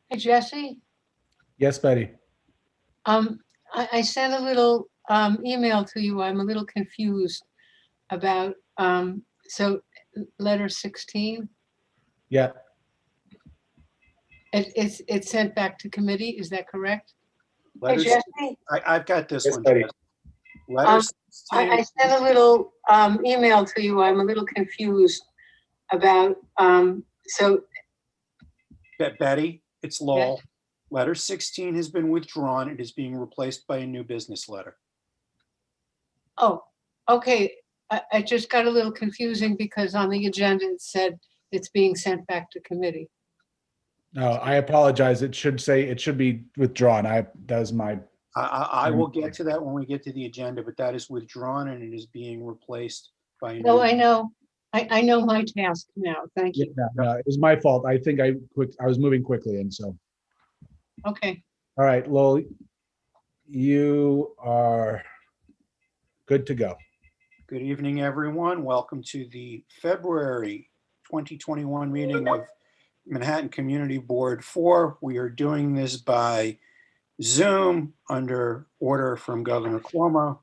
Hey, Jesse, Yes, Betty. I sent a little email to you. I'm a little confused about, so letter 16, Yeah, it's sent back to committee. Is that correct? Hey, Letters, Jesse, I've got this yes, one. Betty. Jess. Letter um, 16, I sent a little email to you. I'm a little confused about, so, Betty, it's yeah. Lowell. Letter 16 has been withdrawn. It is being replaced by a new business letter. Oh, okay. I just got a little confusing because on the agenda it said it's being sent back to committee. No, I apologize. It should be withdrawn. That was my, I will get to that when we get to the agenda, but that is withdrawn and it is being replaced by a No, new. I know. I know my task now. Thank you. no, it was my fault. I think I was moving quickly, and so. Okay. All right, Lowell, you are good to go. Good evening, everyone. Welcome to the February 2021 meeting of Manhattan Community Board 4. We are doing this by Zoom under order from Governor Cuomo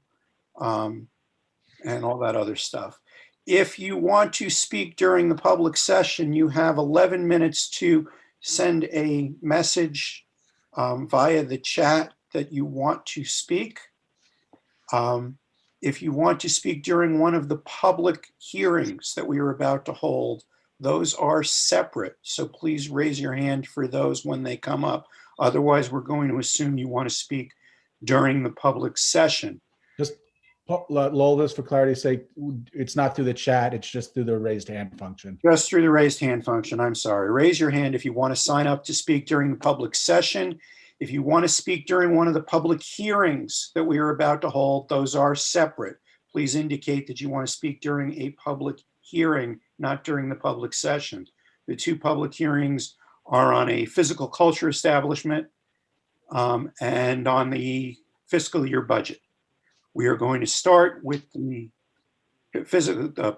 and all that other stuff. If you want to speak during the public session, you have 11 minutes to send a message via the chat that you want to speak. If you want to speak during one of the public hearings that we are about to hold, those are separate. So please raise your hand for those when they come up. Otherwise, we're going to assume you want to speak during the public session. Just Lowell, this for clarity's sake, it's not through the chat. It's just through the raised hand function. Just through the raised hand function, I'm sorry. Raise your hand if you want to sign up to speak during the public session. If you want to speak during one of the public hearings that we are about to hold, those are separate. Please indicate that you want to speak during a public hearing, not during the public session. The two public hearings are on a physical culture establishment and on the fiscal year budget. We are going to start with the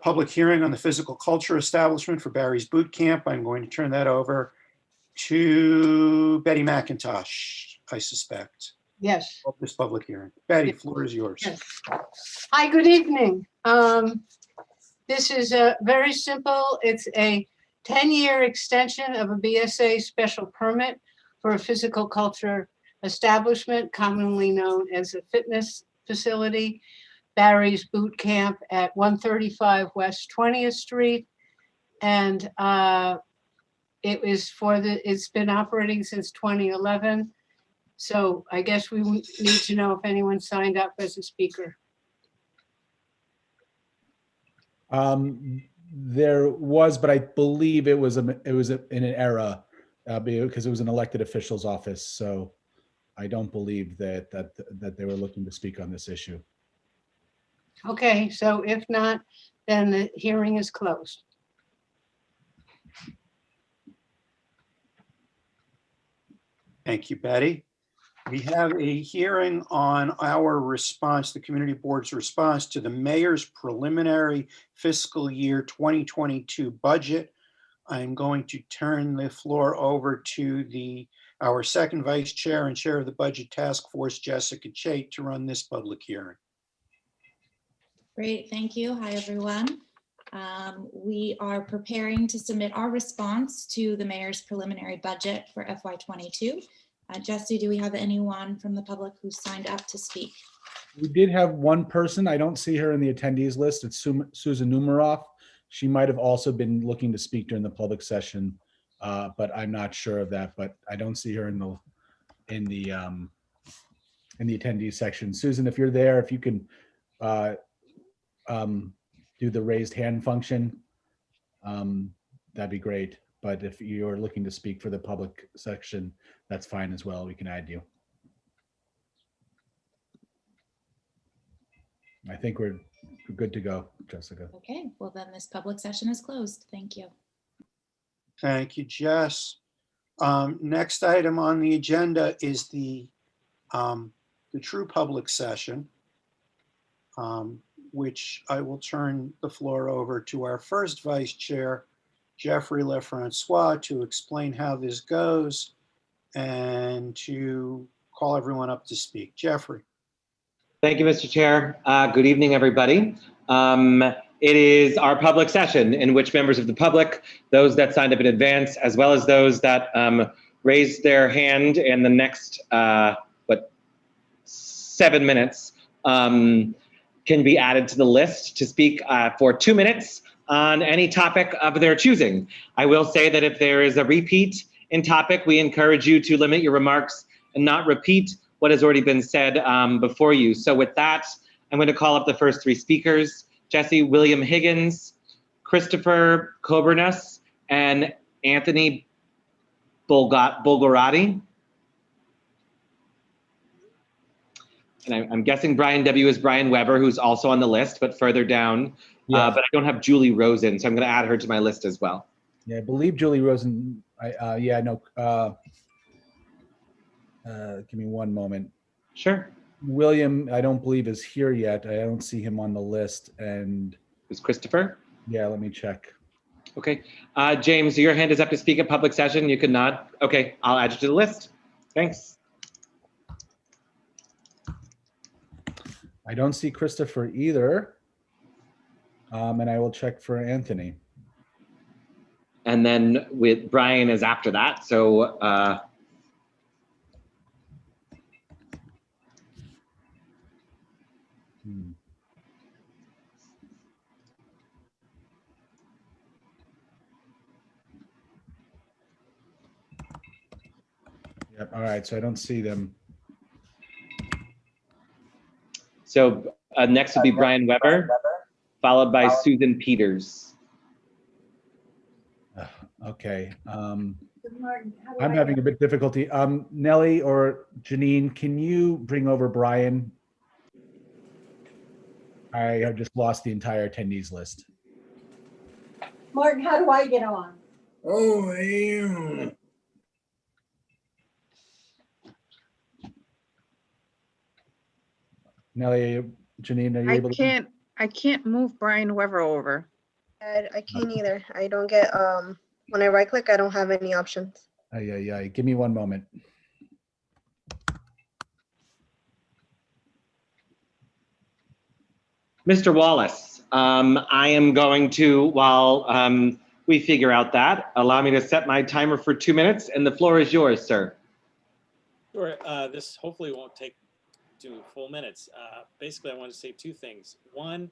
public hearing on the physical culture establishment for Barry's Boot Camp. I'm going to turn that over to Betty McIntosh, I suspect. Yes. Of this public hearing. Betty, floor is yours. Yes. Hi, good evening. This is very simple. It's a 10-year extension of a BSA special permit for a physical culture establishment, commonly known as a fitness facility, Barry's Boot Camp at 135 West 20th Street. And it's been operating since 2011. So I guess we need to know if anyone signed up as a speaker. There was, but I believe it was in an era because it was an elected official's office. So I don't believe that they were looking to speak on this issue. Okay, so if not, then the hearing is closed. Thank you, Betty. We have a hearing on our response, the community board's response to the mayor's preliminary fiscal year 2022 budget. I'm going to turn the floor over to our second vice chair and chair of the budget task force, Jessica Chait, to run this public hearing. Great, thank you. Hi, everyone. We are preparing to submit our response to the mayor's preliminary budget for FY22. Jesse, do we have anyone from the public who signed up to speak? We did have one person. I don't see her in the attendees list. It's Susan Numeroff. She might have also been looking to speak during the public session, but I'm not sure of that. But I don't see her in the attendees section. Susan, if you're there, if you can do the raised hand function, that'd be great. But if you're looking to speak for the public section, that's fine as well. We can add you. I think we're good to go, Jessica. Okay, well then this public session is closed. Thank you. Thank you, Jess. Next item on the agenda is the true public session, which I will turn the floor over to our first vice chair, Jeffrey LeFrancois, to explain how this goes. and to call everyone up to speak. Jeffrey. Thank you, Mr. Chair. Good evening, everybody. It is our public session in which members of the public, those that signed up in advance, as well as those that raised their hand in the next, 7 minutes, can be added to the list to speak for 2 minutes on any topic of their choosing. I will say that if there is a repeat in topic, we encourage you to limit your remarks and not repeat what has already been said before you. So with that, I'm going to call up the first 3 speakers: Jesse William Higgins, Christopher Coburnus, and Anthony Bulgarati. And I'm guessing Brian W. is Brian Weber, who's also on the list, but further down. Yes. But I don't have Julie Rosen, so I'm going to add her to my list as well. Yeah, I believe Julie Rosen. Give me one moment. Sure. William, I don't believe is here yet. I don't see him on the list. And Is Christopher? yeah, let me check. Okay. James, your hand is up to speak at public session. You can nod. Okay, I'll add you to the list. Thanks. I don't see Christopher either. And I will check for Anthony. And then with Brian is after that. So Yep. All right. So I don't see them. So next would be Brian Weber, followed by Susan Peters. Okay. I'm having a bit difficulty. Nellie or Janine, can you bring over Brian? I have just lost the entire attendees list. Martin, how do I get on? Oh, yeah. Nellie, Janine, are you able to? I can't move Brian Weber over. I can't either. I don't get, when I right click, I don't have any options. Yeah. Give me one moment. Mr. Wallace, I am going to, while we figure out that, allow me to set my timer for 2 minutes, and the floor is yours, sir. Sure. This hopefully won't take 2 full minutes. Basically, I want to say 2 things. One,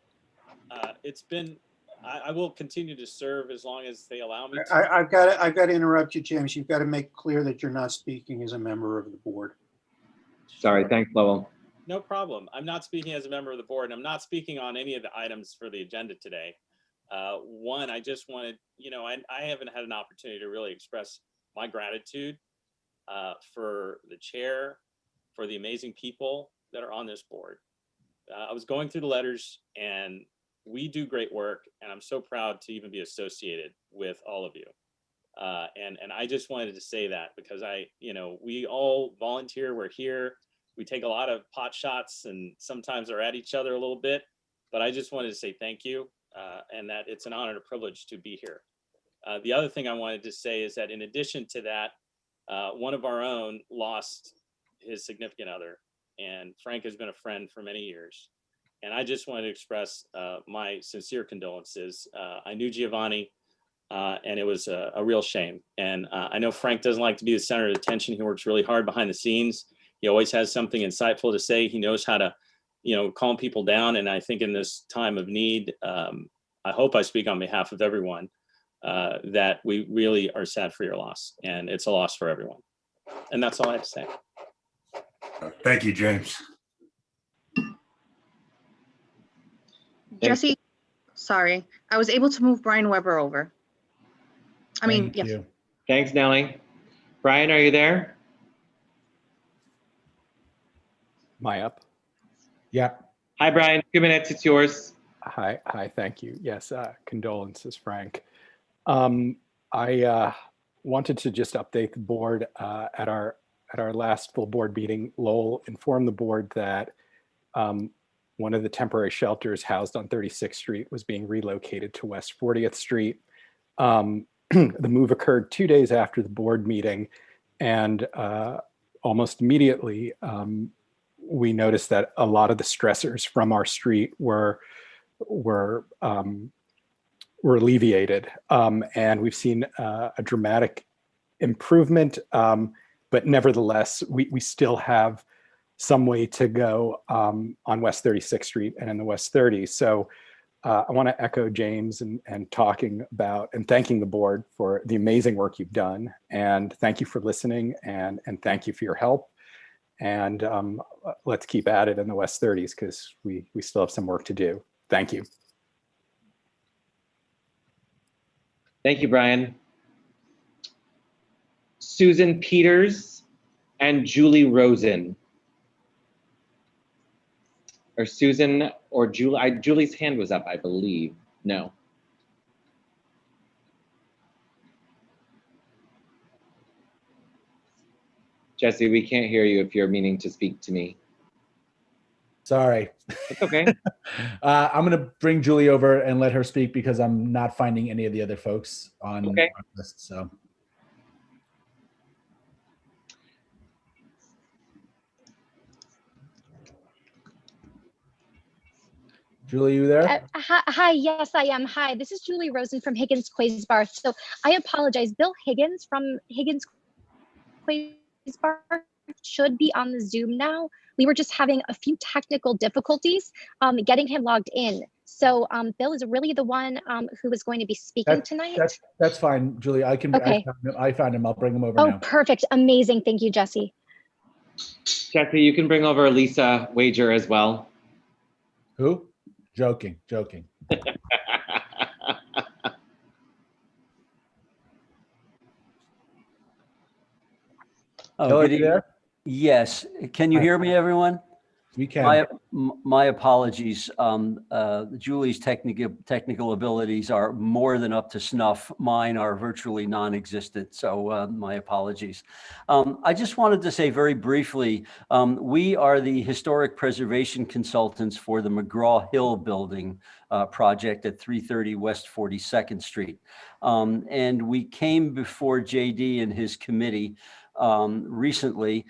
I will continue to serve as long as they allow me to. I've got to interrupt you, James. You've got to make clear that you're not speaking as a member of the board. Sorry, thanks, Lowell. No problem. I'm not speaking as a member of the board, and I'm not speaking on any of the items for the agenda today. One, I just wanted, I haven't had an opportunity to really express my gratitude for the chair, for the amazing people that are on this board. I was going through the letters, and we do great work, and I'm so proud to even be associated with all of you. And I just wanted to say that because we all volunteer, we're here, we take a lot of pot shots and sometimes are at each other a little bit, but I just wanted to say thank you and that it's an honor and a privilege to be here. The other thing I wanted to say is that in addition to that, one of our own lost his significant other, and Frank has been a friend for many years. And I just wanted to express my sincere condolences. I knew Giovanni, and it was a real shame. And I know Frank doesn't like to be the center of attention. He works really hard behind the scenes. He always has something insightful to say. He knows how to, calm people down. And I think in this time of need, I hope I speak on behalf of everyone, that we really are sad for your loss. And it's a loss for everyone. And that's all I have to say. Thank you, James. Jesse, sorry, I was able to move Brian Weber over. Thank yes. you. Thanks, Nellie. Brian, are you there? Am I up? Yep. Hi, Brian. 2 minutes. It's yours. Hi, thank you. Yes, condolences, Frank. I wanted to just update the board at our last full board meeting. Lowell informed the board that one of the temporary shelters housed on 36th Street was being relocated to West 40th Street. The move occurred 2 days after the board meeting, And almost immediately, we noticed that a lot of the stressors from our street were alleviated, and we've seen a dramatic improvement. But nevertheless, we still have some way to go on West 36th Street and in the West 30s. So I want to echo James and talking about and thanking the board for the amazing work you've done. And thank you for listening, and thank you for your help. And let's keep at it in the West 30s because we still have some work to do. Thank you. Thank you, Brian. Susan Peters and Julie Rosen. Or Susan or Julie. Julie's hand was up, I believe. No. Jesse, we can't hear you if you're meaning to speak to me. Sorry. It's okay. I'm going to bring Julie over and let her speak because I'm not finding any of the other folks on our list. So. Julie, you there? Hi, yes, I am. Hi, this is Julie Rosen from Higgins Quaysbar. So I apologize. Bill Higgins from Higgins Quaysbar should be on the Zoom now. We were just having a few technical difficulties getting him logged in. So Bill is really the one who is going to be speaking tonight. That's fine, Julie. I can. Okay. I found him. I'll bring him over now. Oh, perfect. Amazing. Thank you, Jesse. Jesse, you can bring over Lisa Wager as well. Who? Joking. Oh, good evening. Yes. Can you hear me, everyone? We can. My apologies. Julie's technical abilities are more than up to snuff. Mine are virtually non-existent, so my apologies. I just wanted to say very briefly, we are the historic preservation consultants for the McGraw Hill building project at 330 West 42nd Street. And we came before JD and his committee recently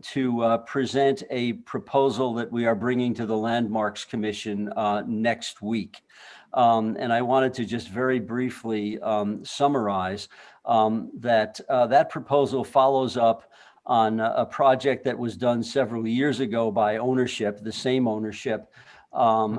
to present a proposal that we are bringing to the Landmarks Commission next week. And I wanted to just very briefly summarize that that proposal follows up on a project that was done several years ago by ownership, the same ownership,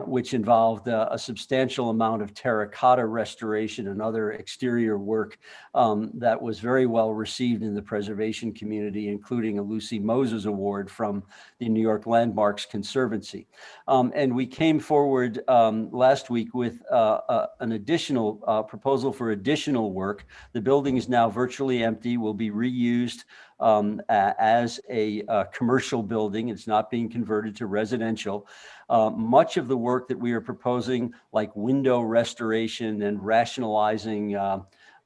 which involved a substantial amount of terracotta restoration and other exterior work that was very well received in the preservation community, including a Lucy Moses Award from the New York Landmarks Conservancy. And we came forward last week with an additional proposal for additional work. The building is now virtually empty, will be reused as a commercial building. It's not being converted to residential. Much of the work that we are proposing, like window restoration and rationalizing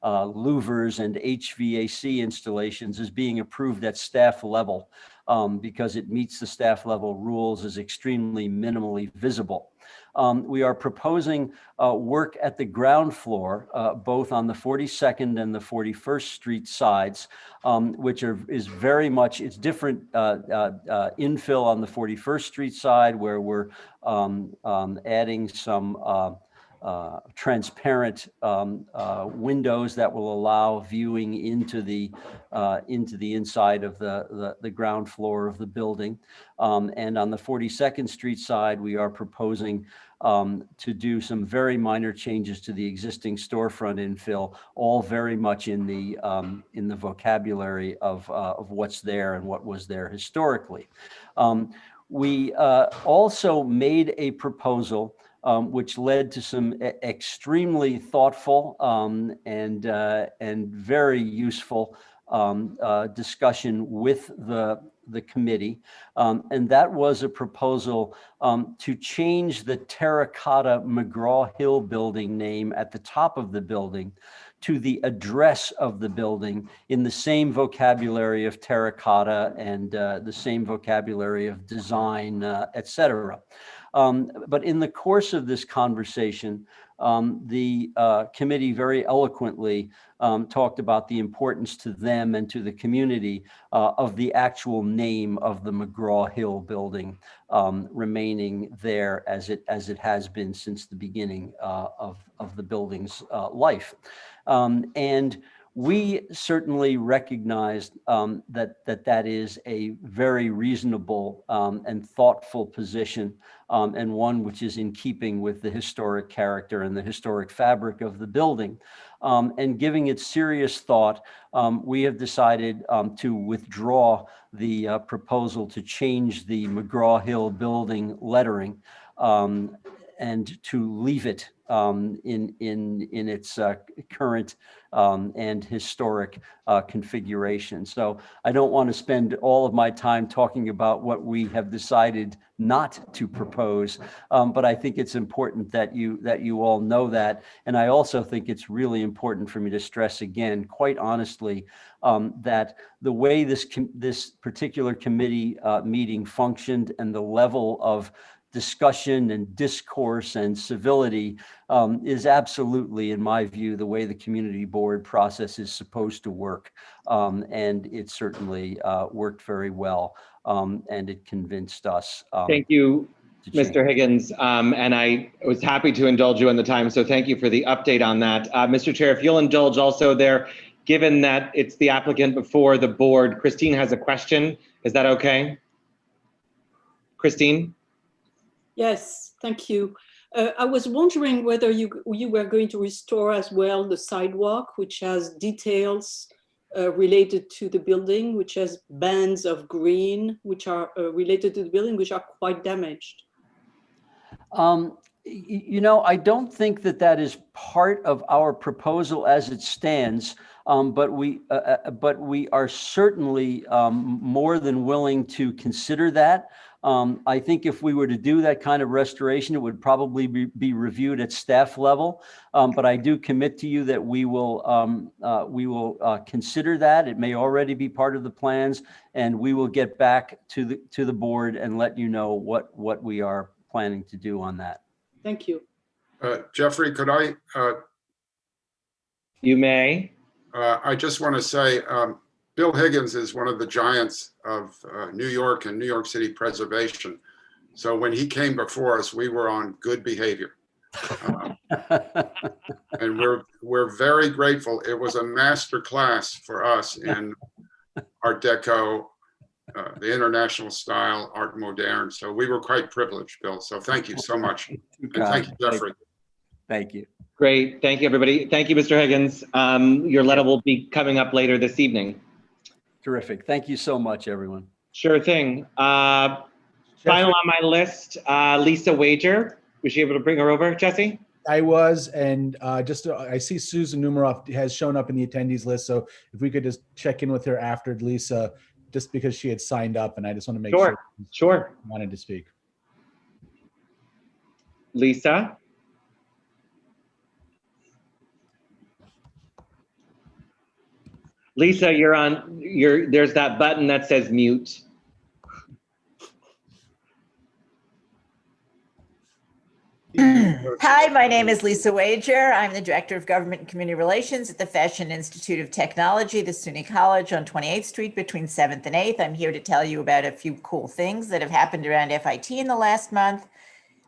louvers and HVAC installations, is being approved at staff level because it meets the staff level rules, is extremely minimally visible. We are proposing work at the ground floor, both on the 42nd and the 41st Street sides, which is very much, it's different infill on the 41st Street side, where we're adding some transparent windows that will allow viewing into the inside of the ground floor of the building. And on the 42nd Street side, we are proposing to do some very minor changes to the existing storefront infill, all very much in the vocabulary of what's there and what was there historically. We also made a proposal which led to some extremely thoughtful and very useful discussion with the committee. And that was a proposal to change the terracotta McGraw Hill building name at the top of the building to the address of the building in the same vocabulary of terracotta and the same vocabulary of design, et cetera. But in the course of this conversation, the committee very eloquently talked about the importance to them and to the community of the actual name of the McGraw Hill building remaining there as it has been since the beginning of the building's life. And we certainly recognized that is a very reasonable and thoughtful position, and one which is in keeping with the historic character and the historic fabric of the building. And giving it serious thought, we have decided to withdraw the proposal to change the McGraw Hill building lettering and to leave it in its current and historic configuration. So I don't want to spend all of my time talking about what we have decided not to propose, but I think it's important that you all know that. And I also think it's really important for me to stress again, quite honestly, that the way this particular committee meeting functioned and the level of discussion and discourse and civility is absolutely, in my view, the way the community board process is supposed to work. And it certainly worked very well, and it convinced us. Thank you, Mr. Higgins. And I was happy to indulge you on the time, so thank you for the update on that. Mr. Chair, if you'll indulge also there, given that it's the applicant before the board, Christine has a question. Is that okay? Christine? Yes, thank you. I was wondering whether you were going to restore as well the sidewalk, which has details related to the building, which has bands of green, which are related to the building, which are quite damaged. You know, I don't think that is part of our proposal as it stands, but we are certainly more than willing to consider that. I think if we were to do that kind of restoration, it would probably be reviewed at staff level. But I do commit to you that we will consider that. It may already be part of the plans, and we will get back to the board and let you know what we are planning to do on that. Thank you. Jeffrey, could I? You may. I just want to say, Bill Higgins is one of the giants of New York and New York City preservation. So when he came before us, we were on good behavior. And we're very grateful. It was a master class for us in Art Deco, the international style, Art Moderne. So we were quite privileged, Bill. So thank you so much. And thank you, Jeffrey. Thank you. Great. Thank you, everybody. Thank you, Mr. Higgins. Your letter will be coming up later this evening. Terrific. Thank you so much, everyone. Sure thing. Final on my list, Lisa Wager. Was you able to bring her over, Jesse? I was, and I see Susan Numeroff has shown up in the attendees list. So if we could just check in with her after Lisa, just because she had signed up, and I just want to make sure she wanted to speak. Lisa? Lisa, you're on. There's that button that says mute. Hi, my name is Lisa Wager. I'm the Director of Government and Community Relations at the Fashion Institute of Technology, the SUNY College on 28th Street between 7th and 8th. I'm here to tell you about a few cool things that have happened around FIT in the last month.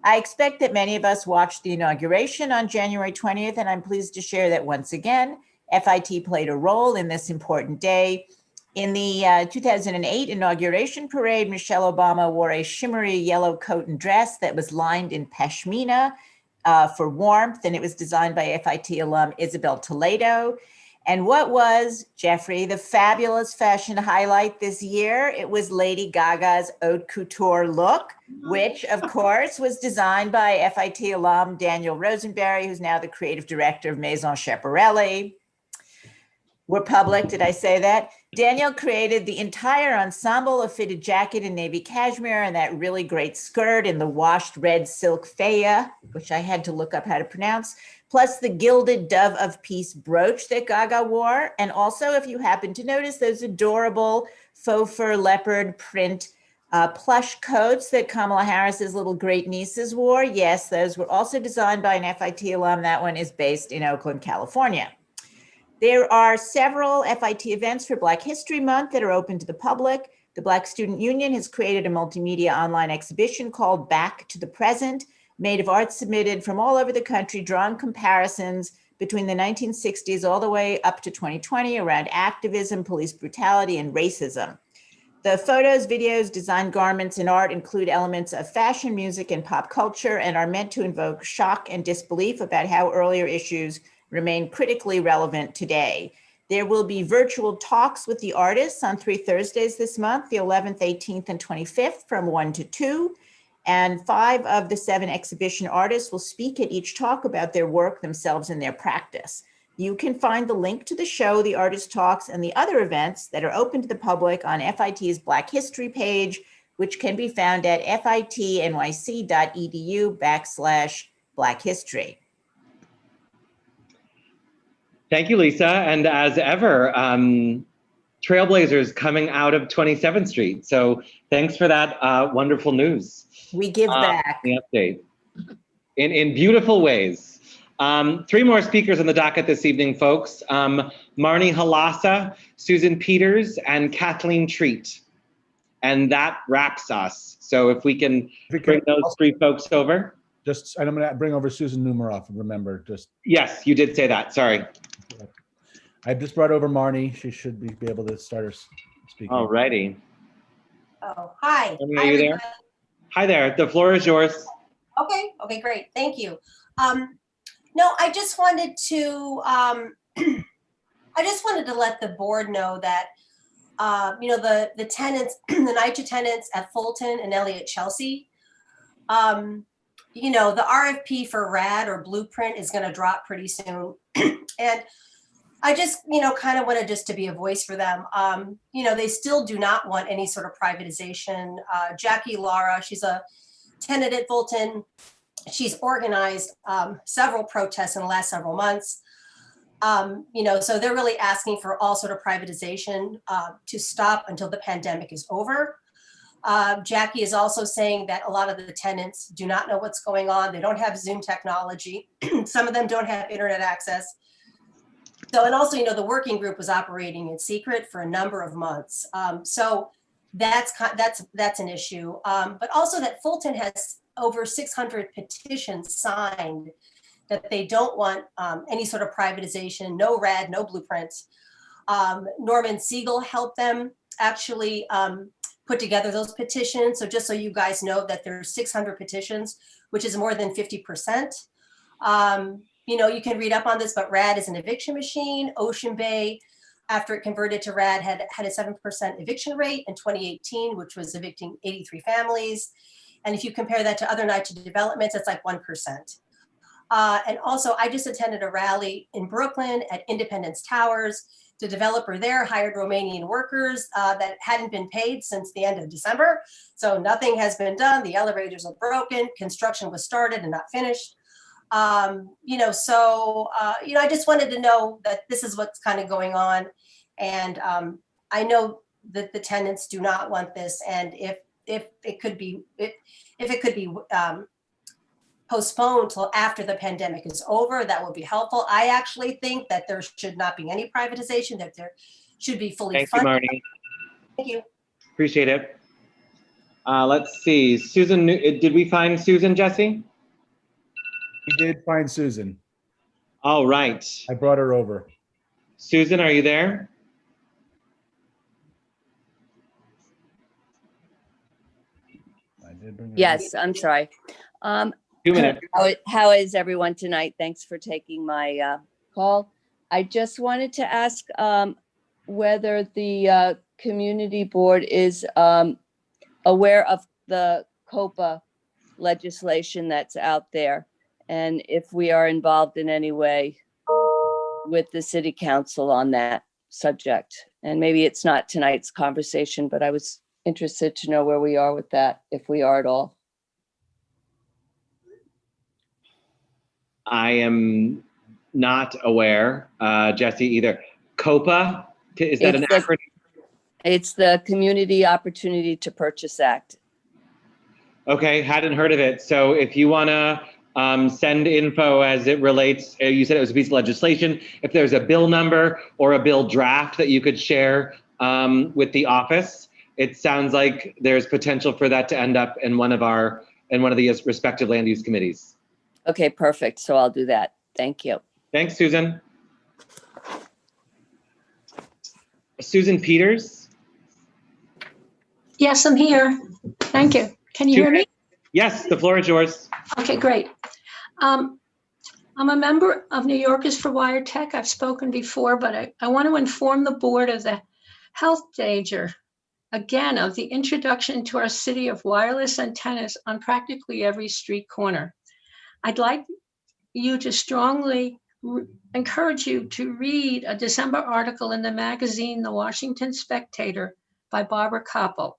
I expect that many of us watched the inauguration on January 20th, and I'm pleased to share that once again, FIT played a role in this important day. In the 2008 inauguration parade, Michelle Obama wore a shimmery yellow coat and dress that was lined in pashmina for warmth, and it was designed by FIT alum Isabel Toledo. And what was, Jeffrey, the fabulous fashion highlight this year? It was Lady Gaga's haute couture look, which of course was designed by FIT alum Daniel Rosenberry, who's now the creative director of Maison Schiaparelli. We're public, did I say that? Daniel created the entire ensemble, a fitted jacket in navy cashmere and that really great skirt in the washed red silk faya, which I had to look up how to pronounce, plus the gilded dove of peace brooch that Gaga wore. And also, if you happen to notice, those adorable faux fur leopard print Plush coats that Kamala Harris's little great nieces wore. Yes, those were also designed by an FIT alum. That one is based in Oakland, California. There are several FIT events for Black History Month that are open to the public. The Black Student Union has created a multimedia online exhibition called Back to the Present, made of art submitted from all over the country, drawing comparisons between the 1960s all the way up to 2020 around activism, police brutality, and racism. The photos, videos, design garments, and art include elements of fashion, music, and pop culture and are meant to invoke shock and disbelief about how earlier issues remain critically relevant today. There will be virtual talks with the artists on 3 Thursdays this month, the 11th, 18th, and 25th from 1 to 2. And 5 of the 7 exhibition artists will speak at each talk about their work, themselves, and their practice. You can find the link to the show, the artist talks, and the other events that are open to the public on FIT's Black History page, which can be found at fitnyc.edu/Black History. Thank you, Lisa. And as ever, trailblazers coming out of 27th Street. So thanks for that wonderful news. We give back. The update in beautiful ways. 3 more speakers on the docket this evening, folks. Marnie Halassa, Susan Peters, and Kathleen Treat. And that wraps us. So if we can bring those 3 folks over. Just, and I'm going to bring over Susan Numeroff. Remember, just. Yes, you did say that. Sorry. I just brought over Marnie. She should be able to start her speaking. All righty. Oh, hi. Marnie, are you there? Hi there. The floor is yours. Okay. Okay, great. Thank you. No, I just wanted to let the board know that the tenants, the NYCHA tenants at Fulton and Elliott Chelsea, the RFP for RAD or Blueprint is going to drop pretty soon. And I just, kind of wanted just to be a voice for them. They still do not want any sort of privatization. Jackie Lara, she's a tenant at Fulton. She's organized several protests in the last several months. So they're really asking for all sort of privatization to stop until the pandemic is over. Jackie is also saying that a lot of the tenants do not know what's going on. They don't have Zoom technology. Some of them don't have internet access. So, and also, the working group was operating in secret for a number of months. So that's an issue. But also that Fulton has over 600 petitions signed that they don't want any sort of privatization, no RAD, no blueprints. Norman Siegel helped them actually put together those petitions. So just so you guys know that there's 600 petitions, which is more than 50%. You can read up on this, but RAD is an eviction machine. Ocean Bay, after it converted to RAD, had a 7% eviction rate in 2018, which was evicting 83 families. And if you compare that to other NYCHA developments, it's like 1%. And also, I just attended a rally in Brooklyn at Independence Towers. The developer there hired Romanian workers that hadn't been paid since the end of December. So nothing has been done. The elevators are broken. Construction was started and not finished. I just wanted to know that this is what's kind of going on. And I know that the tenants do not want this. And if it could be postponed till after the pandemic is over, that would be helpful. I actually think that there should not be any privatization, that there should be fully funded. Thank you, Marnie. Thank you. Appreciate it. Let's see. Susan, did we find Susan, Jesse? We did find Susan. All right. I brought her over. Susan, are you there? I did bring her Yes, I'm sorry. 2 minutes. How is everyone tonight? Thanks for taking my call. I just wanted to ask whether the community board is aware of the COPA legislation that's out there, and if we are involved in any way with the city council on that subject. And maybe it's not tonight's conversation, but I was interested to know where we are with that, if we are at all. I am not aware, Jesse, either. COPA, is that an acronym? It's the Community Opportunity to Purchase Act. Okay, hadn't heard of it. So if you want to send info as it relates, you said it was a piece of legislation. If there's a bill number or a bill draft that you could share with the office, it sounds like there's potential for that to end up in one of the respective land use committees. Okay, perfect. So I'll do that. Thank you. Thanks, Susan. Susan Peters. Yes, I'm here. Thank you. Can you hear me? Yes, the floor is yours. Okay, great. I'm a member of New Yorkers for Wired Tech. I've spoken before, but I want to inform the board of the health danger, again, of the introduction to our city of wireless antennas on practically every street corner. I'd like you to strongly encourage you to read a December article in the magazine, The Washington Spectator, by Barbara Koppel.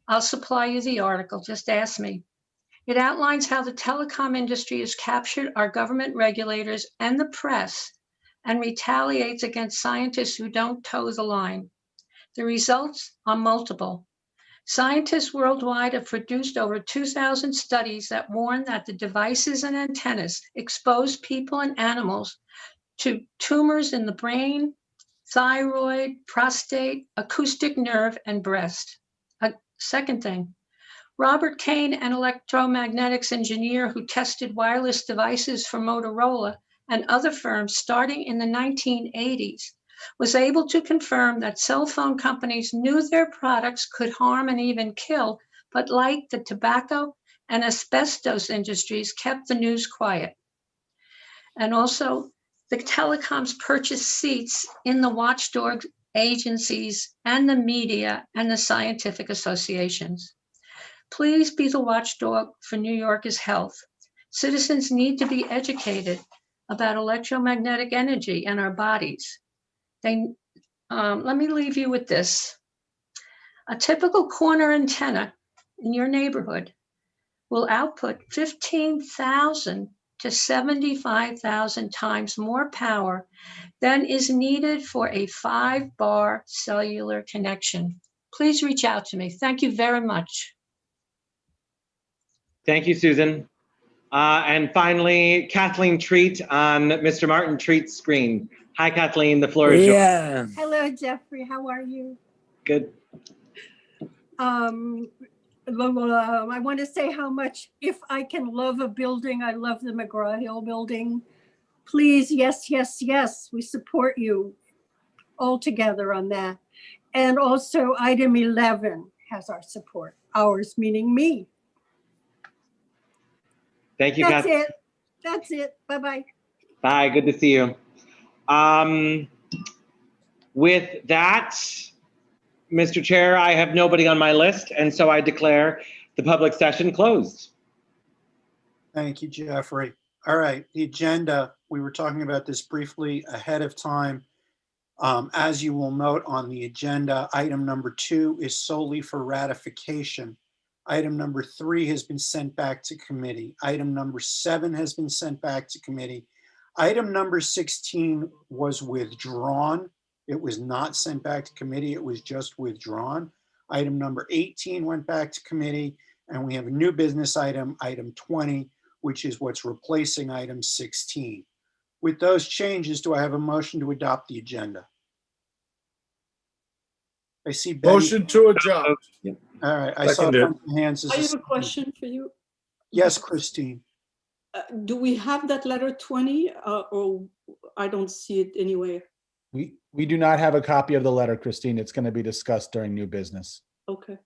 I'll supply you the article, just ask me. It outlines how the telecom industry has captured our government regulators and the press and retaliates against scientists who don't toe the line. The results are multiple. Scientists worldwide have produced over 2,000 studies that warn that the devices and antennas expose people and animals to tumors in the brain, thyroid, prostate, acoustic nerve, and breast. Second thing, Robert Kane, an electromagnetics engineer who tested wireless devices for Motorola and other firms starting in the 1980s, was able to confirm that cell phone companies knew their products could harm and even kill, but like the tobacco and asbestos industries, kept the news quiet. And also, the telecoms purchased seats in the watchdog agencies and the media and the scientific associations. Please be the watchdog for New Yorkers' health. Citizens need to be educated about electromagnetic energy and our bodies. Let me leave you with this. A typical corner antenna in your neighborhood will output 15,000 to 75,000 times more power than is needed for a 5-bar cellular connection. Please reach out to me. Thank you very much. Thank you, Susan. And finally, Kathleen Treat on Mr. Martin Treat's screen. Hi, Kathleen, the floor is yours. Hello, Jeffrey. How are you? Good. I want to say how much, if I can love a building, I love the McGraw Hill building. Please, yes, yes, yes, we support you all together on that. And also item 11 has our support, ours meaning me. Thank you, That's Kathleen. it. That's it. Bye-bye. Bye, good to see you. With that, Mr. Chair, I have nobody on my list, and so I declare the public session closed. Thank you, Jeffrey. All right, the agenda, we were talking about this briefly ahead of time. As you will note on the agenda, item number 2 is solely for ratification. Item number 3 has been sent back to committee. Item number 7 has been sent back to committee. Item number 16 was withdrawn. It was not sent back to committee. It was just withdrawn. Item number 18 went back to committee, and we have a new business item, item 20, which is what's replacing item 16. With those changes, do I have a motion to adopt the agenda? I see Betty. Motion to adopt. All right, I saw Seconded. some hands. I have a question for you. Yes, Christine. Do we have that letter 20 or I don't see it anywhere? We do not have a copy of the letter, Christine. It's going to be discussed during new business. Okay.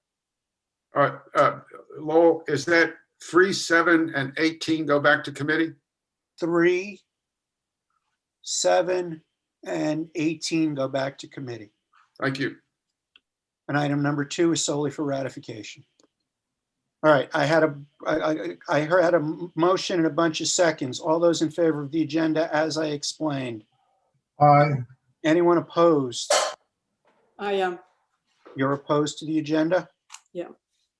All right, Lowell, is that 3, 7, and 18 go back to committee? 3, 7, and 18 go back to committee. Thank you. And item number 2 is solely for ratification. All right, I had a motion and a bunch of seconds. All those in favor of the agenda as I explained. Aye. Anyone opposed? I am. You're opposed to the agenda? Yeah.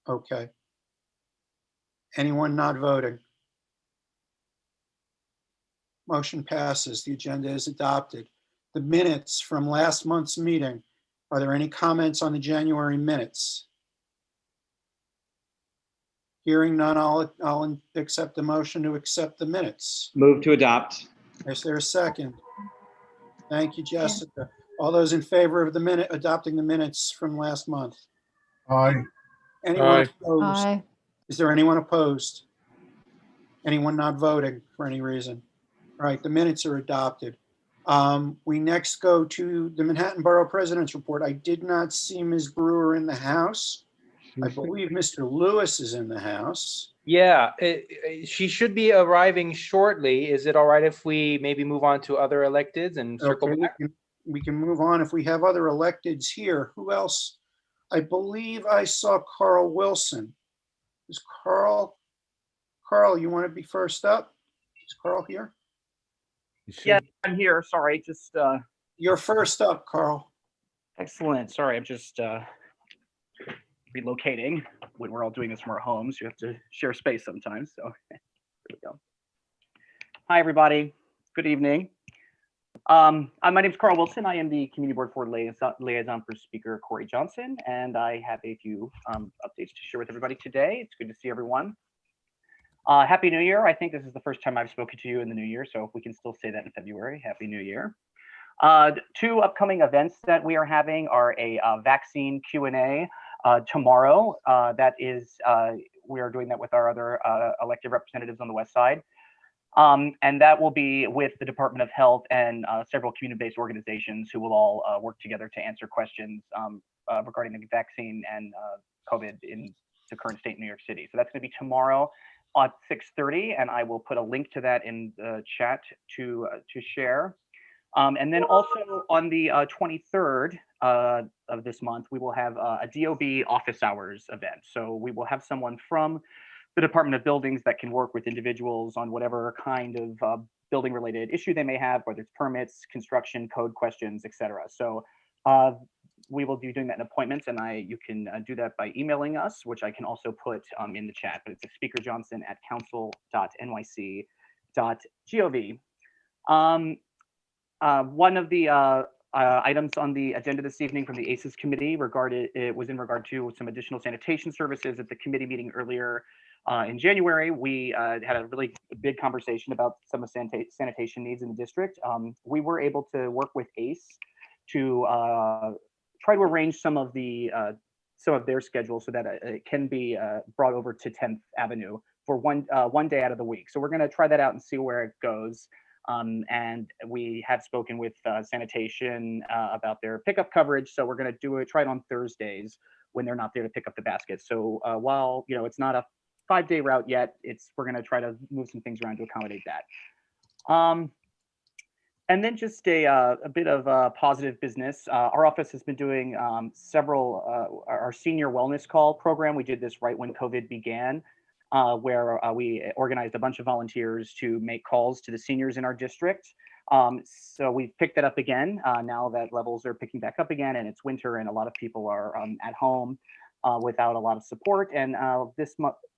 Okay. Anyone not voting? Motion passes. The agenda is adopted. The minutes from last month's meeting Are there any comments on the January minutes? Hearing none, I'll accept the motion to accept the minutes. Move to adopt. Is there a second? Thank you, Jessica. All those in favor of adopting the minutes from last month? Aye. Anyone Aye. opposed? Aye. Is there anyone opposed? Anyone not voting for any reason? All right, the minutes are adopted. We next go to the Manhattan Borough President's Report. I did not see Ms. Brewer in the house. I believe Mr. Lewis is in the house. Yeah, she should be arriving shortly. Is it all right if we maybe move on to other electeds and circle Okay, back? we can move on. If we have other electeds here, who else? I believe I saw Carl Wilson. Is Carl, you want to be first up? Is Carl here? Yeah, I'm here. Sorry, just You're first up, Carl. excellent. Sorry, I'm just relocating when we're all doing this from our homes. You have to share space sometimes. So here we go. Hi, everybody. Good evening. My name is Carl Wilson. I am the Community Board for Liaison for Speaker Corey Johnson, and I have a few updates to share with everybody today. It's good to see everyone. Happy New Year. I think this is the first time I've spoken to you in the new year, so if we can still say that in February, Happy New Year. Two upcoming events that we are having are a vaccine Q&A tomorrow. That is, we are doing that with our other elected representatives on the West Side. And that will be with the Department of Health and several community-based organizations who will all work together to answer questions regarding the vaccine and COVID in the current state in New York City. So that's going to be tomorrow at 6:30, and I will put a link to that in the chat to share. And then also on the 23rd of this month, we will have a DOB office hours event. So we will have someone from the Department of Buildings that can work with individuals on whatever kind of building related issue they may have, whether it's permits, construction, code questions, etc. So we will be doing that in appointments, and you can do that by emailing us, which I can also put in the chat, but it's speakerjohnson@council.nyc.gov. One of the items on the agenda this evening from the ACES committee was in regard to some additional sanitation services. At the committee meeting earlier in January, we had a really big conversation about some of sanitation needs in the district. We were able to work with ACE to try to arrange some of their schedule so that it can be brought over to 10th Avenue for one day out of the week. So we're going to try that out and see where it goes. And we have spoken with sanitation about their pickup coverage. So we're going to try it on Thursdays when they're not there to pick up the baskets. So while it's not a 5-day route yet, we're going to try to move some things around to accommodate that. And then just a bit of positive business. Our office has been doing our senior wellness call program. We did this right when COVID began, where we organized a bunch of volunteers to make calls to the seniors in our district. So we've picked that up again now that levels are picking back up again, and it's winter and a lot of people are at home without a lot of support. And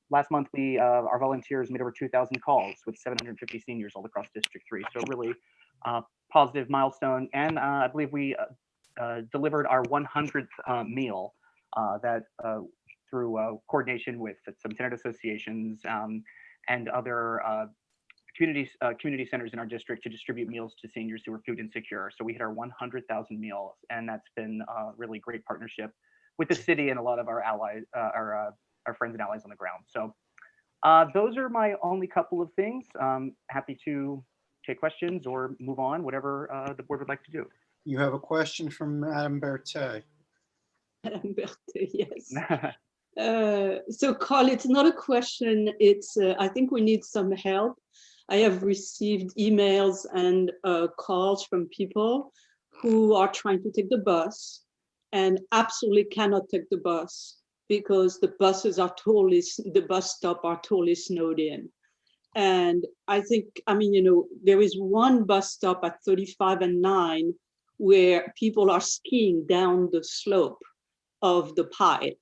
last month, our volunteers made over 2,000 calls with 750 seniors all across District 3. So really positive milestone. And I believe we delivered our 100th meal that through coordination with some tenant associations and other community centers in our district to distribute meals to seniors who are food insecure. So we hit our 100,000 meals, and that's been a really great partnership with the city and a lot of our allies, our friends and allies on the ground. So those are my only couple of things. Happy to take questions or move on, whatever the board would like to do. You have a question from Madame Berthet. Madame Berthet, yes. So Carl, it's not a question. It's I think we need some help. I have received emails and calls from people who are trying to take the bus and absolutely cannot take the bus because the bus stop are totally snowed in. And I think, there is one bus stop at 35 and 9 where people are skiing down the slope of the pipe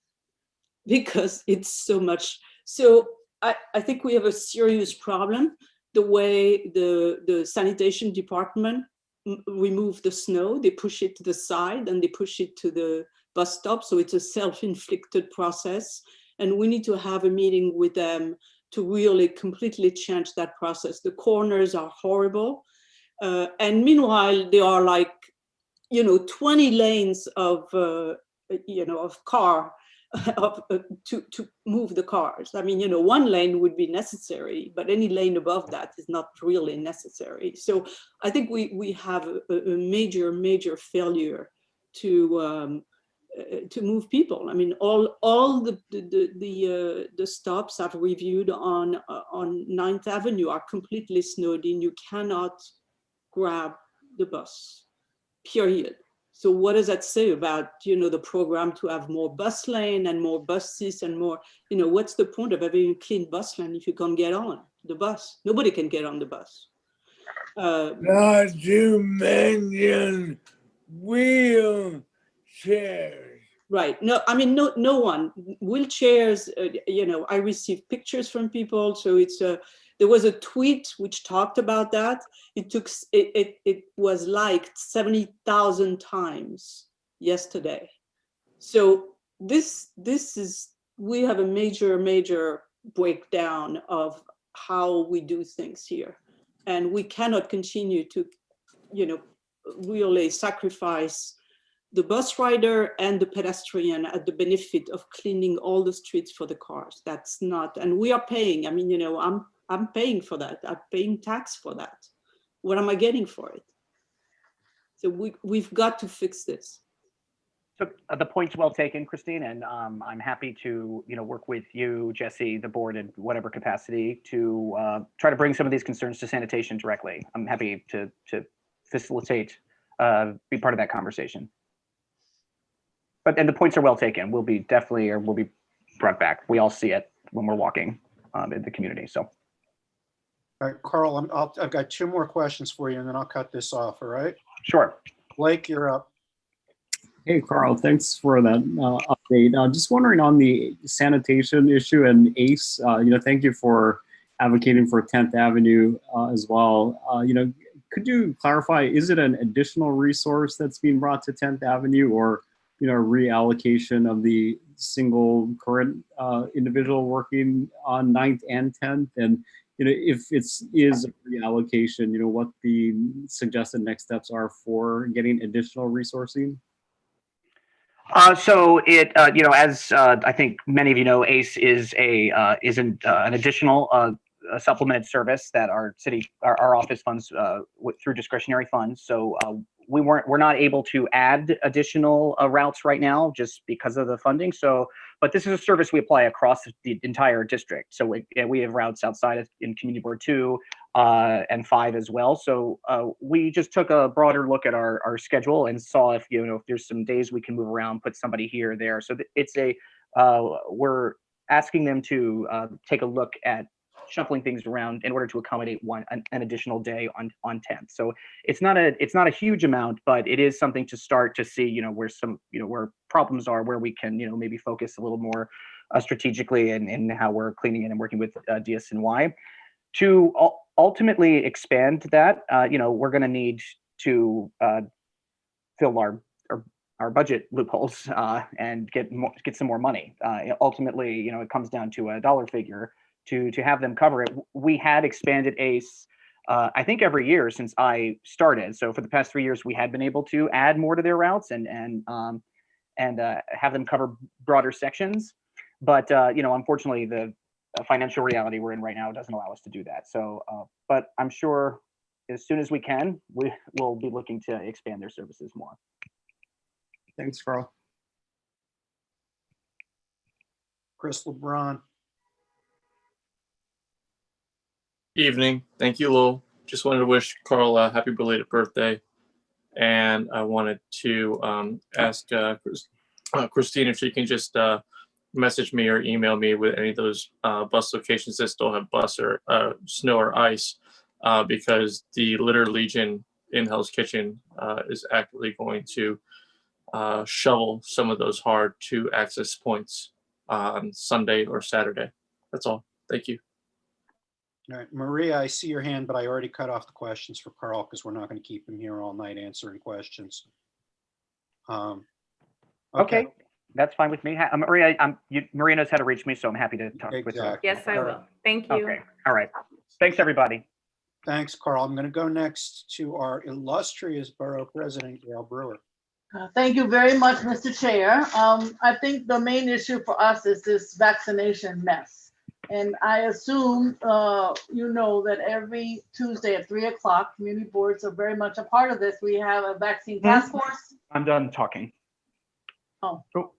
because it's so much. So I think we have a serious problem. The way the sanitation department remove the snow. They push it to the side and they push it to the bus stop. So it's a self-inflicted process. And we need to have a meeting with them to really completely change that process. The corners are horrible. And meanwhile, there are like, 20 lanes of, of car to move the cars. I mean, one lane would be necessary, but any lane above that is not really necessary. So I think we have a major failure to move people. I mean, all the stops I've reviewed on 9th Avenue are completely snowed in. You cannot grab the bus, period. So what does that say about, the program to have more bus lane and more buses and more, what's the point of having a clean bus lane if you can't get on the bus? Nobody can get on the bus. Not to mention wheelchairs. Right. No, I mean, no one. Wheelchairs, I received pictures from people. So there was a tweet which talked about that. It was liked 70,000 times yesterday. So this is, we have a major breakdown of how we do things here. And we cannot continue to, really sacrifice the bus rider and the pedestrian at the benefit of cleaning all the streets for the cars. That's not, and we are paying. I mean, I'm paying for that. I'm paying tax for that. What am I getting for it? So we've got to fix this. So the point's well taken, Christine, and I'm happy to work with you, Jesse, the board, in whatever capacity to try to bring some of these concerns to sanitation directly. I'm happy to facilitate, be part of that conversation. And the points are well taken. We'll be brought back. We all see it when we're walking in the community. So, All right, Carl, I've got 2 more questions for you, and then I'll cut this off. All right? Sure. Blake, you're up. Hey, Carl, thanks for that update. Just wondering on the sanitation issue and ACE, thank you for advocating for 10th Avenue as well. Could you clarify, is it an additional resource that's being brought to 10th Avenue or, reallocation of the single current individual working on 9th and 10th? And, if it is a reallocation, what the suggested next steps are for getting additional resourcing? So it, as I think many of you know, ACE is an additional supplemented service that our office funds through discretionary funds. So we're not able to add additional routes right now just because of the funding. So, but this is a service we apply across the entire district. So we have routes outside in Community Board 2 and 5 as well. So we just took a broader look at our schedule and saw if there's some days we can move around, put somebody here or there. So it's we're asking them to take a look at shuffling things around in order to accommodate an additional day on 10th. So it's not a huge amount, but it is something to start to see, where problems are, where we can, maybe focus a little more strategically in how we're cleaning it and working with DSNY. To ultimately expand that, we're going to need to fill our budget loopholes and get some more money. Ultimately, it comes down to a dollar figure to have them cover it. We had expanded ACE, I think every year since I started. So for the past 3 years, we had been able to add more to their routes and have them cover broader sections. But unfortunately, the financial reality we're in right now doesn't allow us to do that. So, but I'm sure as soon as we can, we'll be looking to expand their services more. Thanks, Carl. Chris LeBron. Evening. Thank you, Lowell. Just wanted to wish Carl a happy belated birthday. And I wanted to ask Christine if she can just message me or email me with any of those bus locations that still have bus or snow or ice, because the Litter Legion in Hell's Kitchen is actively going to shovel some of those hard to access points on Sunday or Saturday. That's all. Thank you. All right, Maria, I see your hand, but I already cut off the questions for Carl because we're not going to keep him here all night answering questions. Okay, that's fine with me. Maria, Maria knows how to reach me, so I'm happy to talk with her. Exactly. Yes, I will. Thank you. Okay, all right. Thanks, everybody. Thanks, Carl. I'm going to go next to our illustrious Borough President, Gail Brewer. Thank you very much, Mr. Chair. I think the main issue for us is this vaccination mess. And I assume you know that every Tuesday at 3 o'clock, community boards are very much a part of this. We have a vaccine task force. I'm done talking. Oh. So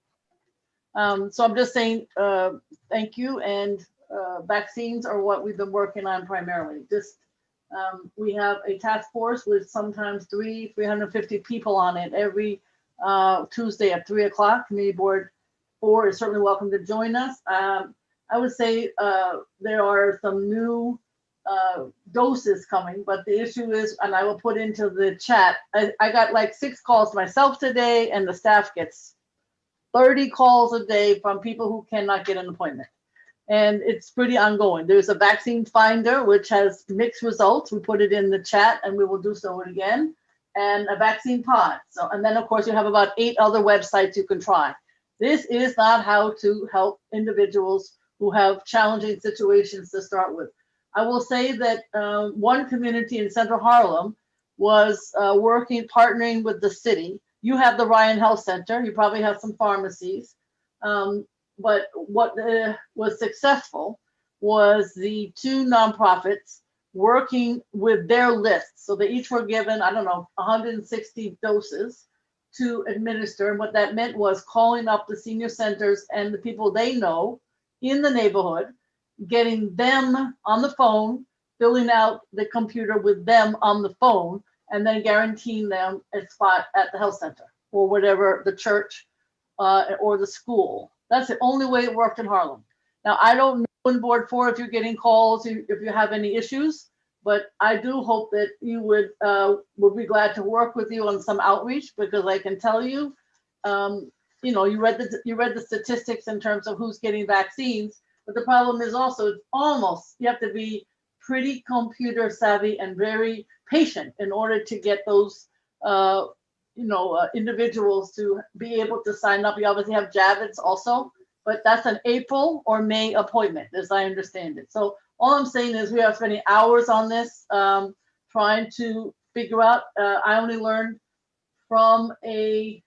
I'm just saying thank you. And vaccines are what we've been working on primarily. We have a task force with sometimes 350 people on it every Tuesday at 3 o'clock. Community Board 4 is certainly welcome to join us. I would say there are some new doses coming, but the issue is, and I will put into the chat, I got like 6 calls myself today, and the staff gets 30 calls a day from people who cannot get an appointment. And it's pretty ongoing. There's a vaccine finder, which has mixed results. We put it in the chat and we will do so again. And a vaccine pod. So, and then of course you have about 8 other websites you can try. This is not how to help individuals who have challenging situations to start with. I will say that one community in Central Harlem was partnering with the city. You have the Ryan Health Center. You probably have some pharmacies. But what was successful was the 2 nonprofits working with their lists. So they each were given, 160 doses to administer. And what that meant was calling up the senior centers and the people they know in the neighborhood, getting them on the phone, filling out the computer with them on the phone, and then guaranteeing them a spot at the health center or whatever, the church or the school. That's the only way it worked in Harlem. Now, I don't know in Board 4 if you're getting calls, if you have any issues, but I do hope that you would be glad to work with you on some outreach, because I can tell you, you read the statistics in terms of who's getting vaccines, but the problem is also you have to be pretty computer savvy and very patient in order to get those individuals to be able to sign up. You obviously have Javits also, but that's an April or May appointment, as I understand it. So all I'm saying is we are spending hours on this, trying to figure out. I only learned from a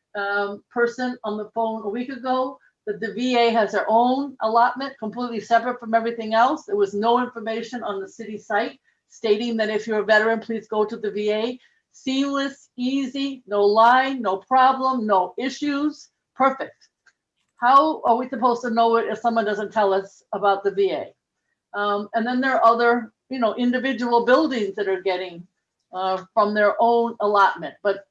person on the phone a week ago that the VA has their own allotment, completely separate from everything else. There was no information on the city site stating that if you're a veteran, please go to the VA. Seamless, easy, no line, no problem, no issues, perfect. How are we supposed to know it if someone doesn't tell us about the VA? And then there are other, individual buildings that are getting from their own allotment, but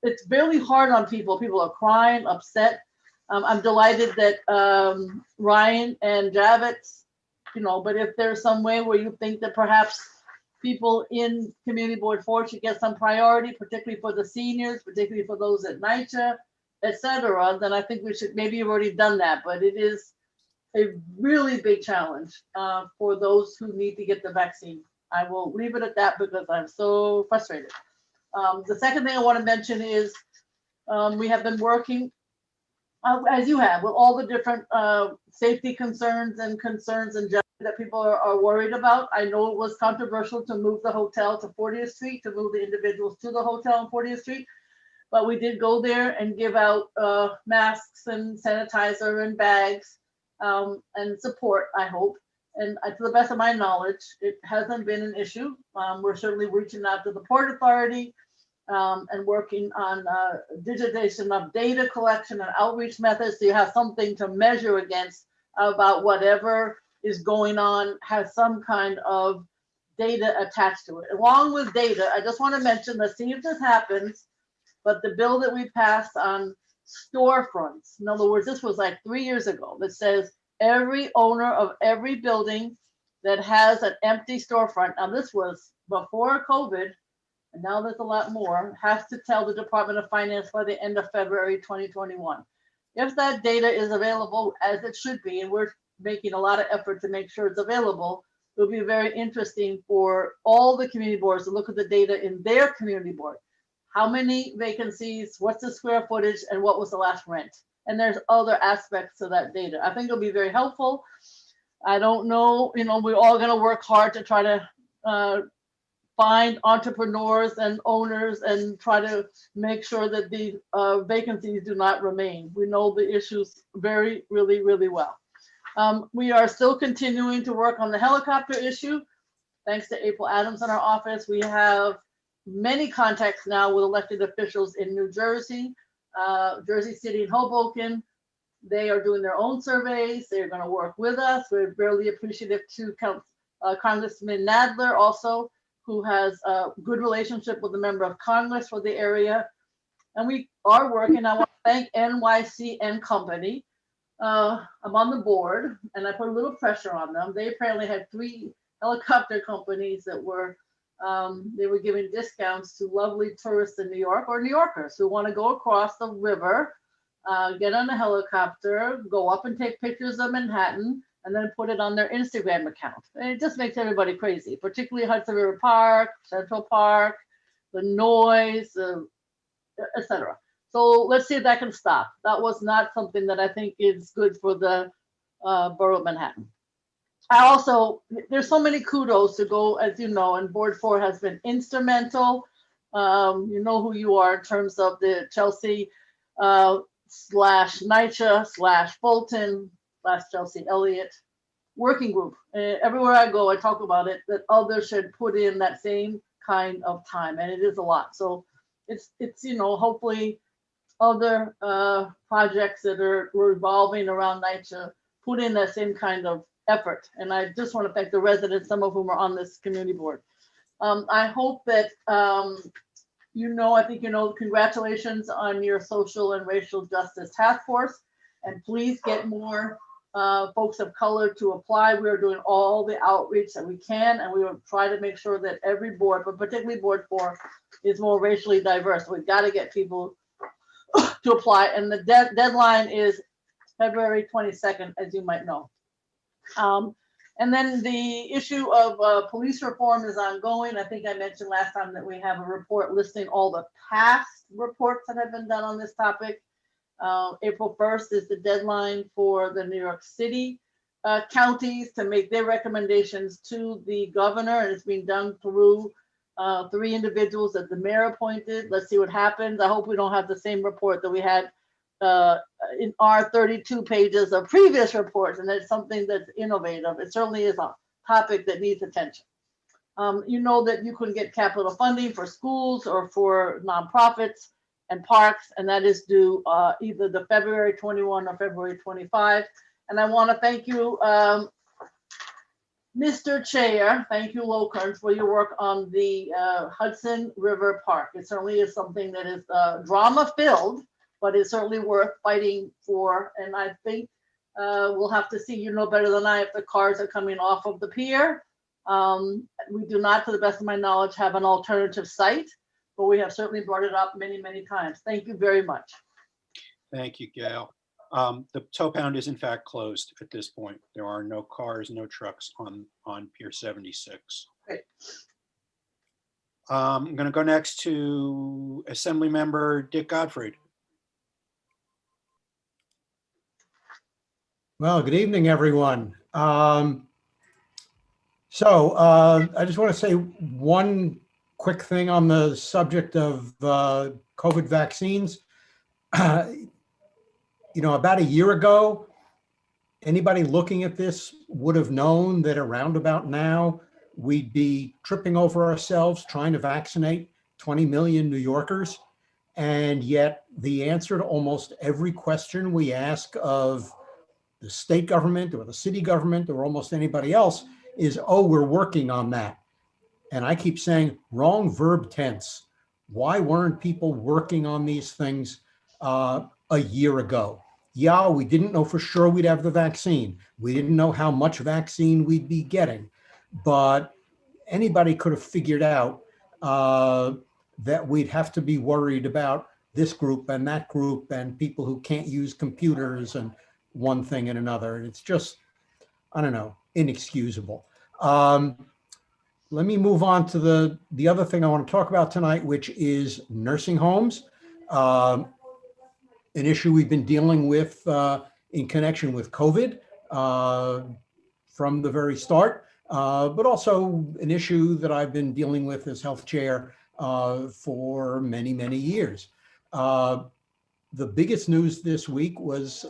it's really hard on people. People are crying, upset. I'm delighted that Ryan and Javits, but if there's some way where you think that perhaps people in Community Board 4 should get some priority, particularly for the seniors, particularly for those at NYCHA, et cetera, then I think we should, maybe you've already done that, but it is a really big challenge for those who need to get the vaccine. I will leave it at that because I'm so frustrated. The second thing I want to mention is we have been working, as you have, with all the different safety concerns and that people are worried about. I know it was controversial to move the hotel to 40th Street, to move the individuals to the hotel on 40th Street, but we did go there and give out masks and sanitizer and bags and support, I hope. And to the best of my knowledge, it hasn't been an issue. We're certainly reaching out to the Port Authority and working on digitization of data collection and outreach methods, so you have something to measure against about whatever is going on, has some kind of data attached to it. Along with data, I just want to mention, let's see if this happens, but the bill that we passed on storefronts, in other words, this was like 3 years ago, that says every owner of every building that has an empty storefront, now this was before COVID, and now there's a lot more, has to tell the Department of Finance by the end of February 2021. If that data is available, as it should be, and we're making a lot of effort to make sure it's available, it'll be very interesting for all the community boards to look at the data in their community board. How many vacancies, what's the square footage, and what was the last rent? And there's other aspects to that data. I think it'll be very helpful. I don't know, we're all gonna work hard to try to find entrepreneurs and owners and try to make sure that the vacancies do not remain. We know the issues really well. We are still continuing to work on the helicopter issue. Thanks to April Adams in our office, we have many contacts now with elected officials in New Jersey, Jersey City and Hoboken. They are doing their own surveys. They're going to work with us. We're really appreciative to Congressman Nadler also, who has a good relationship with a member of Congress for the area. And we are working. I want to thank NYC and Company. I'm on the board and I put a little pressure on them. They apparently had 3 helicopter companies that were, they were giving discounts to lovely tourists in New York or New Yorkers who want to go across the river, get on a helicopter, go up and take pictures of Manhattan, and then put it on their Instagram account. And it just makes everybody crazy, particularly Hudson River Park, Central Park, the noise, etc. So let's see if that can stop. That was not something that I think is good for the borough of Manhattan. There's so many kudos to go, as you know, and Board 4 has been instrumental. You know who you are in terms of the Chelsea / NYCHA / Fulton / Chelsea Elliott working group. Everywhere I go, I talk about it, that others should put in that same kind of time, and it is a lot. So it's hopefully other projects that are revolving around NYCHA put in that same kind of effort. And I just want to thank the residents, some of whom are on this community board. I hope that congratulations on your social and racial justice task force, and please get more folks of color to apply. We are doing all the outreach that we can, and we will try to make sure that every board, but particularly Board 4, is more racially diverse. We've got to get people to apply, and the deadline is February 22nd, as you might know. And then the issue of police reform is ongoing. I think I mentioned last time that we have a report listing all the past reports that have been done on this topic. April 1st is the deadline for the New York City counties to make their recommendations to the governor, and it's being done through 3 individuals that the mayor appointed. Let's see what happens. I hope we don't have the same report that we had in our 32 pages of previous reports, and it's something that's innovative. It certainly is a topic that needs attention. You know that you can get capital funding for schools or for nonprofits and parks, and that is due either the February 21 or February 25. And I want to thank you, Mr. Chair, thank you, Kern, for your work on the Hudson River Park. It certainly is something that is drama-filled, but it's certainly worth fighting for. And I think we'll have to see, better than I, if the cars are coming off of the pier. We do not, to the best of my knowledge, have an alternative site, but we have certainly brought it up many, many times. Thank you very much. Thank you, Gail. The tow pound is in fact closed at this point. There are no cars, no trucks on Pier 76. Great. I'm going to go next to Assembly Member Dick Godfrey. Well, good evening, everyone. I just want to say one quick thing on the subject of COVID vaccines. About a year ago, anybody looking at this would have known that around about now, we'd be tripping over ourselves trying to vaccinate 20 million New Yorkers. And yet the answer to almost every question we ask of the state government or the city government or almost anybody else is, oh, we're working on that. And I keep saying wrong verb tense. Why weren't people working on these things a year ago? Yeah, we didn't know for sure we'd have the vaccine. We didn't know how much vaccine we'd be getting, but anybody could have figured out that we'd have to be worried about this group and that group and people who can't use computers and one thing and another. It's just, I don't know, inexcusable. Let me move on to the other thing I want to talk about tonight, which is nursing homes. An issue we've been dealing with in connection with COVID from the very start, but also an issue that I've been dealing with as health chair for many, many years. The biggest news this week was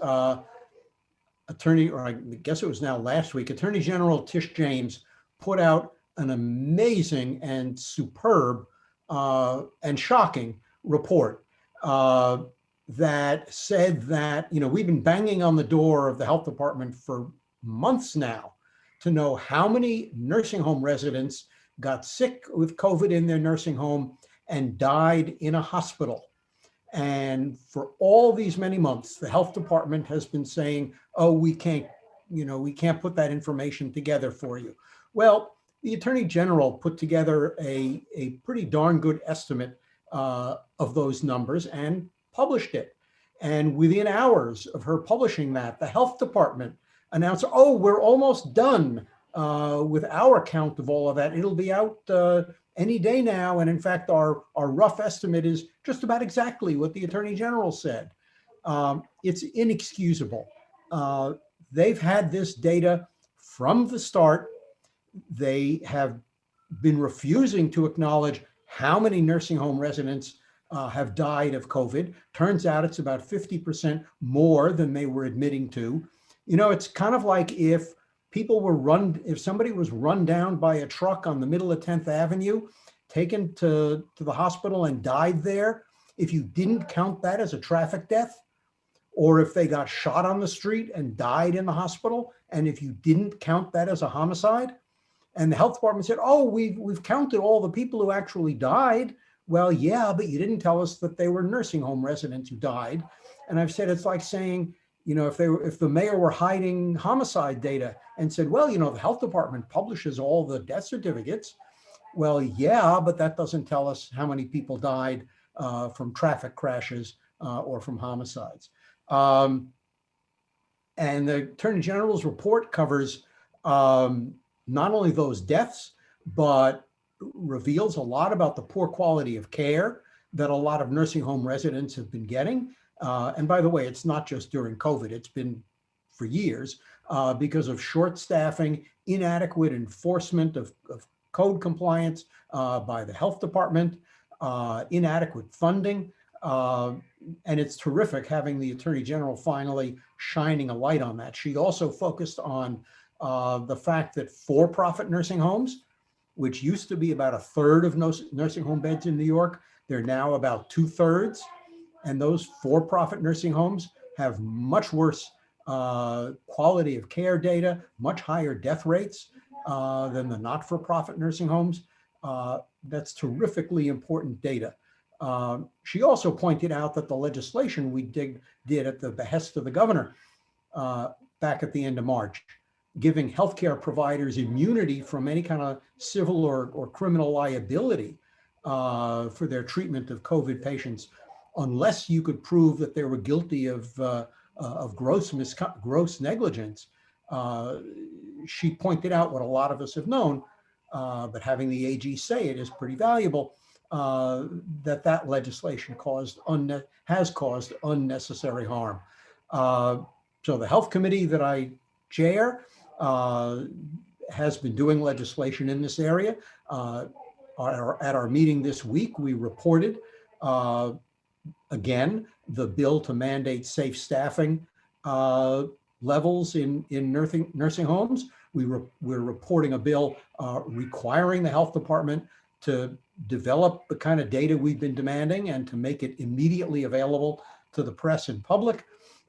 Attorney, or I guess it was now last week, Attorney General Tish James put out an amazing and superb and shocking report that said that, we've been banging on the door of the health department for months now to know how many nursing home residents got sick with COVID in their nursing home and died in a hospital. And for all these many months, the health department has been saying, oh, we can't put that information together for you. Well, the Attorney General put together a pretty darn good estimate of those numbers and published it. And within hours of her publishing that, the health department announced, oh, we're almost done with our count of all of that. It'll be out any day now. And in fact, our rough estimate is just about exactly what the Attorney General said. It's inexcusable. They've had this data from the start. They have been refusing to acknowledge how many nursing home residents have died of COVID. Turns out it's about 50% more than they were admitting to. It's kind of like if somebody was run down by a truck on the middle of 10th Avenue, taken to the hospital and died there, if you didn't count that as a traffic death, or if they got shot on the street and died in the hospital, and if you didn't count that as a homicide, and the health department said, oh, we've counted all the people who actually died. Well, yeah, but you didn't tell us that they were nursing home residents who died. And I've said, it's like saying, if the mayor were hiding homicide data and said, well, the health department publishes all the death certificates. Well, yeah, but that doesn't tell us how many people died from traffic crashes or from homicides. And the Attorney General's report covers not only those deaths, but reveals a lot about the poor quality of care that a lot of nursing home residents have been getting. And by the way, it's not just during COVID, it's been for years because of short staffing, inadequate enforcement of code compliance by the health department, inadequate funding. And it's terrific having the Attorney General finally shining a light on that. She also focused on the fact that for-profit nursing homes, which used to be about a third of nursing home beds in New York, they're now about 2/3. And those for-profit nursing homes have much worse quality of care data, much higher death rates than the not-for-profit nursing homes. That's terrifically important data. She also pointed out that the legislation we did at the behest of the governor back at the end of March, giving healthcare providers immunity from any kind of civil or criminal liability for their treatment of COVID patients, unless you could prove that they were guilty of gross negligence. She pointed out what a lot of us have known, but having the AG say it is pretty valuable, that legislation has caused unnecessary harm. So the health committee that I chair has been doing legislation in this area. At our meeting this week, we reported again the bill to mandate safe staffing levels in nursing homes. We're reporting a bill requiring the health department to develop the kind of data we've been demanding and to make it immediately available to the press and public.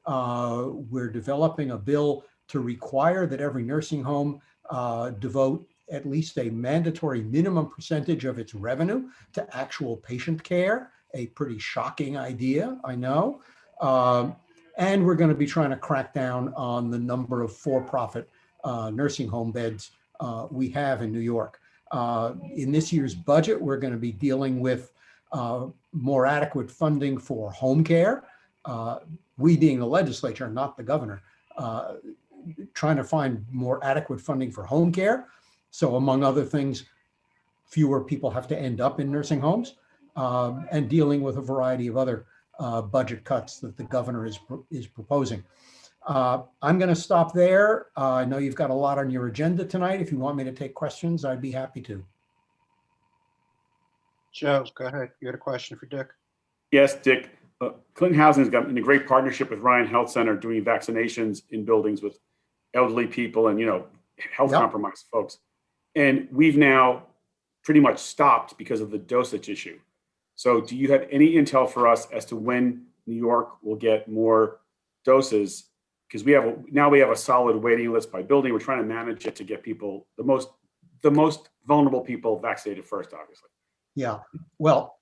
We're developing a bill to require that every nursing home devote at least a mandatory minimum percentage of its revenue to actual patient care. A pretty shocking idea, I know. And we're going to be trying to crack down on the number of for-profit nursing home beds we have in New York. In this year's budget, we're going to be dealing with more adequate funding for home care. We being the legislature, not the governor, trying to find more adequate funding for home care So among other things, fewer people have to end up in nursing homes, and dealing with a variety of other budget cuts that the governor is proposing. I'm going to stop there. I know you've got a lot on your agenda tonight. If you want me to take questions, I'd be happy to. Joe, go ahead. You had a question for Dick? Yes, Dick. Clinton Housing has got in a great partnership with Ryan Health Center doing vaccinations in buildings with elderly people and, health compromised folks. And we've now pretty much stopped because of the dosage issue. So do you have any intel for us as to when New York will get more doses? Because we have a solid waiting list by building. We're trying to manage it to get people, the most vulnerable people vaccinated first, obviously. Yeah, well,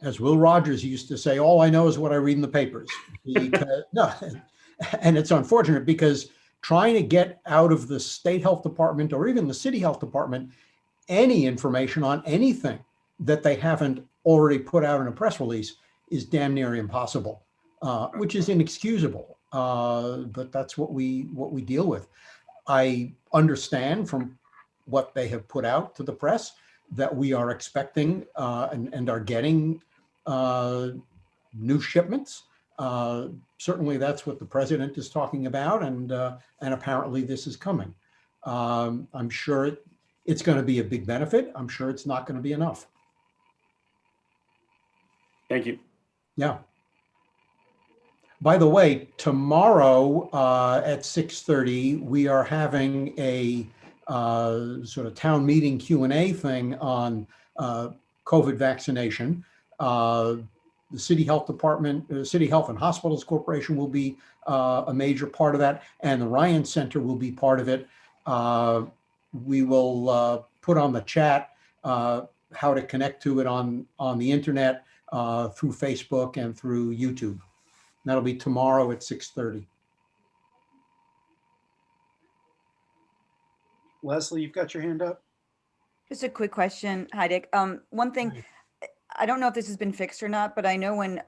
as Will Rogers used to say, all I know is what I read in the papers. Because, no, and it's unfortunate because trying to get out of the state health department or even the city health department any information on anything that they haven't already put out in a press release is damn near impossible, which is inexcusable. But that's what we deal with. I understand from what they have put out to the press that we are expecting and are getting new shipments. Certainly that's what the president is talking about, and apparently this is coming. I'm sure it's going to be a big benefit. I'm sure it's not going to be enough. Thank you. Yeah. By the way, tomorrow at 6:30, we are having a sort of town meeting Q&A thing on COVID vaccination. The City Health Department, City Health and Hospitals Corporation will be a major part of that, and the Ryan Center will be part of it. We will put on the chat how to connect to it on the internet through Facebook and through YouTube. That'll be tomorrow at 6:30. Leslie, you've got your hand up. Just a quick question. Hi, Dick. One thing, I don't know if this has been fixed or not, but I know when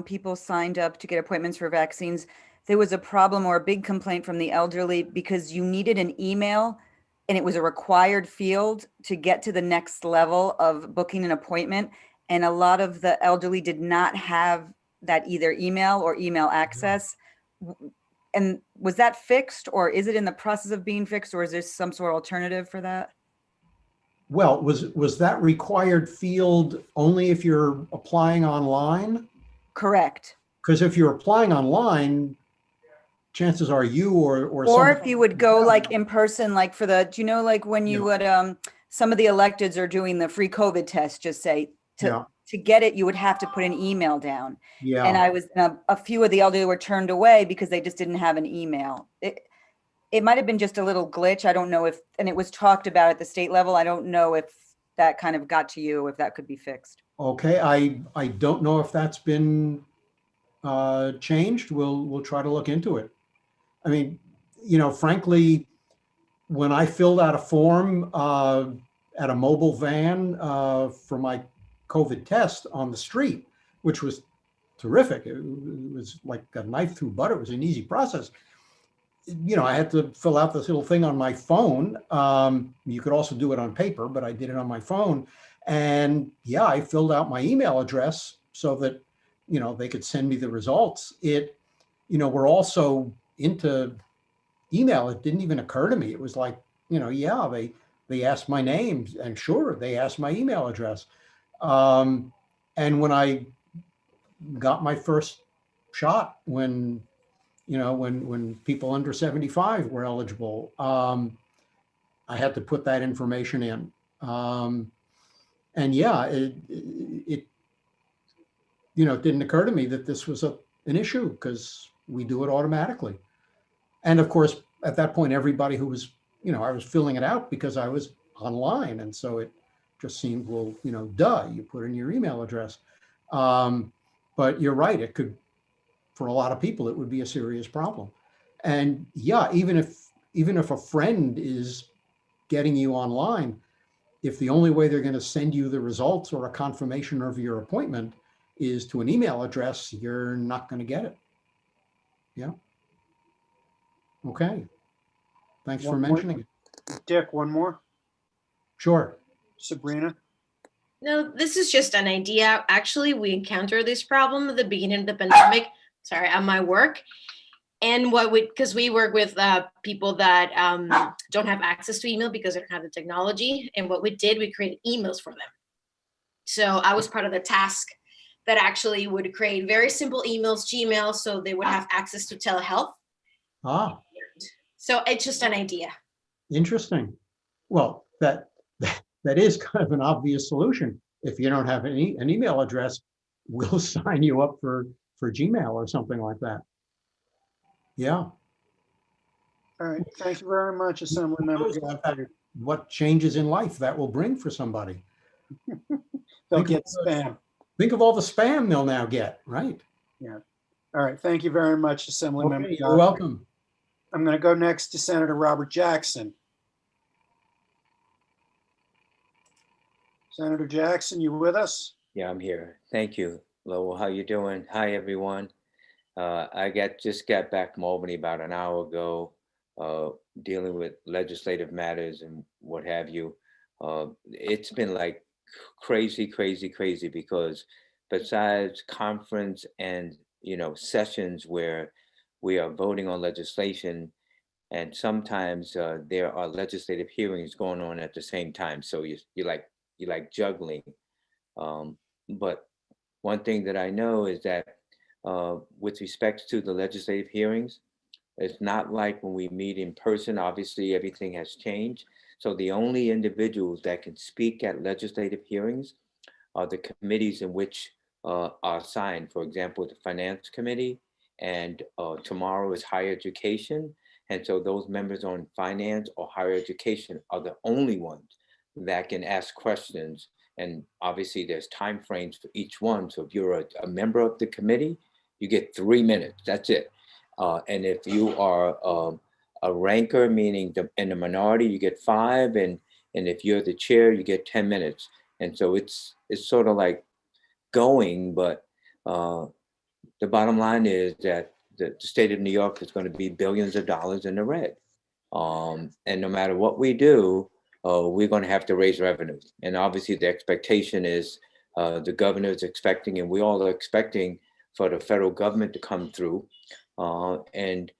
people signed up to get appointments for vaccines, there was a problem or a big complaint from the elderly because you needed an email and it was a required field to get to the next level of booking an appointment. And a lot of the elderly did not have that either email or email access. And was that fixed, or is it in the process of being fixed, or is there some sort of alternative for that? Well, was that required field only if you're applying online? Correct. Because if you're applying online, chances are you or if you would go like in person, like for the, do you know, like when you would, some of the electeds are doing the free COVID test, just say to get it, you would have to put an email down. Yeah. And I was, a few of the elderly were turned away because they just didn't have an email. It might've been just a little glitch. I don't know if, and it was talked about at the state level. I don't know if that kind of got to you, if that could be fixed. Okay, I don't know if that's been changed. We'll try to look into it. I mean, frankly, when I filled out a form at a mobile van for my COVID test on the street, which was terrific. It was like a knife through butter. It was an easy process. I had to fill out this little thing on my phone. You could also do it on paper, but I did it on my phone. And yeah, I filled out my email address so that, they could send me the results. We're also into email. It didn't even occur to me. It was like, they asked my name, and sure, they asked my email address. And when I got my first shot, when people under 75 were eligible, I had to put that information in. And yeah, it didn't occur to me that this was an issue because we do it automatically. And of course, at that point, everybody who was, I was filling it out because I was online. And so it just seemed, well, duh, you put in your email address. But you're right, it could, for a lot of people, it would be a serious problem. And yeah, even if a friend is getting you online, if the only way they're going to send you the results or a confirmation of your appointment is to an email address, you're not going to get it. Yeah. Okay. Thanks for mentioning it. Dick, one more. Sure. Sabrina? No, this is just an idea. Actually, we encountered this problem at the beginning of the pandemic, sorry, at my work. And because we work with people that don't have access to email because they don't have the technology. And what we did, we created emails for them. So I was part of the task that actually would create very simple emails, Gmail, so they would have access to telehealth. Ah, So it's just an idea. interesting. Well, that is kind of an obvious solution. If you don't have an email address, we'll sign you up for Gmail or something like that. Yeah. All right, thank you very much, Assembly Member. What changes in life that will bring for somebody. They'll get spam. Think of all the spam they'll now get, right? Yeah. All right, thank you very much, Assembly Member. You're welcome. I'm going to go next to Senator Robert Jackson. Senator Jackson, you with us? Yeah, I'm here. Thank you, Lowell. How you doing? Hi, everyone. I just got back from Albany about an hour ago, dealing with legislative matters and what have you. It's been like crazy because besides conference and sessions where we are voting on legislation, and sometimes there are legislative hearings going on at the same time. So you're like juggling. But one thing that I know is that with respect to the legislative hearings, it's not like when we meet in person. Obviously, everything has changed. So the only individuals that can speak at legislative hearings are the committees in which are assigned. For example, the Finance Committee, and tomorrow is Higher Education. And so those members on Finance or Higher Education are the only ones that can ask questions. And obviously there's time frames for each one. So if you're a member of the committee, you get 3 minutes, that's it. And if you are a ranker, meaning in the minority, you get 5. And if you're the chair, you get 10 minutes. And so it's sort of like going, but the bottom line is that the state of New York is going to be billions of dollars in the red. And no matter what we do, we're going to have to raise revenues. And obviously the expectation is the governor is expecting, and we all are expecting, for the federal government to come through. And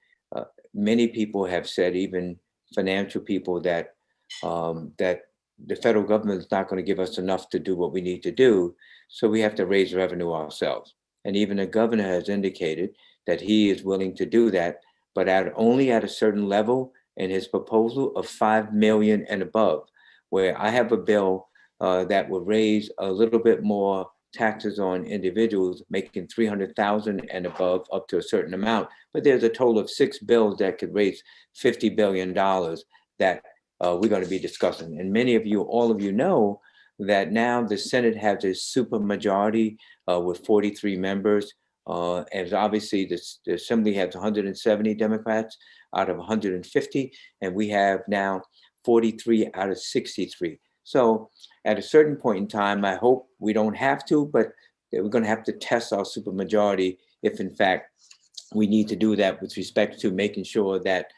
many people have said, even financial people, that the federal government is not going to give us enough to do what we need to do. So we have to raise revenue ourselves. And even the governor has indicated that he is willing to do that, but only at a certain level in his proposal of 5 million and above, where I have a bill that would raise a little bit more taxes on individuals making 300,000 and above up to a certain amount. But there's a total of 6 bills that could raise $50 billion that we're going to be discussing. And many of you, all of you know that now the Senate has a super majority with 43 members. And obviously the Assembly has 170 Democrats out of 150, and we have now 43 out of 63. So at a certain point in time, I hope we don't have to, but we're going to have to test our supermajority if in fact we need to do that with respect to making sure that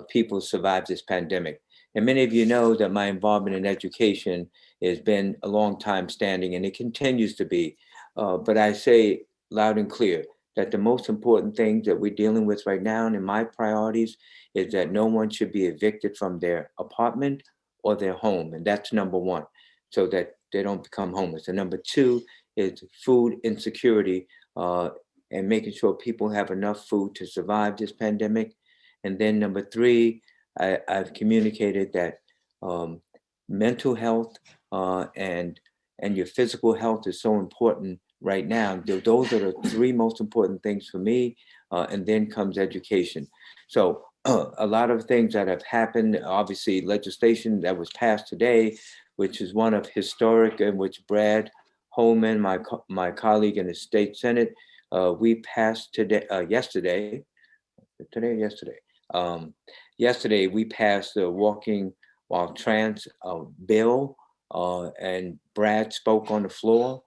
people survive this pandemic. And many of you know that my involvement in education has been a long time standing, and it continues to be. But I say loud and clear that the most important thing that we're dealing with right now, and in my priorities, is that no one should be evicted from their apartment or their home. And that's number one, so that they don't become homeless. And number two is food insecurity and making sure people have enough food to survive this pandemic. And then number three, I've communicated that mental health and your physical health is so important right now. Those are the 3 most important things for me. And then comes education. So a lot of things that have happened, obviously legislation that was passed today, which is one of historic, and which Brad Holman, my colleague in the state Senate, we passed yesterday we passed the Walking While Trans bill, and Brad spoke on the floor.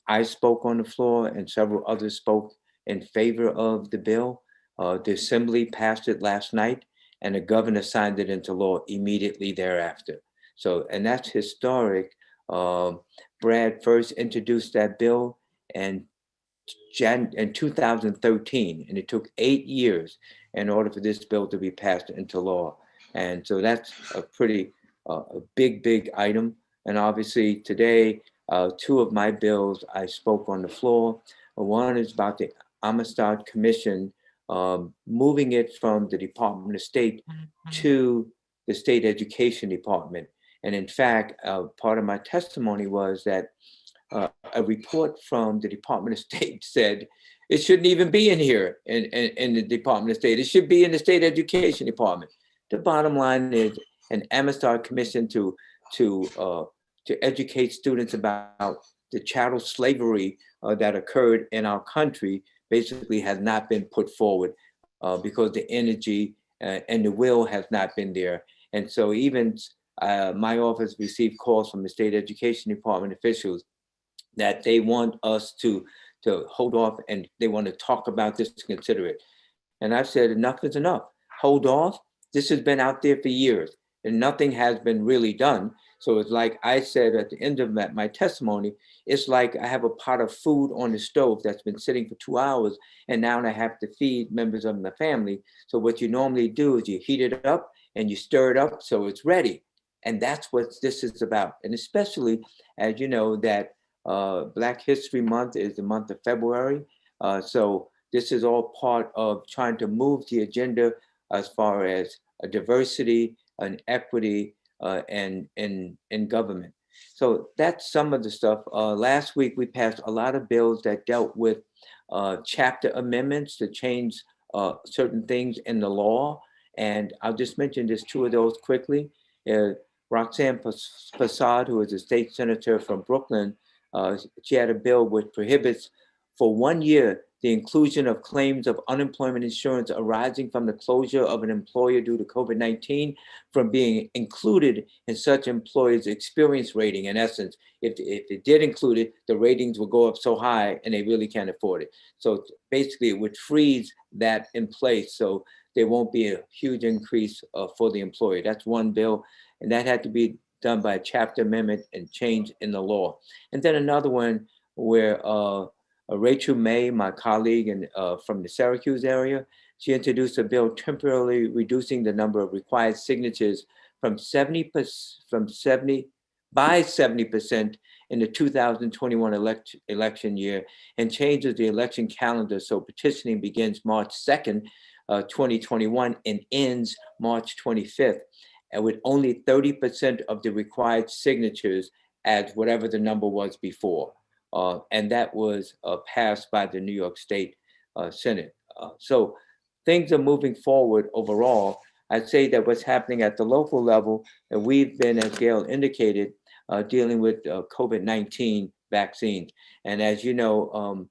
I spoke on the floor, and several others spoke in favor of the bill. The Assembly passed it last night, and the governor signed it into law immediately thereafter. So, and that's historic. Brad first introduced that bill in 2013, and it took 8 years in order for this bill to be passed into law. And so that's a pretty a big item. And obviously today, two of my bills I spoke on the floor. One is about the Amistad Commission, moving it from the Department of State to the State Education Department. And in fact, part of my testimony was that a report from the Department of State said it shouldn't even be in here in the Department of State. It should be in the State Education Department. The bottom line is an Amistad Commission to educate students about the chattel slavery that occurred in our country basically has not been put forward because the energy and the will has not been there. And so even my office received calls from the State Education Department officials that they want us to hold off and they want to talk about this to consider it. And I've said enough is enough. Hold off. This has been out there for years and nothing has been really done. So it's like I said at the end of my testimony, it's like I have a pot of food on the stove that's been sitting for 2 hours and now I have to feed members of the family. So what you normally do is you heat it up and you stir it up so it's ready. And that's what this is about. And especially as you know that Black History Month is the month of February. So this is all part of trying to move the agenda as far as diversity and equity and in government. So that's some of the stuff. Last week, we passed a lot of bills that dealt with chapter amendments to change certain things in the law. And I'll just mention just two of those quickly. Roxanne Prasad, who is a state senator from Brooklyn, she had a bill which prohibits for 1 year the inclusion of claims of unemployment insurance arising from the closure of an employer due to COVID-19 from being included in such employer's experience rating. In essence, if it did include it, the ratings will go up so high and they really can't afford it. So basically it would freeze that in place so there won't be a huge increase for the employer. That's one bill, and that had to be done by a chapter amendment and change in the law. And then another one where Rachel May, my colleague from the Syracuse area, she introduced a bill temporarily reducing the number of required signatures from 70% in the 2021 election year and changes the election calendar so petitioning begins March 2nd, 2021 and ends March 25th, and with only 30% of the required signatures as whatever the number was before. And that was passed by the New York State Senate. So things are moving forward overall. I'd say that what's happening at the local level, and we've been, as Gail indicated, dealing with COVID-19 vaccines. And as you know,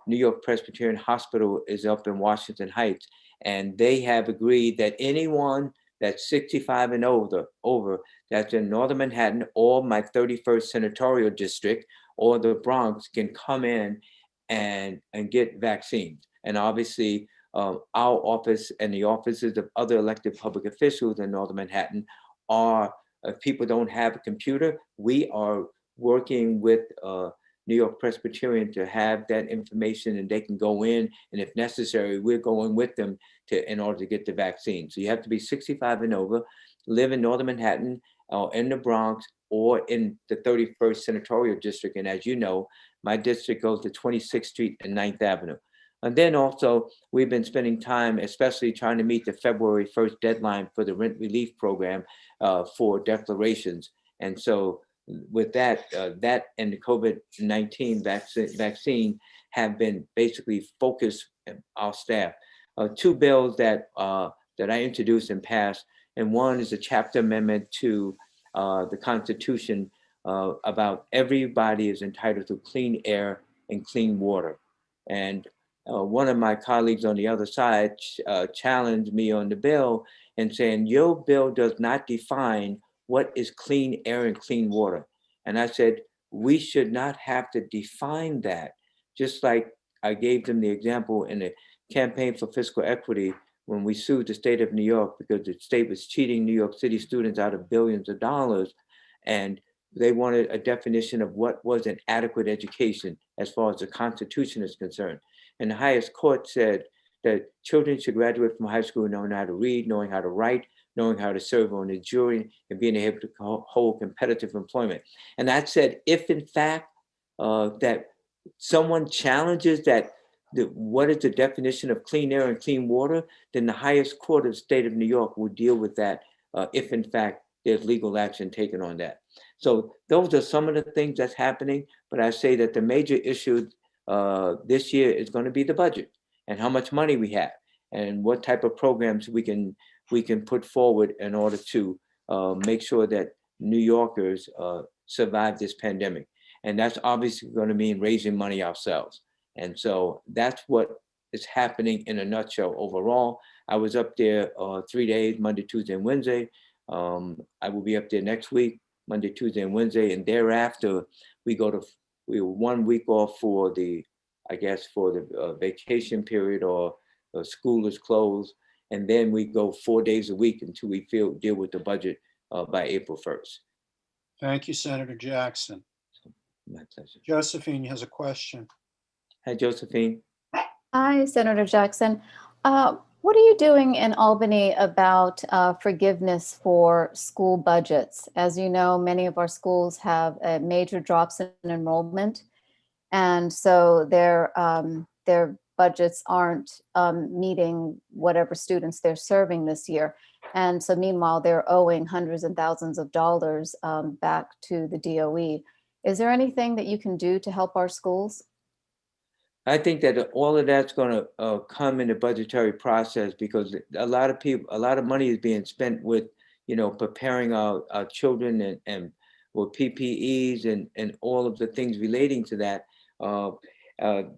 New York Presbyterian Hospital is up in Washington Heights, and they have agreed that anyone that's 65 and over that's in Northern Manhattan or my 31st senatorial district or the Bronx can come in and get vaccines. And obviously our office and the offices of other elected public officials in Northern Manhattan are, if people don't have a computer, we are working with New York Presbyterian to have that information and they can go in, and if necessary, we're going with them in order to get the vaccine. So you have to be 65 and over, live in Northern Manhattan or in the Bronx or in the 31st Senatorial District. And as you know, my district goes to 26th Street and 9th Avenue. And then also we've been spending time, especially trying to meet the February 1st deadline for the rent relief program for declarations. And so with that, that and the COVID-19 vaccine have been basically focused our staff. Two bills that I introduced and passed, and one is a chapter amendment to the Constitution about everybody is entitled to clean air and clean water. And one of my colleagues on the other side challenged me on the bill and saying, your bill does not define what is clean air and clean water. And I said, we should not have to define that. Just like I gave them the example in the campaign for fiscal equity, when we sued the state of New York because the state was cheating New York City students out of billions of dollars, and they wanted a definition of what was an adequate education as far as the Constitution is concerned. And the highest court said that children should graduate from high school knowing how to read, knowing how to write, knowing how to serve on a jury, and being able to hold competitive employment. And that said, if in fact that someone challenges that, what is the definition of clean air and clean water, then the highest court of the state of New York will deal with that if in fact there's legal action taken on that. So those are some of the things that's happening, but I say that the major issue this year is going to be the budget and how much money we have and what type of programs we can put forward in order to make sure that New Yorkers survive this pandemic. And that's obviously going to mean raising money ourselves. And so that's what is happening in a nutshell overall. I was up there 3 days, Monday, Tuesday, and Wednesday. I will be up there next week, Monday, Tuesday, and Wednesday. And thereafter, we were 1 week off for the, I guess, for the vacation period or school is closed. And then we go 4 days a week until we deal with the budget by April 1st. Thank you, Senator Jackson. My pleasure. Josephine has a question. Hi, Josephine. Hi, Senator Jackson. What are you doing in Albany about forgiveness for school budgets? As you know, many of our schools have major drops in enrollment, and so their budgets aren't meeting whatever students they're serving this year. And so meanwhile, they're owing hundreds and thousands of dollars back to the DOE. Is there anything that you can do to help our schools? I think that all of that's going to come in the budgetary process because a lot of money is being spent with, preparing our children and with PPEs and all of the things relating to that.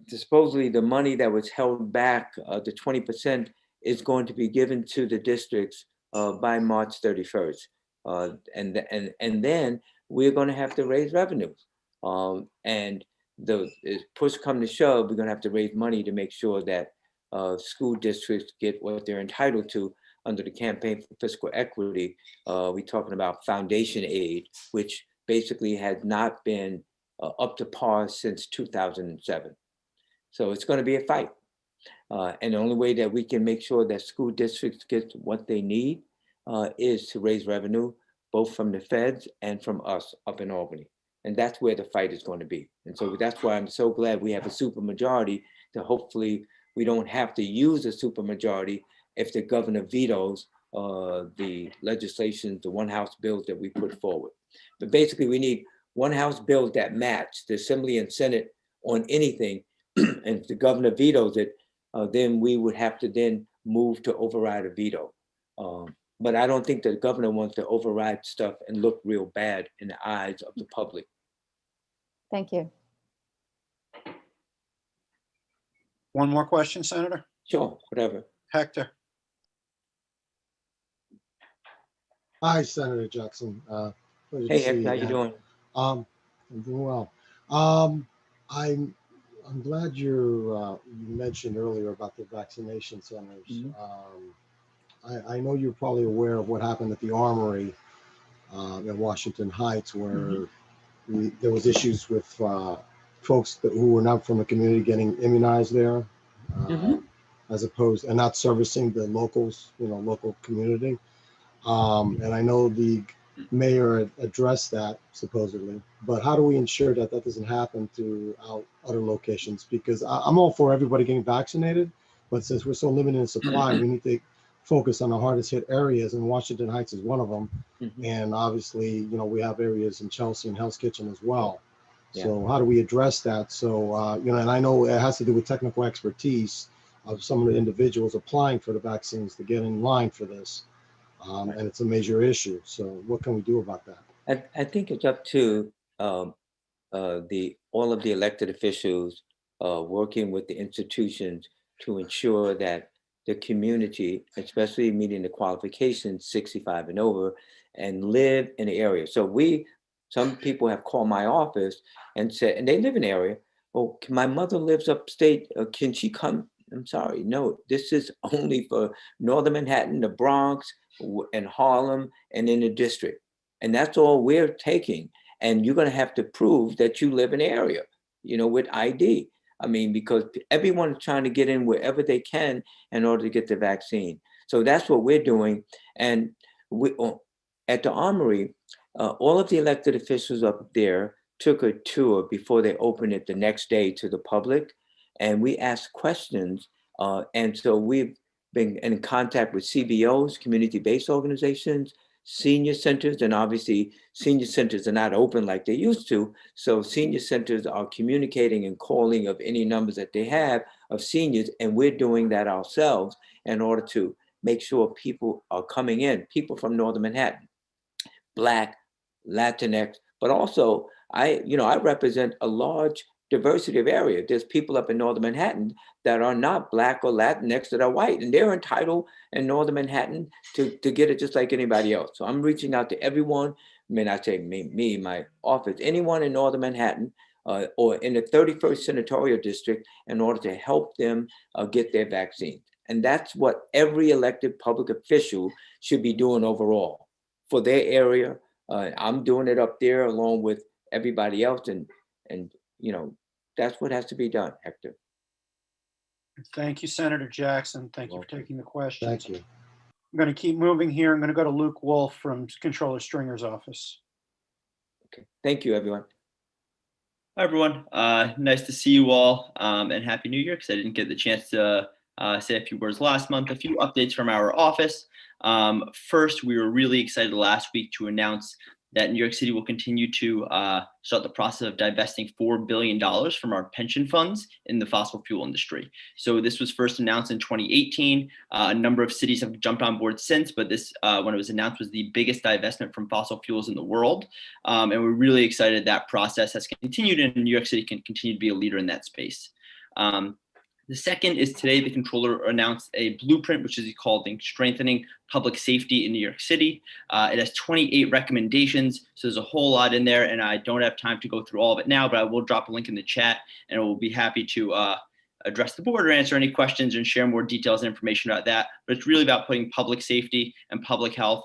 Supposedly the money that was held back, the 20%, is going to be given to the districts by March 31st. And then we're going to have to raise revenues. And if push come to shove, we're going to have to raise money to make sure that school districts get what they're entitled to under the Campaign for Fiscal Equity. We're talking about foundation aid, which basically has not been up to par since 2007. So it's going to be a fight. And the only way that we can make sure that school districts get what they need is to raise revenue, both from the feds and from us up in Albany. And that's where the fight is going to be. And so that's why I'm so glad we have a supermajority, that hopefully we don't have to use a supermajority if the governor vetoes the legislation, the one House bills that we put forward. But basically we need one House bills that match the Assembly and Senate on anything. And if the governor vetoes it, then we would have to then move to override a veto. But I don't think the governor wants to override stuff and look real bad in the eyes of the public. Thank you. One more question, Senator? Sure, whatever. Hector. Hi, Senator Jackson. Hey, Hector, how you doing? I'm doing well. I'm glad you mentioned earlier about the vaccination centers. Mm-hmm. I know you're probably aware of what happened at the Armory in Washington Heights, where there was issues with folks who were not from the community getting immunized there, as opposed and not servicing the locals, local community. And I know the mayor addressed that supposedly, but how do we ensure that that doesn't happen throughout other locations? Because I'm all for everybody getting vaccinated, but since we're so limited in supply, we need to focus on the hardest hit areas, and Washington Heights is one of them. And obviously, we have areas in Chelsea and Hell's Kitchen as well. Yeah. So how do we address that? So, and I know it has to do with technical expertise of some of the individuals applying for the vaccines to get in line for this. And it's a major issue. So what can we do about that? I think it's up to all of the elected officials working with the institutions to ensure that the community, especially meeting the qualifications 65 and over, and live in the area. So some people have called my office and said, and they live in the area, oh, my mother lives upstate, can she come I'm sorry, no, this is only for Northern Manhattan, the Bronx, and Harlem, and in the district. And that's all we're taking. And you're gonna have to prove that you live in the area, you know, with ID. I mean, because everyone's trying to get in wherever they can in order to get the vaccine. So that's what we're doing. And we, at the Armory, all of the elected officials up there took a tour before they opened it the next day to the public. And we asked questions. And so we've been in contact with CBOs, community-based organizations, senior centers, and obviously senior centers are not open like they used to. So senior centers are communicating and calling of any numbers that they have of seniors. And we're doing that ourselves in order to make sure people are coming in, people from Northern Manhattan, Black, Latinx, but also I represent a large diversity of area. There's people up in Northern Manhattan that are not Black or Latinx that are white, and they're entitled in Northern Manhattan to get it just like anybody else. So I'm reaching out to everyone, I mean, I say me, my office, anyone in Northern Manhattan or in the 31st Senatorial District in order to help them get their vaccines. And that's what every elected public official should be doing overall for their area. I'm doing it up there along with everybody else, and you know, that's what has to be done, Hector. Thank you, Senator Jackson. Thank you for taking the question. Thank you. I'm going to keep moving here. I'm going to go to Luke Wolf from Controller Stringer's office. Okay, thank you, everyone. Hi, everyone. Nice to see you all, and Happy New Year, because I didn't get the chance to say a few words last month. A few updates from our office. First, we were really excited last week to announce that New York City will continue to start the process of divesting $4 billion from our pension funds in the fossil fuel industry. So this was first announced in 2018. A number of cities have jumped on board since, but this, when it was announced, was the biggest divestment from fossil fuels in the world. And we're really excited that process has continued, and New York City can continue to be a leader in that space. The second is today the controller announced a blueprint, which is called Strengthening Public Safety in New York City. It has 28 recommendations, so there's a whole lot in there, and I don't have time to go through all of it now, but I will drop a link in the chat, and we'll be happy to address the board or answer any questions and share more details and information about that. But it's really about putting public safety and public health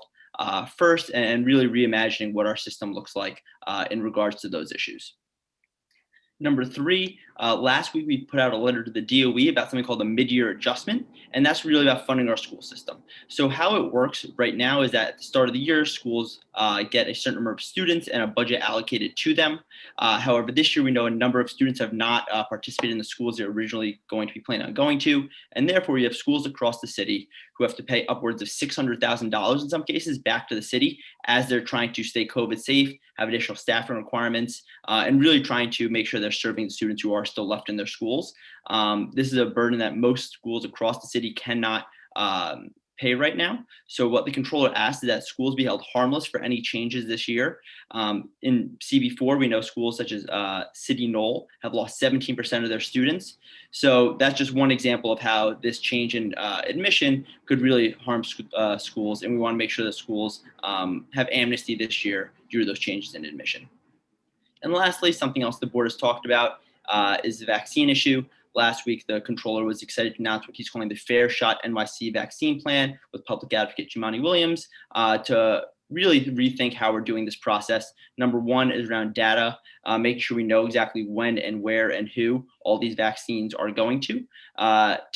first, and really reimagining what our system looks like in regards to those issues. Number three, last week we put out a letter to the DOE about something called a mid-year adjustment, and that's really about funding our school system. So how it works right now is that at the start of the year, schools get a certain number of students and a budget allocated to them. However, this year we know a number of students have not participated in the schools they're originally going to be planning on going to, and therefore we have schools across the city who have to pay upwards of $600,000 in some cases back to the city as they're trying to stay COVID safe, have additional staffing requirements, and really trying to make sure they're serving the students who are still left in their schools. This is a burden that most schools across the city cannot pay right now. So what the controller asked is that schools be held harmless for any changes this year. In CB4, we know schools such as City Lowell have lost 17% of their students. So that's just one example of how this change in admission could really harm schools. And we want to make sure that schools have amnesty this year due to those changes in admission. And lastly, something else the board has talked about is the vaccine issue. Last week, the controller was excited to announce what he's calling the Fair Shot NYC vaccine plan with public advocate Jumaane Williams to really rethink how we're doing this process. Number one is around data, making sure we know exactly when and where and who all these vaccines are going to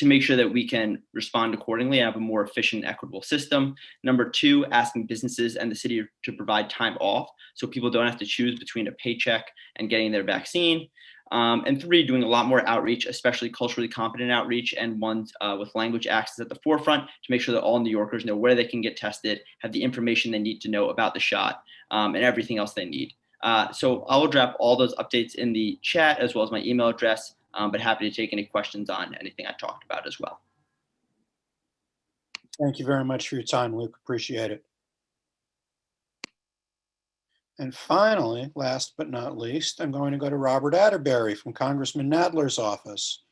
make sure that we can respond accordingly and have a more efficient, equitable system. Number two, asking businesses and the city to provide time off so people don't have to choose between a paycheck and getting their vaccine. And three, doing a lot more outreach, especially culturally competent outreach and ones with language access at the forefront to make sure that all New Yorkers know where they can get tested, have the information they need to know about the shot, and everything else they need. So I will drop all those updates in the chat as well as my email address, but happy to take any questions on anything I talked about as well. Thank you very much for your time, Luke. Appreciate it. And finally, last but not least, I'm going to go to Robert Atterbury from Congressman Nadler's office,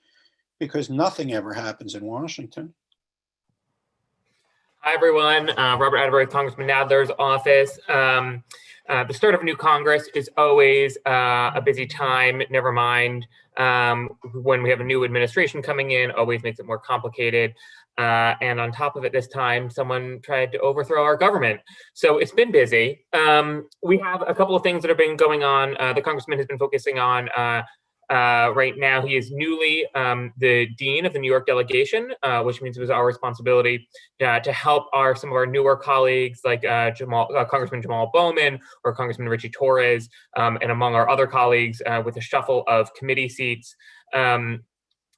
because nothing ever happens in Washington. Hi, everyone. Robert Atterbury, Congressman Nadler's office. The start of a new Congress is always a busy time, never mind when we have a new administration coming in, always makes it more complicated. And on top of it this time, someone tried to overthrow our government. So it's been busy. We have a couple of things that have been going on. The congressman has been focusing on right now. He is newly the dean of the New York delegation, which means it was our responsibility to help some of our newer colleagues like Congressman Jamal Bowman or Congressman Richie Torres, and among our other colleagues with a shuffle of committee seats.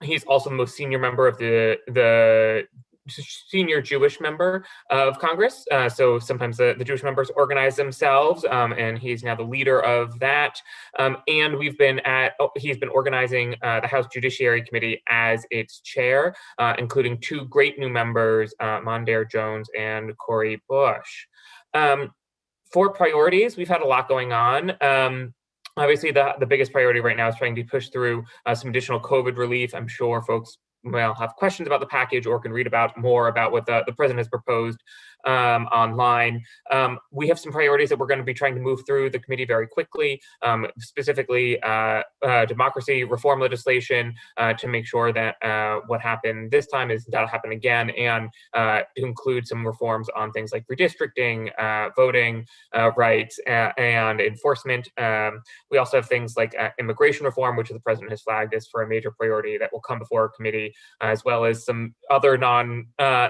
He's also the most senior member of the senior Jewish member of Congress. So sometimes the Jewish members organize themselves, and he's now the leader of that. And he's been organizing the House Judiciary Committee as its chair, including two great new members, Mondaire Jones and Cori Bush. For priorities, we've had a lot going on. Obviously, the biggest priority right now is trying to push through some additional COVID relief. I'm sure folks will have questions about the package or can read more about what the president has proposed online. We have some priorities that we're going to be trying to move through the committee very quickly, specifically democracy reform legislation to make sure that what happened this time is not happen again, and to include some reforms on things like redistricting, voting rights, and enforcement. We also have things like immigration reform, which the president has flagged as for a major priority that will come before our committee, as well as some other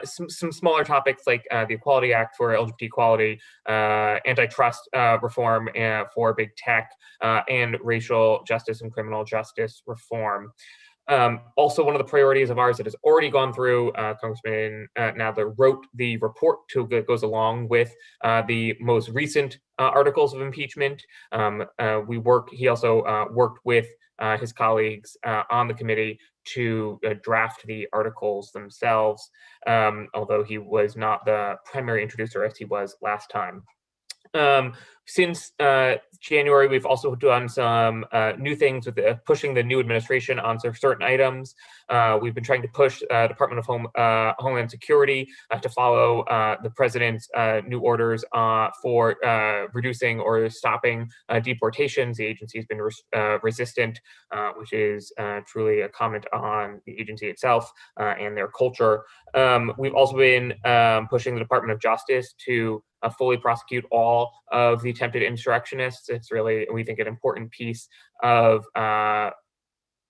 some smaller topics like the Equality Act for LGBT equality, antitrust reform for big tech, and racial justice and criminal justice reform. Also, one of the priorities of ours that has already gone through, Congressman Nadler wrote the report that goes along with the most recent articles of impeachment. He also worked with his colleagues on the committee to draft the articles themselves, although he was not the primary introducer as he was last time. Since January, we've also done some new things with pushing the new administration on certain items. We've been trying to push Department of Homeland Security to follow the president's new orders for reducing or stopping deportations. The agency has been resistant, which is truly a comment on the agency itself and their culture. We've also been pushing the Department of Justice to fully prosecute all of the attempted insurrectionists. It's really, we think, an important piece of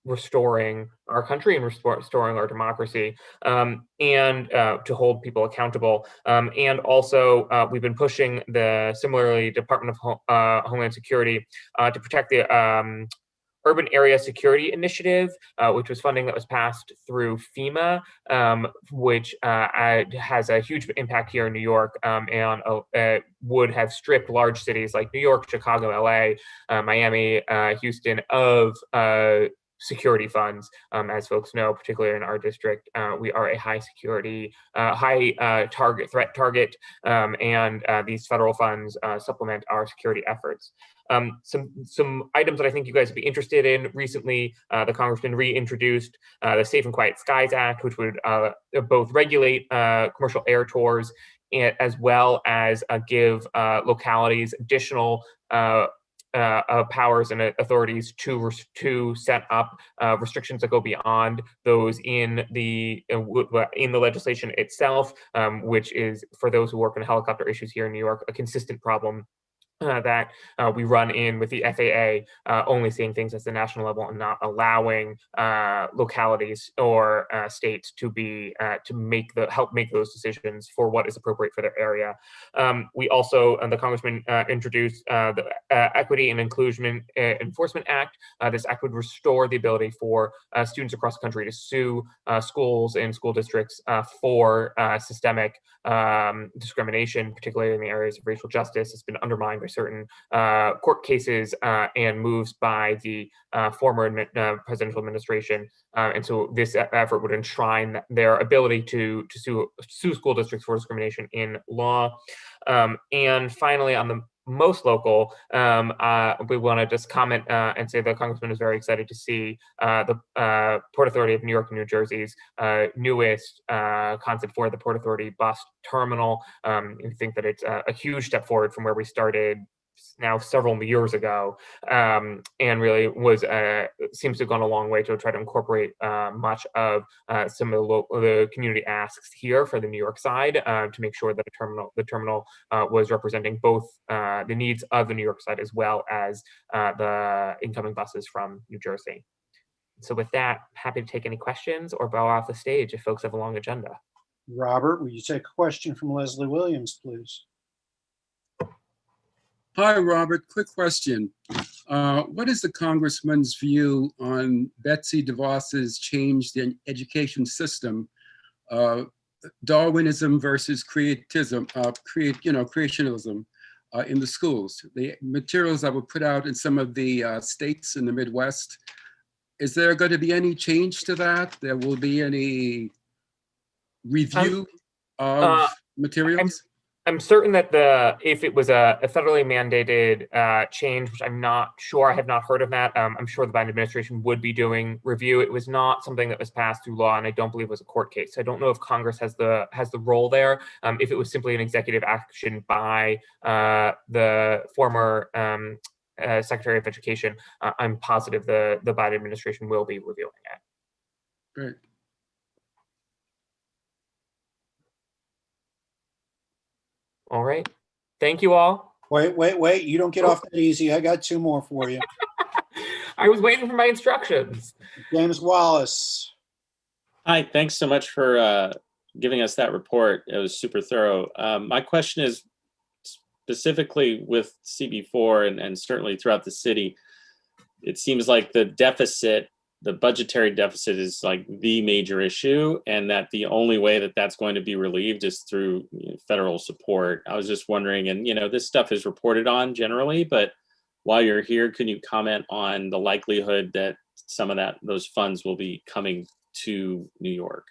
restoring our country and restoring our democracy, and to hold people accountable. And also, we've been pushing the similarly Department of Homeland Security to protect the Urban Area Security Initiative, which was funding that was passed through FEMA, which has a huge impact here in New York, and would have stripped large cities like New York, Chicago, LA, Miami, Houston of security funds. As folks know, particularly in our district, we are a high security, high threat target, and these federal funds supplement our security efforts. Some items that I think you guys would be interested in. Recently, the Congressman reintroduced the Safe and Quiet Skies Act, which would both regulate commercial air tours as well as give localities additional powers and authorities to set up restrictions that go beyond those in the legislation itself, which is, for those who work on helicopter issues here in New York, a consistent problem that we run in with the FAA, only seeing things at the national level and not allowing localities or states to help make those decisions for what is appropriate for their area. We also, the Congressman introduced the Equity and Inclusion Enforcement Act. This act would restore the ability for students across the country to sue schools and school districts for systemic discrimination, particularly in the areas of racial justice. It's been undermined by certain court cases and moves by the former presidential administration. And so this effort would enshrine their ability to sue school districts for discrimination in law. And finally, on the most local, we want to just comment and say the Congressman is very excited to see the Port Authority of New York and New Jersey's newest concept for the Port Authority bus terminal. We think that it's a huge step forward from where we started now several years ago, and really was seems to have gone a long way to try to incorporate much of some of the community asks here for the New York side to make sure that the terminal was representing both the needs of the New York side as well as the incoming buses from New Jersey. So with that, happy to take any questions or bow off the stage if folks have a long agenda. Robert, will you take a question from Leslie Williams, please? Hi, Robert. Quick question. What is the congressman's view on Betsy DeVos's change in education system, Darwinism versus creationism in the schools? The materials that were put out in some of the states in the Midwest, is there going to be any change to that? There will be any review of materials? I'm certain that if it was a federally mandated change, which I'm not sure, I have not heard of that. I'm sure the Biden administration would be doing review. It was not something that was passed through law, and I don't believe it was a court case. So I don't know if Congress has the role there. If it was simply an executive action by the former Secretary of Education, I'm positive the Biden administration will be reviewing it. Great. All right. Thank you all. Wait. You don't get off that easy. I got two more for you. I was waiting for my instructions. James Wallace. Hi, thanks so much for giving us that report. It was super thorough. My question is specifically with CB4 and certainly throughout the city, it seems like the budgetary deficit is like the major issue, and that the only way that that's going to be relieved is through federal support. I was just wondering, and this stuff is reported on generally, but while you're here, can you comment on the likelihood that some of those funds will be coming to New York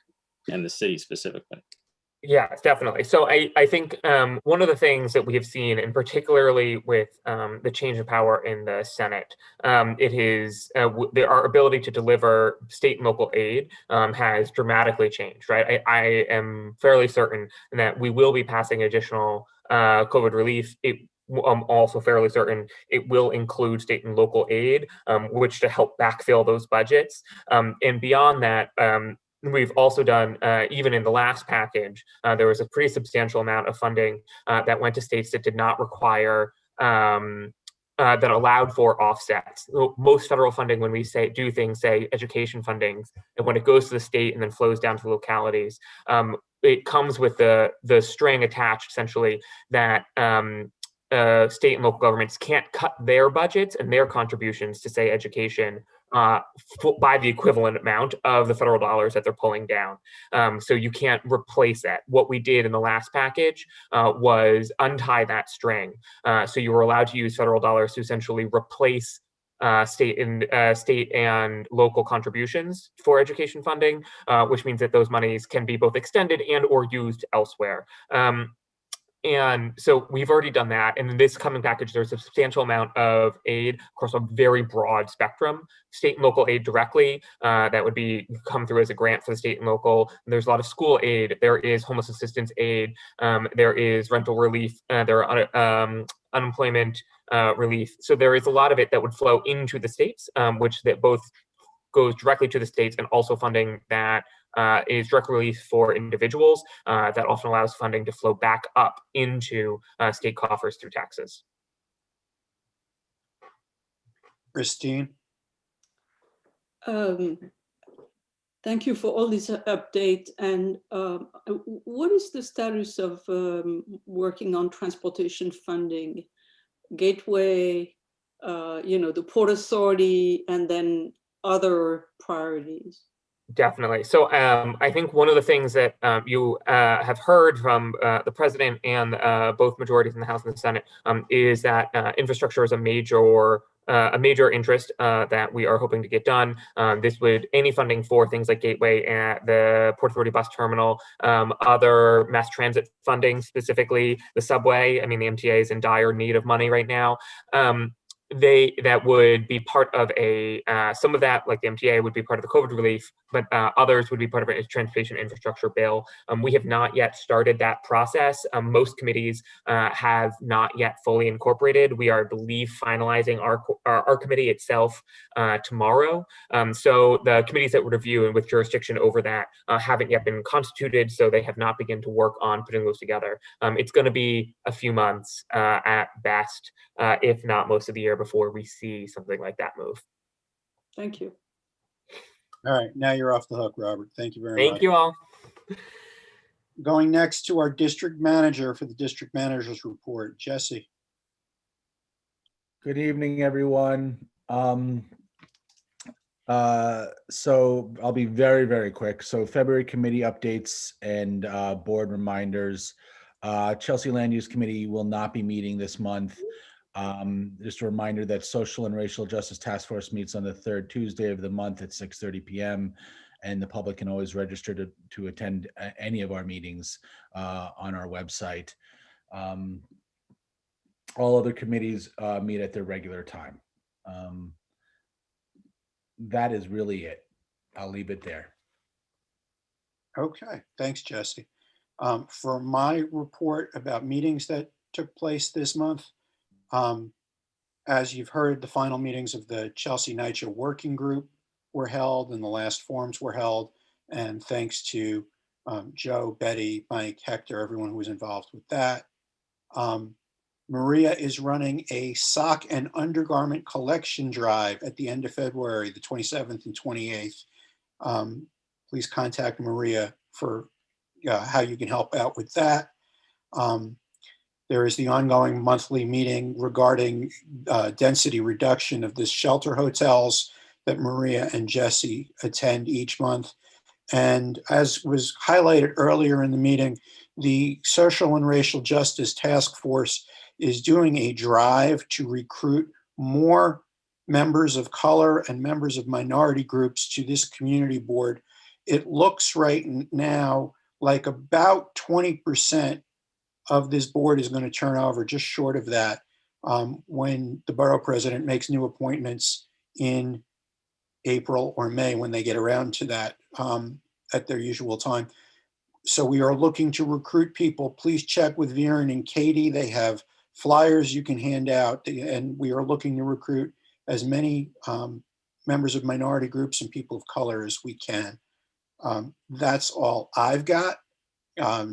and the city specifically? Yeah, definitely. So I think one of the things that we have seen, and particularly with the change of power in the Senate, it is our ability to deliver state and local aid has dramatically changed, right? I am fairly certain that we will be passing additional COVID relief. I'm also fairly certain it will include state and local aid, which to help backfill those budgets. And beyond that, we've also done, even in the last package, there was a pretty substantial amount of funding that went to states that did not require, that allowed for offsets. Most federal funding, when we do things, say education funding, and when it goes to the state and then flows down to the localities, it comes with the string attached, essentially, that state and local governments can't cut their budgets and their contributions to, say, education by the equivalent amount of the federal dollars that they're pulling down. So you can't replace that. What we did in the last package was untie that string. So you were allowed to use federal dollars to essentially replace state and local contributions for education funding, which means that those monies can be both extended and or used elsewhere. And so we've already done that. And in this coming package, there's a substantial amount of aid across a very broad spectrum. State and local aid directly, that would come through as a grant for the state and local. And there's a lot of school aid. There is homeless assistance aid. There is rental relief. There are unemployment relief. So there is a lot of it that would flow into the states, which that both goes directly to the states, and also funding that is direct relief for individuals that often allows funding to flow back up into state coffers through taxes. Christine. Thank you for all this update. And what is the status of working on transportation funding, Gateway, the Port Authority, and then other priorities? Definitely. So I think one of the things that you have heard from the president and both majorities in the House and the Senate is that infrastructure is a major interest that we are hoping to get done. Any funding for things like Gateway and the Port Authority bus terminal, other mass transit funding, specifically the subway. I mean, the MTA is in dire need of money right now. that would be part of a, some of that, like the MTA, would be part of the COVID relief, but others would be part of a transportation infrastructure bill. We have not yet started that process. Most committees have not yet fully incorporated. We are, I believe, finalizing our committee itself tomorrow. So the committees that would review and with jurisdiction over that haven't yet been constituted, so they have not begun to work on putting those together. It's going to be a few months at best, if not most of the year, before we see something like that move. Thank you. All right, now you're off the hook, Robert. Thank you very much. Thank you all. Going next to our district manager for the district manager's report, Jesse. Good evening, everyone. So I'll be very, very quick. So February committee updates and board reminders. Chelsea Land Use Committee will not be meeting this month. Just a reminder that Social and Racial Justice Task Force meets on the third Tuesday of the month at 6:30 p.m. And the public can always register to attend any of our meetings on our website. All other committees meet at their regular time. That is really it. I'll leave it there. Okay, thanks, Jesse. For my report about meetings that took place this month, as you've heard, the final meetings of the Chelsea NYCHA Working Group were held and the last forums were held. And thanks to Joe, Betty, Mike, Hector, everyone who was involved with that. Maria is running a sock and undergarment collection drive at the end of February, the 27th and 28th. Please contact Maria for how you can help out with that. There is the ongoing monthly meeting regarding density reduction of the shelter hotels that Maria and Jesse attend each month. And as was highlighted earlier in the meeting, the Social and Racial Justice Task Force is doing a drive to recruit more members of color and members of minority groups to this community board. It looks right now like about 20% of this board is going to turn over, just short of that, when the borough president makes new appointments in April or May, when they get around to that at their usual time. So we are looking to recruit people. Please check with Viren and Katie. They have flyers you can hand out, and we are looking to recruit as many members of minority groups and people of color as we can. That's all I've got.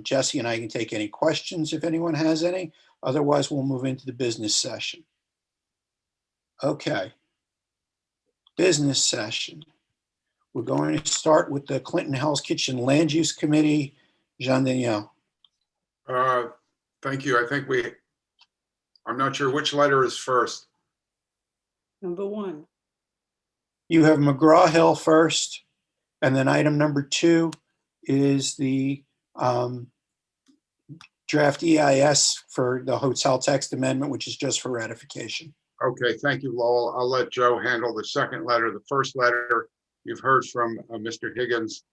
Jesse and I can take any questions if anyone has any. Otherwise, we'll move into the business session. Okay. Business session. We're going to start with the Clinton Hell's Kitchen Land Use Committee. Jean Daniel. Thank you. I think I'm not sure which letter is first. Number 1. You have McGraw Hill first, and then item number 2 is the draft EIS for the Hotel Text Amendment, which is just for ratification. Okay, thank you, Lowell. I'll let Joe handle the second letter. The first letter, you've heard from Mr. Higgins.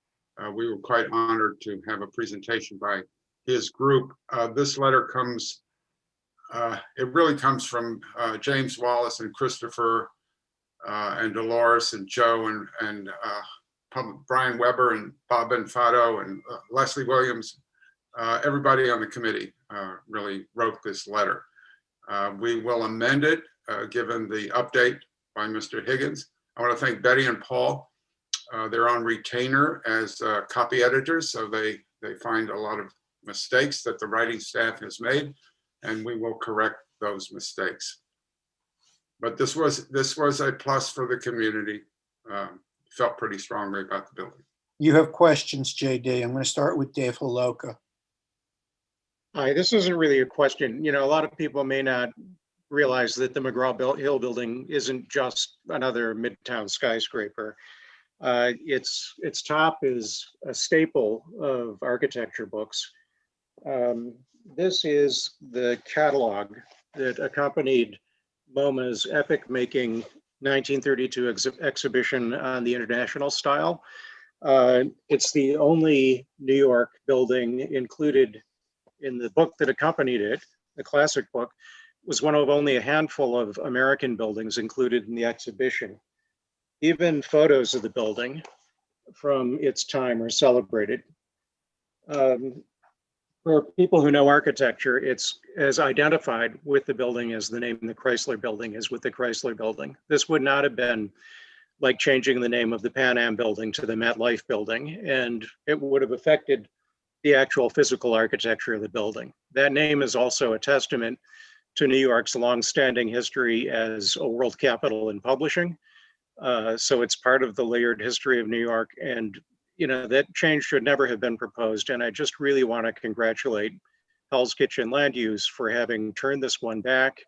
We were quite honored to have a presentation by his group. This letter comes, it really comes from James Wallace and Christopher and Dolores and Joe and Brian Weber and Bob Benfato and Leslie Williams. Everybody on the committee really wrote this letter. We will amend it given the update by Mr. Higgins. I want to thank Betty and Paul. They're on retainer as copy editors, so they find a lot of mistakes that the writing staff has made, and we will correct those mistakes. But this was a plus for the community. Felt pretty strongly about the building. You have questions, JD. I'm going to start with Dave Holoka. Hi, this isn't really a question. You know, a lot of people may not realize that the McGraw Hill building isn't just another Midtown skyscraper. Its top is a staple of architecture books. This is the catalog that accompanied MoMA's epic-making 1932 exhibition on the international style. It's the only New York building included in the book that accompanied it, the classic book, was one of only a handful of American buildings included in the exhibition. Even photos of the building from its time are celebrated. For people who know architecture, it's as identified with the building as the name of the Chrysler Building is with the Chrysler Building. This would not have been like changing the name of the Pan Am Building to the MetLife Building, and it would have affected the actual physical architecture of the building. That name is also a testament to New York's longstanding history as a world capital in publishing. So it's part of the layered history of New York, and that change should never have been proposed. And I just really want to congratulate Hell's Kitchen Land Use for having turned this one back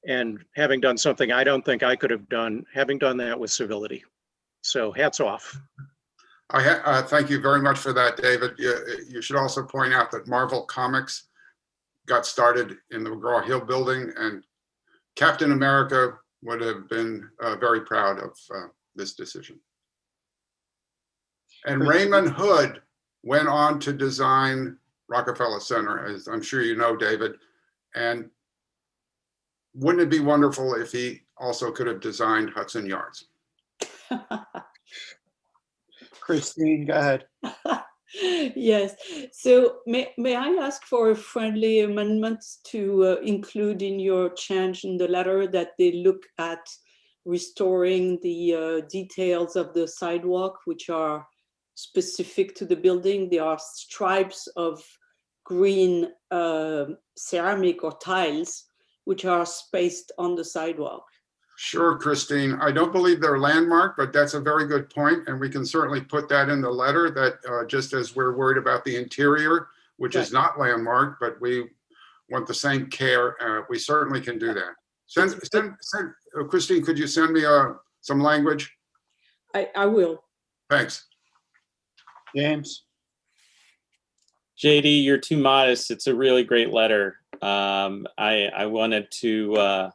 and having done something I don't think I could have done, having done that with civility. So hats off. Thank you very much for that, David. You should also point out that Marvel Comics got started in the McGraw Hill building, and Captain America would have been very proud of this decision. And Raymond Hood went on to design Rockefeller Center, as I'm sure you know, David. And wouldn't it be wonderful if he also could have designed Hudson Yards? Christine, go ahead. Yes. So may I ask for a friendly amendment to include in your change in the letter that they look at restoring the details of the sidewalk, which are specific to the building. There are stripes of green ceramic or tiles, which are spaced on the sidewalk. Sure, Christine. I don't believe they're landmarked, but that's a very good point, and we can certainly put that in the letter that just as we're worried about the interior, which is not landmarked, but we want the same care, we certainly can do that. Christine, could you send me some language? I will. Thanks. James? JD, you're too modest. It's a really great letter. I wanted to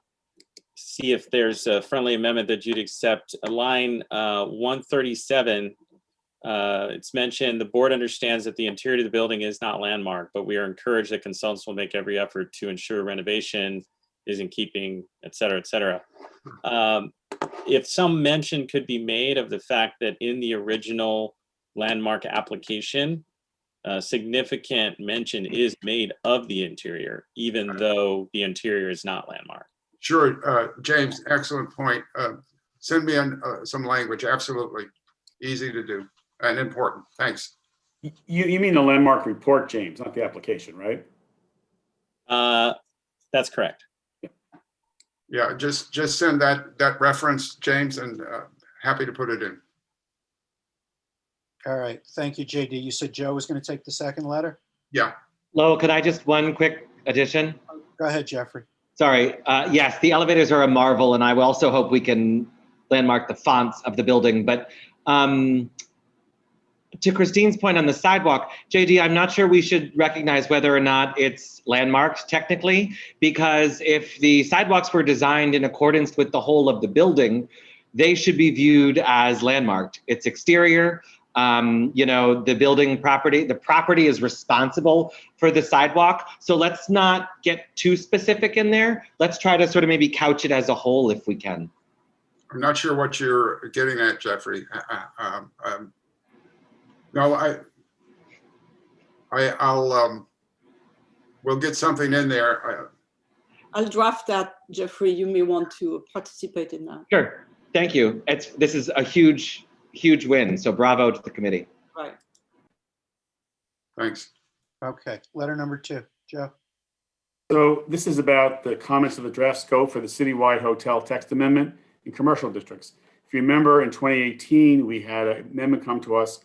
see if there's a friendly amendment that you'd accept. Line 137, it's mentioned, the board understands that the interior of the building is not landmarked, but we are encouraged that consultants will make every effort to ensure renovation is in keeping, et cetera, et cetera. If some mention could be made of the fact that in the original landmark application, significant mention is made of the interior, even though the interior is not landmarked. Sure, James, excellent point. Send me some language, absolutely. Easy to do and important, thanks. You mean the landmark report, James, not the application, right? That's correct. Yeah, just send that reference, James, and happy to put it in. All right, thank you, JD. You said Joe was going to take the second letter? Yeah. Lowell, could I just one quick addition? Go ahead, Jeffrey. Sorry. Yes, the elevators are a marvel, and I also hope we can landmark the fonts of the building. But to Christine's point on the sidewalk, JD, I'm not sure we should recognize whether or not it's landmarked technically, because if the sidewalks were designed in accordance with the whole of the building, they should be viewed as landmarked. It's exterior. The building property, the property is responsible for the sidewalk. So let's not get too specific in there. Let's try to sort of maybe couch it as a whole if we can. I'm not sure what you're getting at, Jeffrey. No, we'll get something in there. I'll draft that, Jeffrey. You may want to participate in that. Sure. Thank you. This is a huge win. So bravo to the committee. Right. Thanks. Okay, letter number 2, Joe. So this is about the comments of the draft scope for the Citywide Hotel Text Amendment in commercial districts. If you remember, in 2018, we had an amendment come to us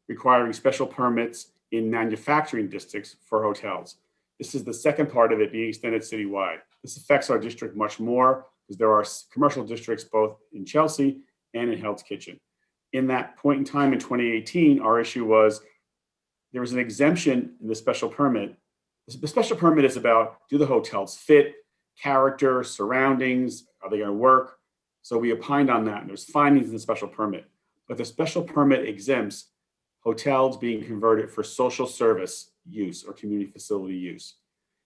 requiring special permits in manufacturing districts for hotels. This is the second part of it being extended citywide. This affects our district much more because there are commercial districts both in Chelsea and in Hell's Kitchen. In that point in time in 2018, our issue was there was an exemption in the special permit. The special permit is about, do the hotels fit, character, surroundings, are they going to work? So we opined on that, and there's findings in the special permit. But the special permit exempts hotels being converted for social service use or community facility use.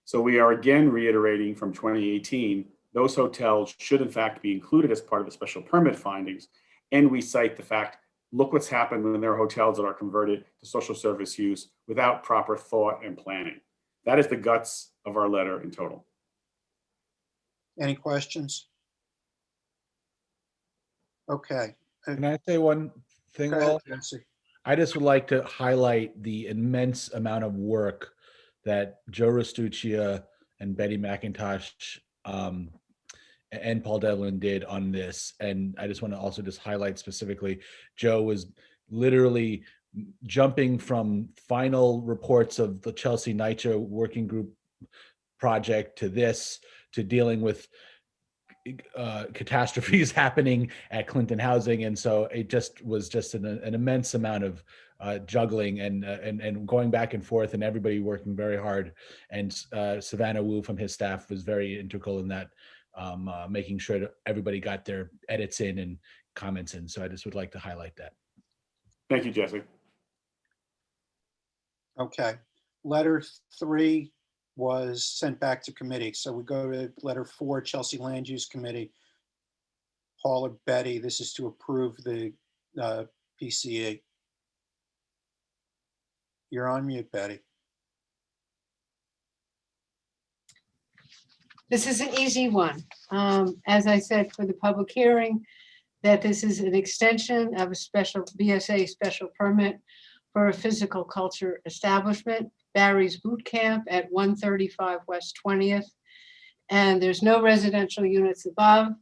So we are again reiterating from 2018, those hotels should in fact be included as part of the special permit findings. And we cite the fact, look what's happened when there are hotels that are converted to social service use without proper thought and planning. That is the guts of our letter in total. Any questions? Okay. Can I say one thing, Go ahead, Lowell? Jesse. I just would like to highlight the immense amount of work that Joe Restuccia and Betty McIntosh and Paul Devlin did on this. And I just want to also just highlight specifically, Joe was literally jumping from final reports of the Chelsea NYCHA working group project to this, to dealing with catastrophes happening at Clinton Housing. And so it just was just an immense amount of juggling and going back and forth, and everybody working very hard. And Savannah Wu from his staff was very integral in that, making sure that everybody got their edits in and comments in. So I just would like to highlight that. Thank you, Jesse. Okay. Letter 3 was sent back to committee. So we go to letter 4, Chelsea Land Use Committee. Paul or Betty, this is to approve the PCE. You're on mute, Betty. This is an easy one. As I said for the public hearing, that this is an extension of a special BSA special permit for a physical culture establishment, Barry's Boot Camp at 135 West 20th. And there's no residential units above,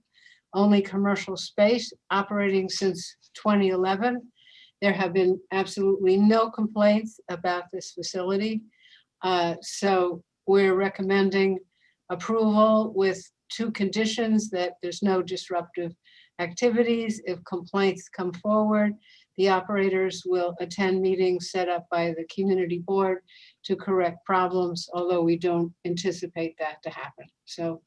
only commercial space, operating since 2011. There have been absolutely no complaints about this facility. So we're recommending approval with 2 conditions: that there's no disruptive activities. If complaints come forward, the operators will attend meetings set up by the community board to correct problems, although we don't anticipate that to happen. So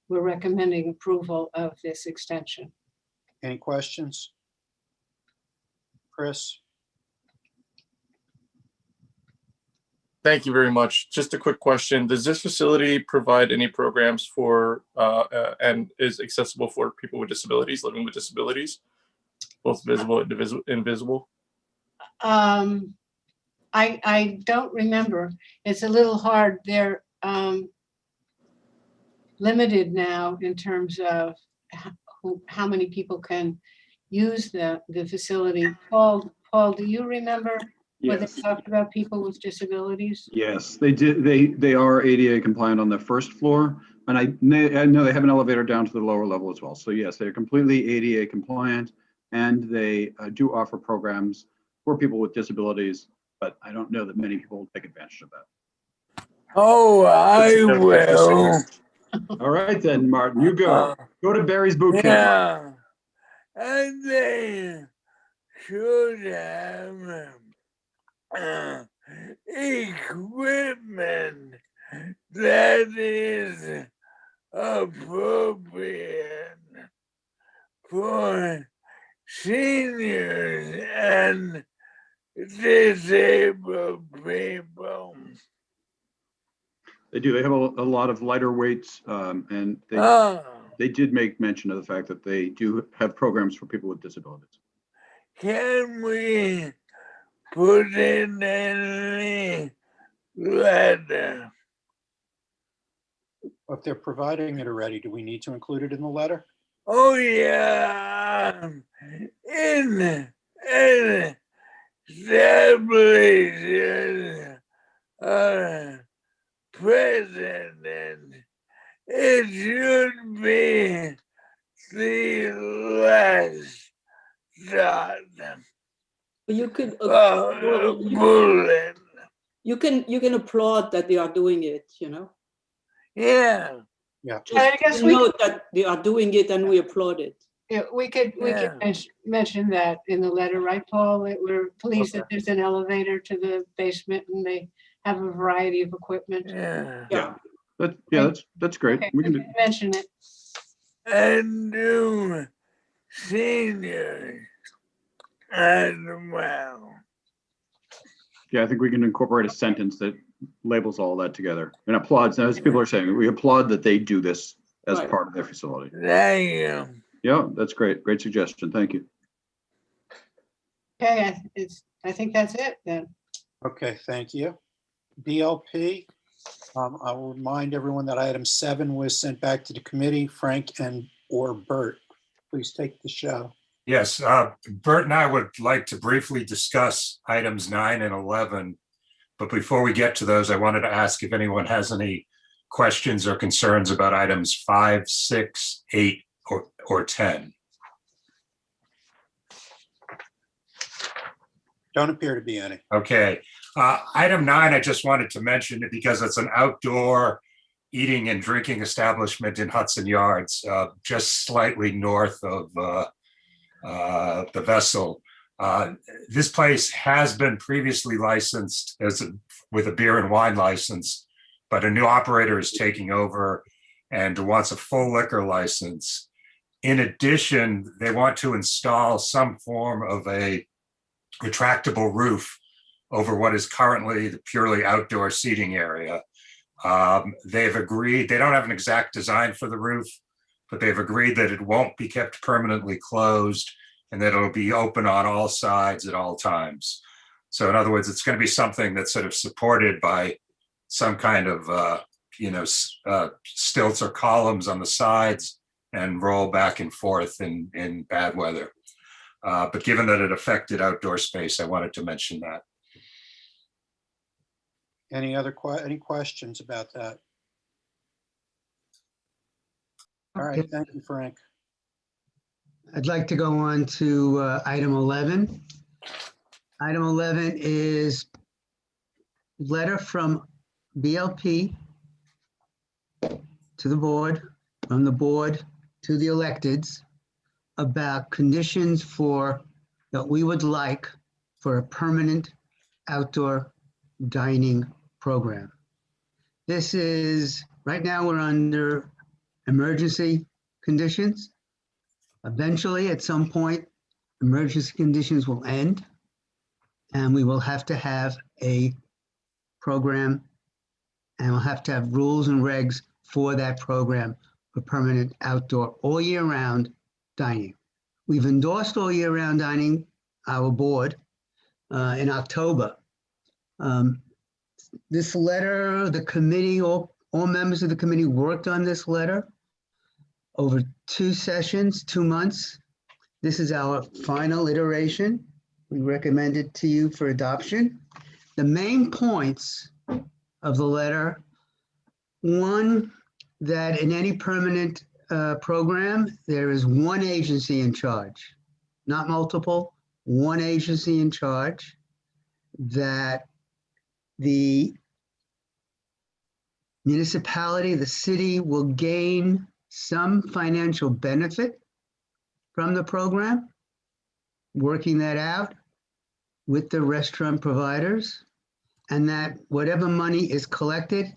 we're recommending approval of this extension. Any questions? Chris? Thank you very much. Just a quick question. Does this facility provide any programs for and is accessible for people with disabilities, living with disabilities, both visible and invisible? I don't remember. It's a little hard. They're limited now in terms of how many people can use the facility. Paul, do you remember when they Yes. talked about people with disabilities? Yes, they did. They are ADA compliant on the first floor, and I know they have an elevator down to the lower level as well. So yes, they're completely ADA compliant, and they do offer programs for people with disabilities, but I don't know that many people will take advantage of that. Oh, I will. All right then, Martin, you go. Go to Barry's Boot Camp. Yeah, and they should have equipment that is appropriate for seniors and disabled people. They do. They have a lot of lighter weights, and they did make mention of the fact that they do have programs for people with disabilities. Can we put in any letter? If they're providing it already, do we need to include it in the letter? Oh yeah, in establishing president, it should be the last thought. You could bullet. you can applaud that they are doing it, you know. Yeah. Yeah. I guess Just note that they are doing it and we applaud it. Yeah, we could mention that in the letter, right, Paul? That we're pleased that there's an elevator to the basement and they have a variety of equipment. Yeah, that's great. Okay, We can do. mention it. And do seniors as well. Yeah, I think we can incorporate a sentence that labels all that together and applauds, as people are saying, we applaud that they do this as Right. part of their facility. Thank you. Yeah, that's great. Great suggestion. Thank you. Okay, I think that's it then. Okay, thank you. BLP, I will remind everyone that item 7 was sent back to the committee. Frank and or Bert, please take the show. Yes, Bert and I would like to briefly discuss items 9 and 11. But before we get to those, I wanted to ask if anyone has any questions or concerns about items 5, 6, 8, or 10. Don't appear to be any. Okay. Item 9, I just wanted to mention it because it's an outdoor eating and drinking establishment in Hudson Yards, just slightly north of the vessel. This place has been previously licensed with a beer and wine license, but a new operator is taking over and wants a full liquor license. In addition, they want to install some form of a retractable roof over what is currently the purely outdoor seating area. They've agreed, they don't have an exact design for the roof, but they've agreed that it won't be kept permanently closed and that it'll be open on all sides at all times. So in other words, it's going to be something that's sort of supported by some kind of, stilts or columns on the sides and roll back and forth in bad weather. But given that it affected outdoor space, I wanted to mention that. Any questions about that? All right, thank you, Frank. I'd like to go on to item 11. Item 11 is letter from BLP to the board, from the board to the electeds about conditions that we would like for a permanent outdoor dining program. This is, right now we're under emergency conditions. Eventually, at some point, emergency conditions will end and we will have to have a program and we'll have to have rules and regs for that program for permanent outdoor all year round dining. We've endorsed all year round dining, our board, in October. This letter, the committee, all members of the committee worked on this letter over 2 sessions, 2 months. This is our final iteration. We recommend it to you for adoption. The main points of the letter, one, that in any permanent program, there is one agency in charge, not multiple, one agency in charge, that the municipality, the city will gain some financial benefit from the program, working that out with the restaurant providers, and that whatever money is collected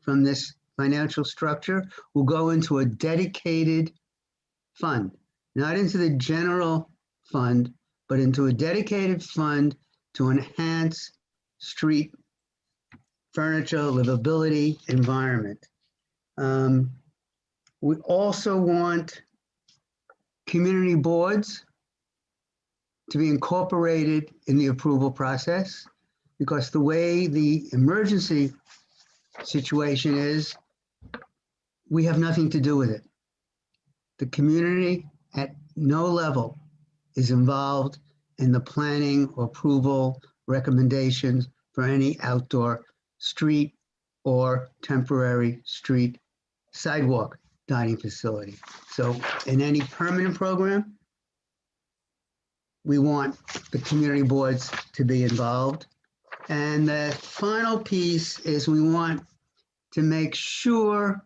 from this financial structure will go into a dedicated fund, not into the general fund, but into a dedicated fund to enhance street furniture, livability, environment. We also want community boards to be incorporated in the approval process, because the way the emergency situation is, we have nothing to do with it. The community at no level is involved in the planning or approval recommendations for any outdoor street or temporary street sidewalk dining facility. So in any permanent program, we want the community boards to be involved. And the final piece is we want to make sure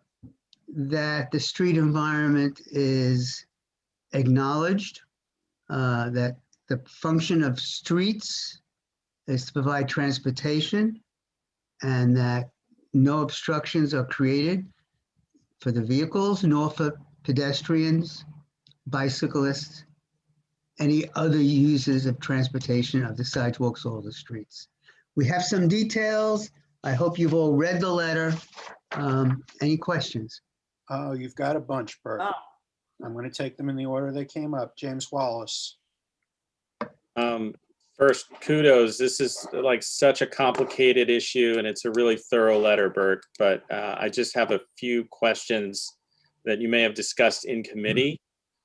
that the street environment is acknowledged, that the function of streets is to provide transportation, and that no obstructions are created for the vehicles, nor for pedestrians, bicyclists, any other users of transportation of the sidewalks or the streets. We have some details. I hope you've all read the letter. Any questions? Oh, you've got a bunch, Bert. Ah. I'm going to take them in the order they came up. James Wallace. First, kudos. This is like such a complicated issue and it's a really thorough letter, Bert, but I just have a few questions that you may have discussed in committee.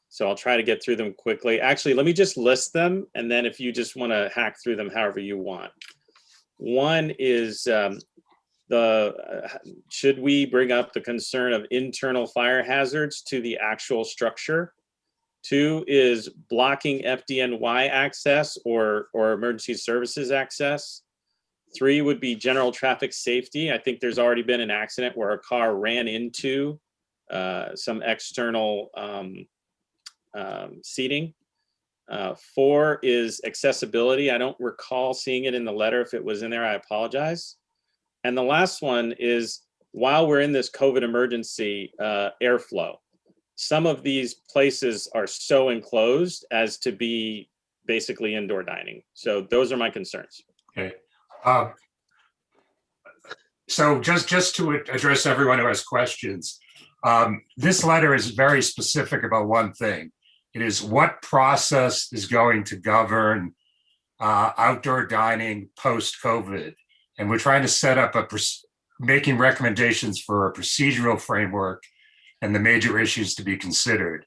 So I'll try to get through them quickly. Actually, let me just list them. And then if you just want to hack through them however you want. One is should we bring up the concern of internal fire hazards to the actual structure? 2 is blocking FDNY access or emergency services access. 3 would be general traffic safety. I think there's already been an accident where a car ran into some external seating. 4 is accessibility. I don't recall seeing it in the letter. If it was in there, I apologize. And the last one is, while we're in this COVID emergency, airflow. Some of these places are so enclosed as to be basically indoor dining. So those are my concerns. Okay. So just to address everyone who has questions, this letter is very specific about one thing. It is what process is going to govern outdoor dining post-COVID. And we're trying to set up making recommendations for a procedural framework and the major issues to be considered.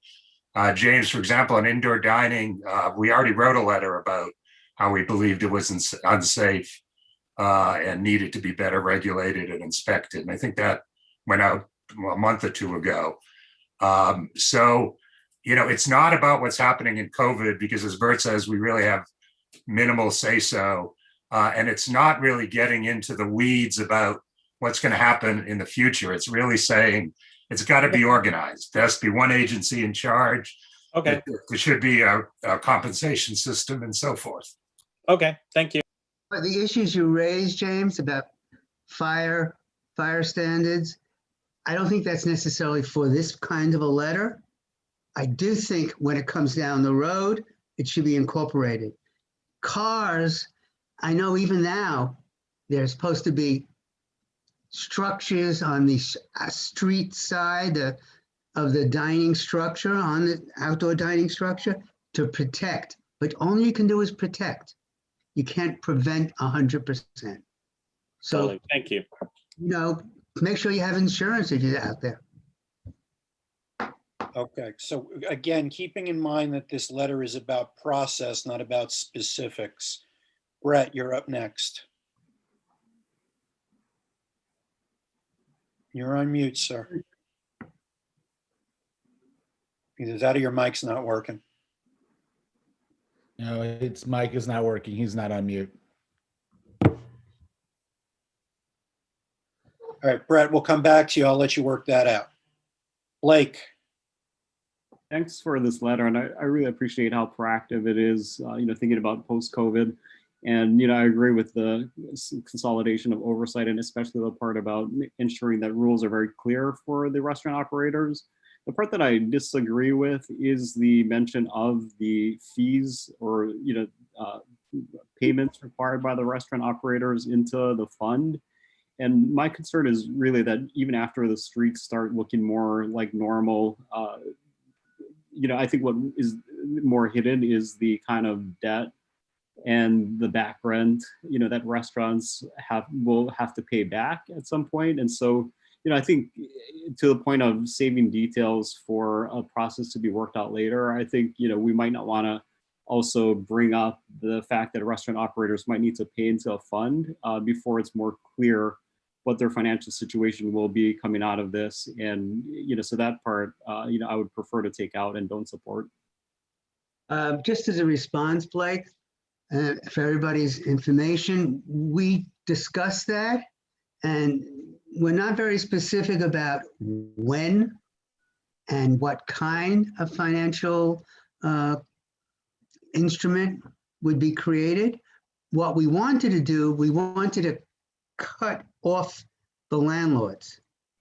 James, for example, on indoor dining, we already wrote a letter about how we believed it was unsafe and needed to be better regulated and inspected. And I think that went out a month or 2 ago. So, it's not about what's happening in COVID, because as Bert says, we really have minimal say-so. And it's not really getting into the weeds about what's going to happen in the future. It's really saying, it's got to be organized. There has to be one agency in charge. Okay. There should be a compensation system and so forth. Okay, thank you. The issues you raised, James, about fire standards, I don't think that's necessarily for this kind of a letter. I do think when it comes down the road, it should be incorporated. Cars, I know even now, there's supposed to be structures on the street side of the dining structure, on the outdoor dining structure, to protect. But all you can do is protect. You can't prevent 100%. So, Totally. Thank you. Make sure you have insurance if you're out there. Okay, so again, keeping in mind that this letter is about process, not about specifics. Brett, you're up next. You're on mute, sir. Either that or your mic's not working. No, its mic is not working. He's not on mute. All right, Brett, we'll come back to you. I'll let you work that out. Blake. Thanks for this letter, and I really appreciate how proactive it is, thinking about post-COVID. And, I agree with the consolidation of oversight, and especially the part about ensuring that rules are very clear for the restaurant operators. The part that I disagree with is the mention of the fees or, payments required by the restaurant operators into the fund. And my concern is really that even after the streets start looking more like normal, I think what is more hidden is the kind of debt and the back rent, that restaurants will have to pay back at some point. And so, I think to the point of saving details for a process to be worked out later, I think, we might not want to also bring up the fact that restaurant operators might need to pay into a fund before it's more clear what their financial situation will be coming out of this. And, so that part, I would prefer to take out and don't support. Just as a response, Blake, for everybody's information, we discussed that, and we're not very specific about when and what kind of financial instrument would be created. What we wanted to do, we wanted to cut off the landlords,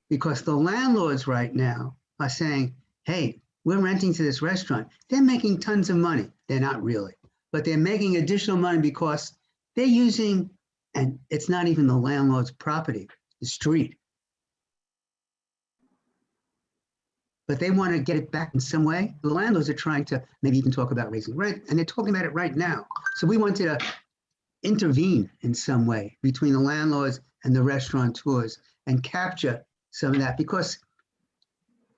because the landlords right now are saying, hey, we're renting to this restaurant. They're making tons of money. They're not really, but they're making additional money because they're using And it's not even the landlord's property, the street. But they want to get it back in some way. The landlords are trying to maybe even talk about raising rent, and they're talking about it right now. So we wanted to intervene in some way between the landlords and the restaurateurs and capture some of that, because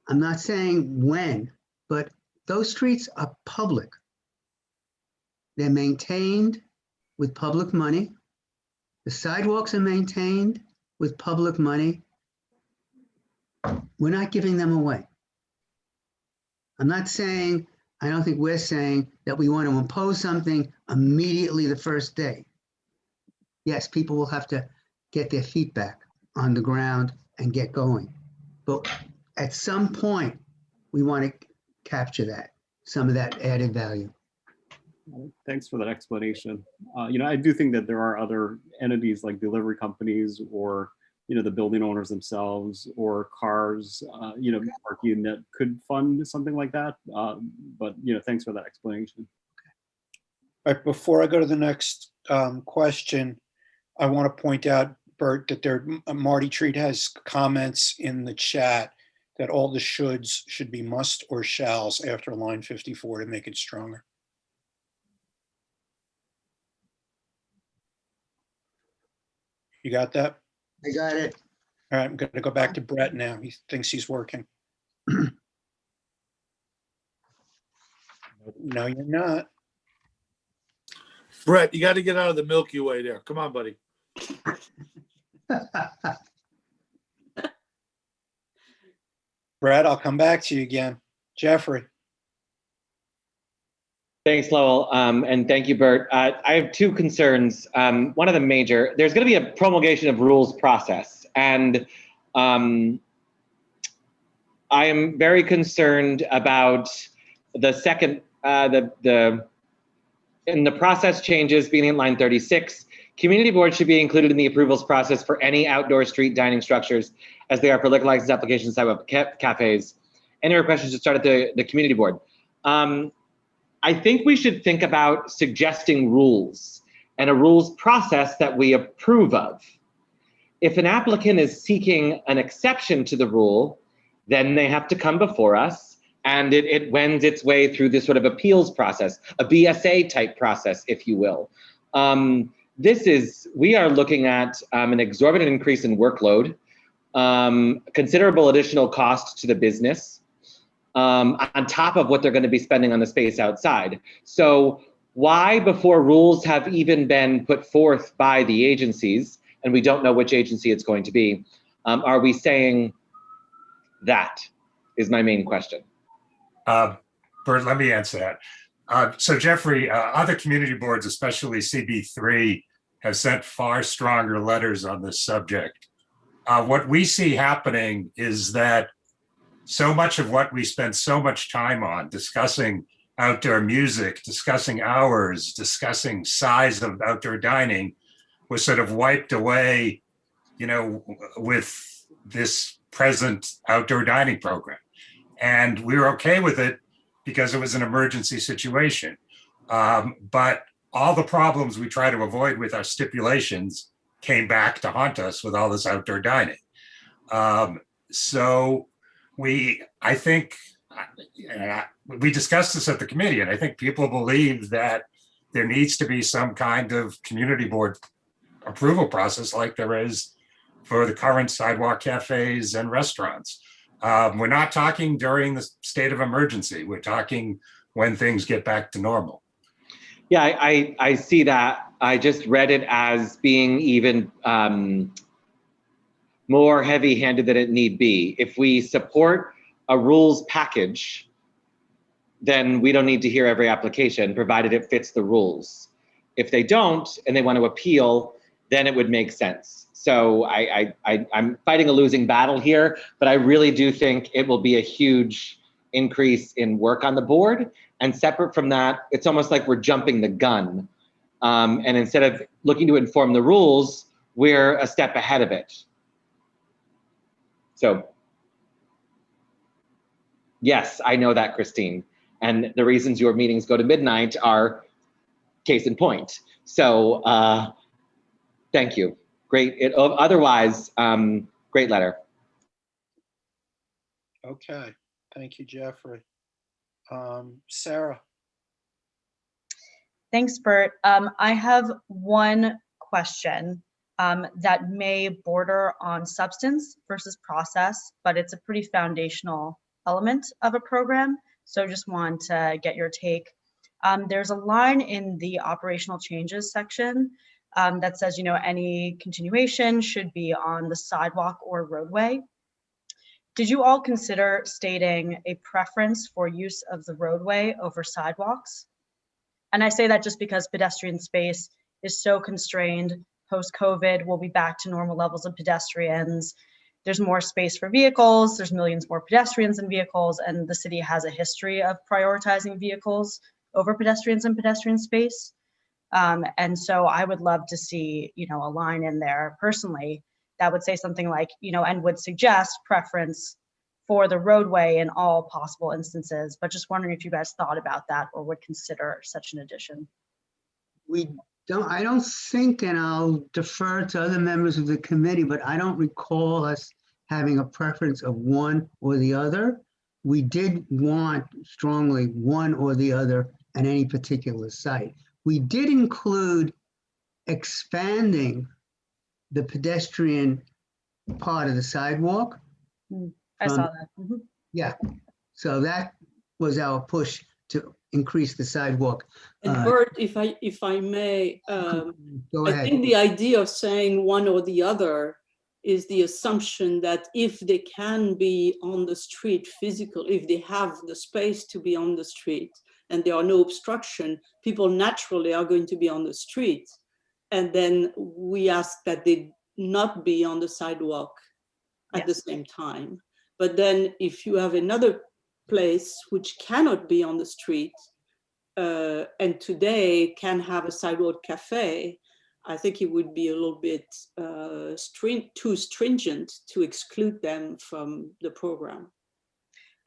I'm not saying when, but those streets are public. They're maintained with public money. The sidewalks are maintained with public money. We're not giving them away. I'm not saying, I don't think we're saying that we want to impose something immediately the first day. Yes, people will have to get their feet back on the ground and get going. But at some point, we want to capture that, some of that added value. Thanks for that explanation. I do think that there are other entities like delivery companies or, the building owners themselves or cars, parking that could fund something like that. But thanks for that explanation. All right, before I go to the next question, I want to point out, Bert, that Marty Treat has comments in the chat that all the shoulds should be must or shalls after line 54 to make it stronger. You got that? I got it. All right, I'm going to go back to Brett now. He thinks he's working. No, you're not. Brett, you got to get out of the Milky Way there. Come on, buddy. Brett, I'll come back to you again. Jeffrey. Thanks, Lowell, and thank you, Bert. I have two concerns. One of them major, there's going to be a promulgation of rules process, and I am very concerned about the second, in the process changes being in line 36, community boards should be included in the approvals process for any outdoor street dining structures as they are for liquor license applications, sidewalk cafes. Any requests should start at the community board. I think we should think about suggesting rules and a rules process that we approve of. If an applicant is seeking an exception to the rule, then they have to come before us, and it wends its way through this sort of appeals process, a BSA type process, if you will. We are looking at an exorbitant increase in workload, considerable additional cost to the business, on top of what they're going to be spending on the space outside. So why, before rules have even been put forth by the agencies, and we don't know which agency it's going to be, are we saying that is my main question? Bert, let me answer that. So Jeffrey, other community boards, especially CB3, have sent far stronger letters on this subject. What we see happening is that so much of what we spend so much time on, discussing outdoor music, discussing hours, discussing size of outdoor dining, was sort of wiped away, with this present outdoor dining program. And we were okay with it because it was an emergency situation. But all the problems we try to avoid with our stipulations came back to haunt us with all this outdoor dining. So I think we discussed this at the committee, and I think people believe that there needs to be some kind of community board approval process like there is for the current sidewalk cafes and restaurants. We're not talking during the state of emergency. We're talking when things get back to normal. Yeah, I see that. I just read it as being even more heavy-handed than it need be. If we support a rules package, then we don't need to hear every application, provided it fits the rules. If they don't, and they want to appeal, then it would make sense. So I'm fighting a losing battle here, but I really do think it will be a huge increase in work on the board. And separate from that, it's almost like we're jumping the gun. And instead of looking to inform the rules, we're a step ahead of it. So, yes, I know that, Christine. And the reasons your meetings go to midnight are case in point. So Thank you. Great. Otherwise, great letter. Okay, thank you, Jeffrey. Sarah. Thanks, Bert. I have one question that may border on substance versus process, but it's a pretty foundational element of a program. So just want to get your take. There's a line in the operational changes section that says, any continuation should be on the sidewalk or roadway. Did you all consider stating a preference for use of the roadway over sidewalks? And I say that just because pedestrian space is so constrained. Post-COVID, we'll be back to normal levels of pedestrians. There's more space for vehicles. There's millions more pedestrians than vehicles. And the city has a history of prioritizing vehicles over pedestrians and pedestrian space. And so I would love to see, a line in there personally that would say something like, and would suggest preference for the roadway in all possible instances, but just wondering if you guys thought about that or would consider such an addition. I don't think, and I'll defer to other members of the committee, but I don't recall us having a preference of one or the other. We did want strongly one or the other at any particular site. We did include expanding the pedestrian part of the sidewalk. I saw that. Mm-hmm. Yeah, so that was our push to increase the sidewalk. And Bert, if I may, Go I ahead. think the idea of saying one or the other is the assumption that if they can be on the street physically, if they have the space to be on the street and there are no obstruction, people naturally are going to be on the street. And then we ask that they not be on the sidewalk at the same time. But then if you have another place which cannot be on the street and today can have a sidewalk cafe, I think it would be a little bit too stringent to exclude them from the program.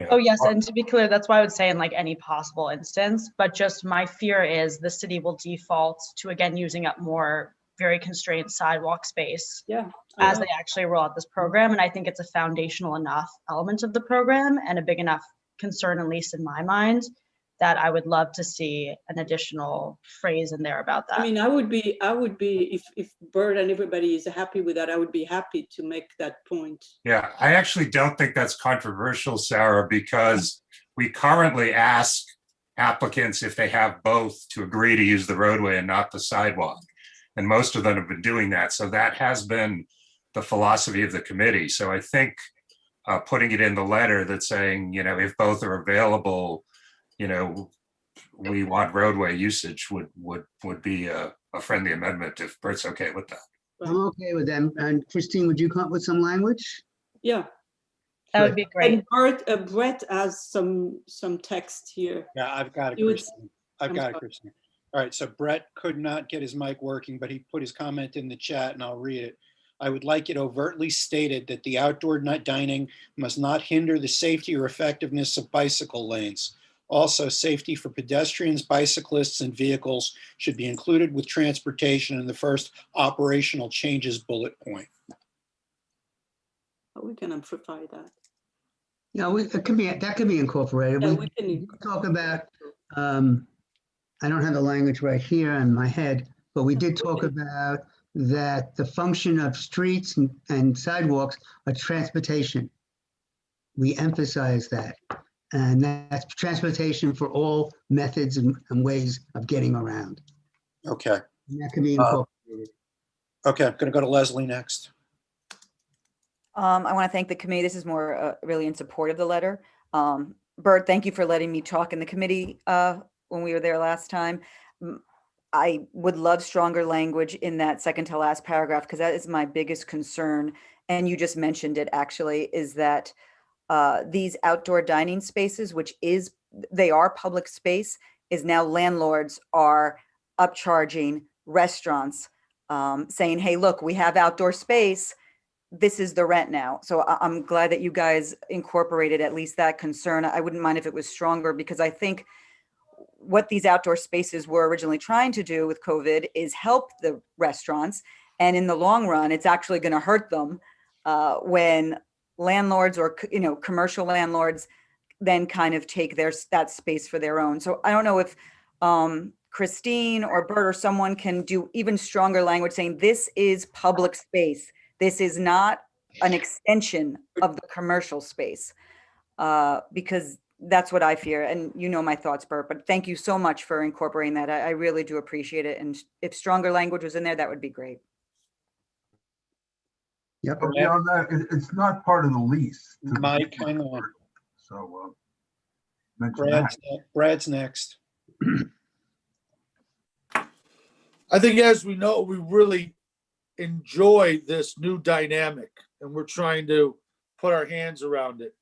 Oh yes, and to be clear, that's why I would say in like any possible instance, but just my fear is the city will default to again using up more very constrained sidewalk space as they actually roll out this program. And I think it's a foundational enough element of the program and a big enough concern, at least in my mind, that I would love to see an additional phrase in there about that. I mean, I would be if Bert and everybody is happy with that, I would be happy to make that point. Yeah, I actually don't think that's controversial, Sarah, because we currently ask applicants if they have both to agree to use the roadway and not the sidewalk. And most of them have been doing that. So that has been the philosophy of the committee. So I think putting it in the letter that's saying, if both are available, we want roadway usage would be a friendly amendment if Bert's okay with that. I'm okay with them. And Christine, would you come up with some language? Yeah. That would be great. And Brett has some text here. Yeah, I've got it, Christine. I've got it, Christine. All right, so Brett could not get his mic working, but he put his comment in the chat and I'll read it. I would like it overtly stated that the outdoor dining must not hinder the safety or effectiveness of bicycle lanes. Also, safety for pedestrians, bicyclists, and vehicles should be included with transportation in the first operational changes bullet point. We can amplify that. Yeah, that could be incorporated. Yeah, we can talk about, I don't have the language right here in my head, but we did talk about that the function of streets and sidewalks are transportation. We emphasize that. And that's transportation for all methods and ways of getting around. Okay. And that can be incorporated. Okay, I'm going to go to Leslie next. I want to thank the committee. This is more really in support of the letter. Bert, thank you for letting me talk in the committee when we were there last time. I would love stronger language in that second to last paragraph, because that is my biggest concern. And you just mentioned it actually, is that these outdoor dining spaces, they are public space, is now landlords are upcharging restaurants, saying, hey, look, we have outdoor space. This is the rent now. So I'm glad that you guys incorporated at least that concern. I wouldn't mind if it was stronger, because I think what these outdoor spaces were originally trying to do with COVID is help the restaurants And in the long run, it's actually going to hurt them when landlords or, commercial landlords then kind of take that space for their own. So I don't know if Christine or Bert or someone can do even stronger language saying this is public space. This is not an extension of the commercial space, because that's what I fear. And my thoughts, Bert, but thank you so much for incorporating that. I really do appreciate it. And if stronger language was in there, that would be great. Yep. It's not part of the lease. Mike, hang on. So mention that. Brad's next. I think, as we know, we really enjoy this new dynamic, and we're trying to put our hands around it.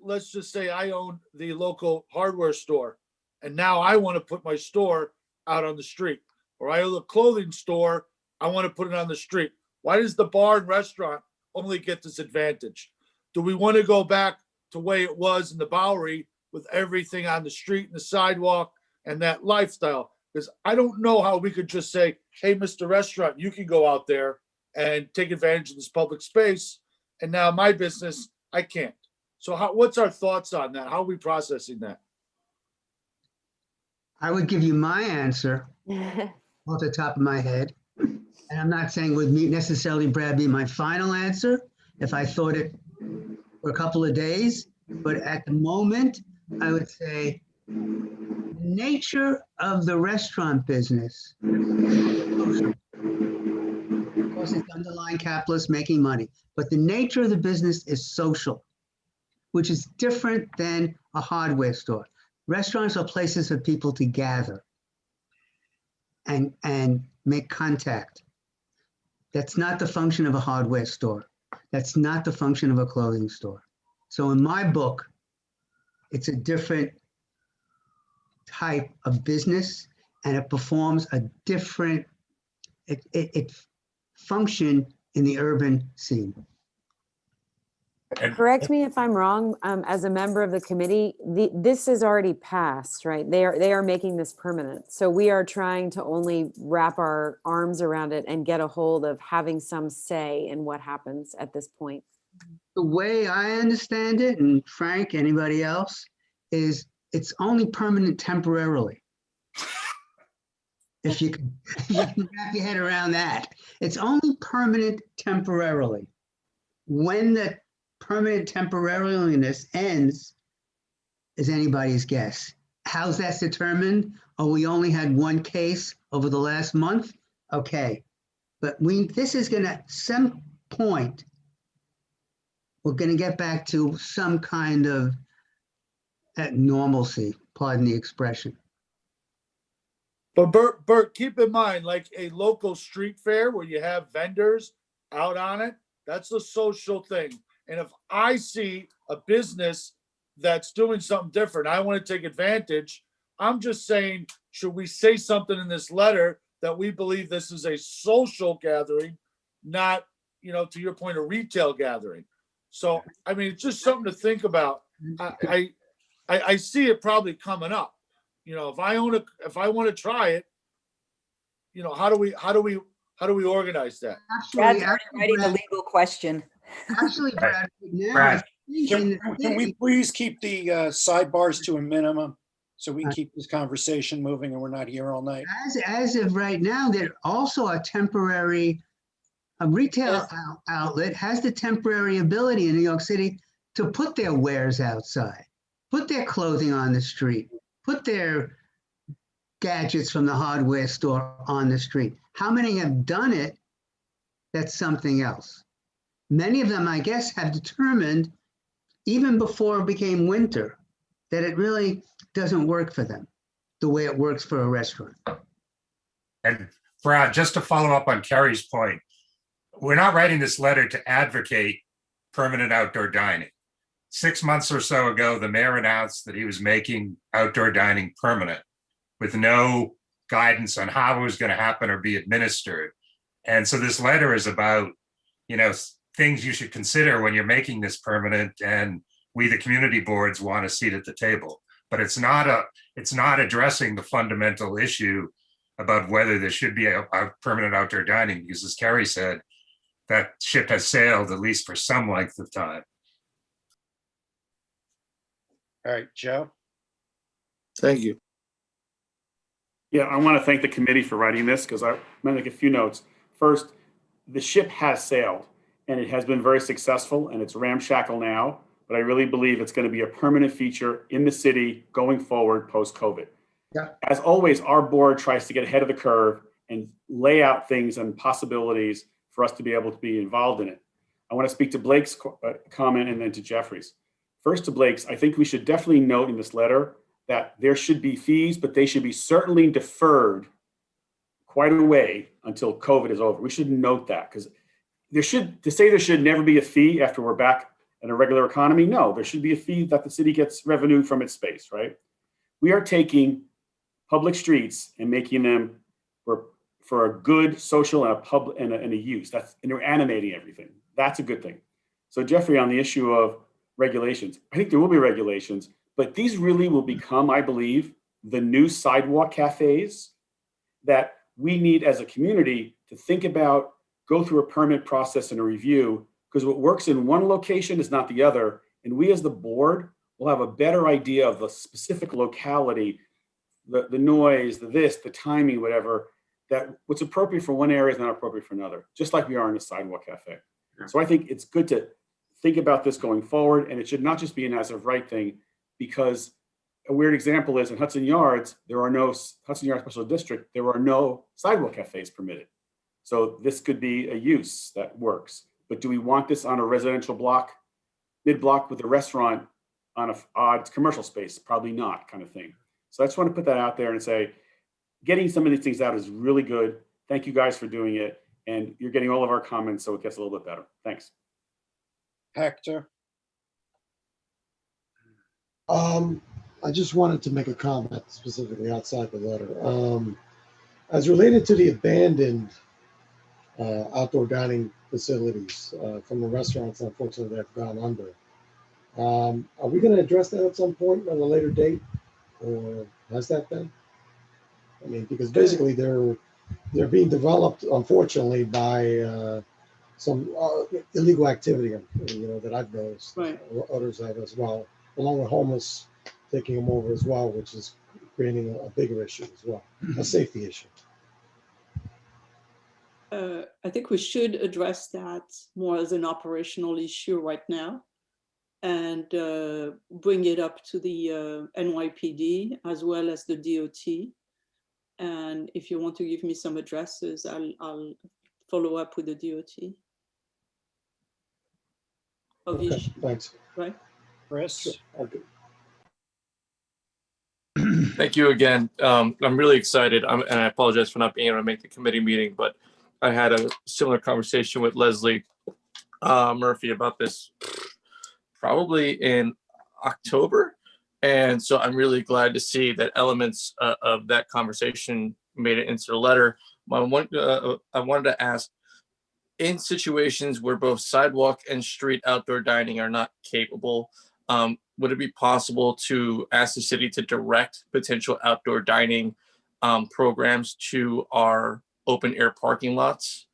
Let's just say I own the local hardware store, and now I want to put my store out on the street. Or I own a clothing store, I want to put it on the street. Why does the bar and restaurant only get this advantage? Do we want to go back to the way it was in the Bowery with everything on the street and the sidewalk and that lifestyle? Because I don't know how we could just say, hey, Mr. Restaurant, you can go out there and take advantage of this public space. And now my business, I can't. So what's our thoughts on that? How are we processing that? I would give you my answer off the top of my head. And I'm not saying would necessarily, Brad, be my final answer if I thought it for a couple of days. But at the moment, I would say the nature of the restaurant business, of course, it's underlying capitalists making money, but the nature of the business is social, which is different than a hardware store. Restaurants are places for people to gather and make contact. That's not the function of a hardware store. That's not the function of a clothing store. So in my book, it's a different type of business, and it performs a different, it function in the urban scene. Correct me if I'm wrong, as a member of the committee, this is already passed, right? They are making this permanent. So we are trying to only wrap our arms around it and get a hold of having some say in what happens at this point. The way I understand it, and Frank, anybody else, is it's only permanent temporarily. If you can wrap your head around that, it's only permanent temporarily. When the permanent temporariness ends is anybody's guess. How's that determined? Oh, we only had one case over the last month? Okay. But this is going to, some point, we're going to get back to some kind of normalcy, pardon the expression. But Bert, keep in mind, like a local street fair where you have vendors out on it, that's a social thing. And if I see a business that's doing something different, I want to take advantage. I'm just saying, should we say something in this letter that we believe this is a social gathering, not, to your point, a retail gathering? So, I mean, it's just something to think about. I see it probably coming up. If I want to try it, how do we organize that? Brad's already writing the legal question. Actually, Brad, Brad, can we please keep the sidebars to a minimum so we can keep this conversation moving and we're not here all night? As of right now, there also a temporary, a retail outlet has the temporary ability in New York City to put their wares outside, put their clothing on the street, put their gadgets from the hardware store on the street. How many have done it? That's something else. Many of them, I guess, have determined, even before it became winter, that it really doesn't work for them the way it works for a restaurant. And Brad, just to follow up on Kerry's point, we're not writing this letter to advocate permanent outdoor dining. 6 months or so ago, the mayor announced that he was making outdoor dining permanent with no guidance on how it was going to happen or be administered. And so this letter is about, things you should consider when you're making this permanent, and we, the community boards, want a seat at the table. But it's not addressing the fundamental issue about whether there should be a permanent outdoor dining, because as Kerry said, that ship has sailed at least for some length of time. All right, Joe? Thank you. Yeah, I want to thank the committee for writing this because I'm going to make a few notes. First, the ship has sailed and it has been very successful and it's ramshackle now, but I really believe it's going to be a permanent feature in the city going forward post-COVID. Yeah. As always, our board tries to get ahead of the curve and lay out things and possibilities for us to be able to be involved in it. I want to speak to Blake's comment and then to Jeffrey's. First to Blake's, I think we should definitely note in this letter that there should be fees, but they should be certainly deferred quite a way until COVID is over. We should note that because there should never be a fee after we're back in a regular economy. No, there should be a fee that the city gets revenue from its space, right? We are taking public streets and making them for a good social and a use. And we're animating everything. That's a good thing. So Jeffrey, on the issue of regulations, I think there will be regulations, but these really will become, I believe, the new sidewalk cafes that we need as a community to think about, go through a permit process and a review, because what works in one location is not the other. And we as the board will have a better idea of the specific locality, the noise, the timing, whatever, that what's appropriate for one area is not appropriate for another, just like we are in a sidewalk cafe. Yeah. So I think it's good to think about this going forward, and it should not just be an as of right thing, because a weird example is in Hudson Yards, Hudson Yards Special District, there are no sidewalk cafes permitted. So this could be a use that works. But do we want this on a residential block, mid-block with a restaurant on an odd commercial space? Probably not, kind of thing. So I just want to put that out there and say, getting some of these things out is really good. Thank you guys for doing it. And you're getting all of our comments, so it gets a little bit better. Thanks. Hector? I just wanted to make a comment specifically outside the letter. As related to the abandoned outdoor dining facilities from the restaurants, unfortunately, that have gone under. Are we going to address that at some point at a later date, or has that been? I mean, because basically they're being developed, unfortunately, by some illegal activity, that I've noticed. Right. Others have as well, along with homeless taking them over as well, which is creating a bigger issue as well, a safety issue. I think we should address that more as an operational issue right now and bring it up to the NYPD as well as the DOT. And if you want to give me some addresses, I'll follow up with the DOT. Okay, thanks. Right. Chris? Okay. Thank you again. I'm really excited, and I apologize for not being able to make the committee meeting, but I had a similar conversation with Leslie Murphy about this probably in October. And so I'm really glad to see that elements of that conversation made it into the letter. I wanted to ask, in situations where both sidewalk and street outdoor dining are not capable, would it be possible to ask the city to direct potential outdoor dining programs to our open air parking lots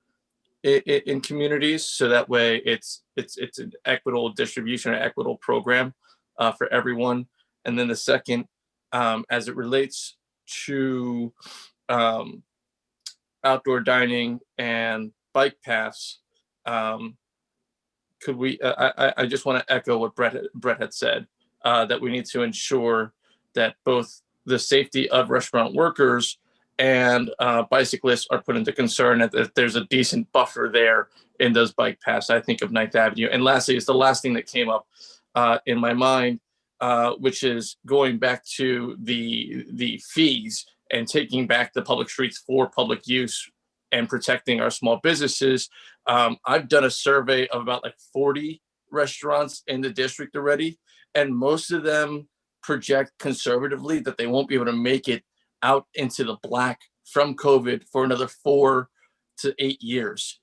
in communities, so that way it's an equitable distribution, an equitable program for everyone? And then the second, as it relates to outdoor dining and bike paths, could we? I just want to echo what Brett had said, that we need to ensure that both the safety of restaurant workers and bicyclists are put into concern, that there's a decent buffer there in those bike paths. I think of 9th Avenue. And lastly, it's the last thing that came up in my mind, which is going back to the fees and taking back the public streets for public use and protecting our small businesses. I've done a survey of about like 40 restaurants in the district already, and most of them project conservatively that they won't be able to make it out into the black from COVID for another 4 to 8 years,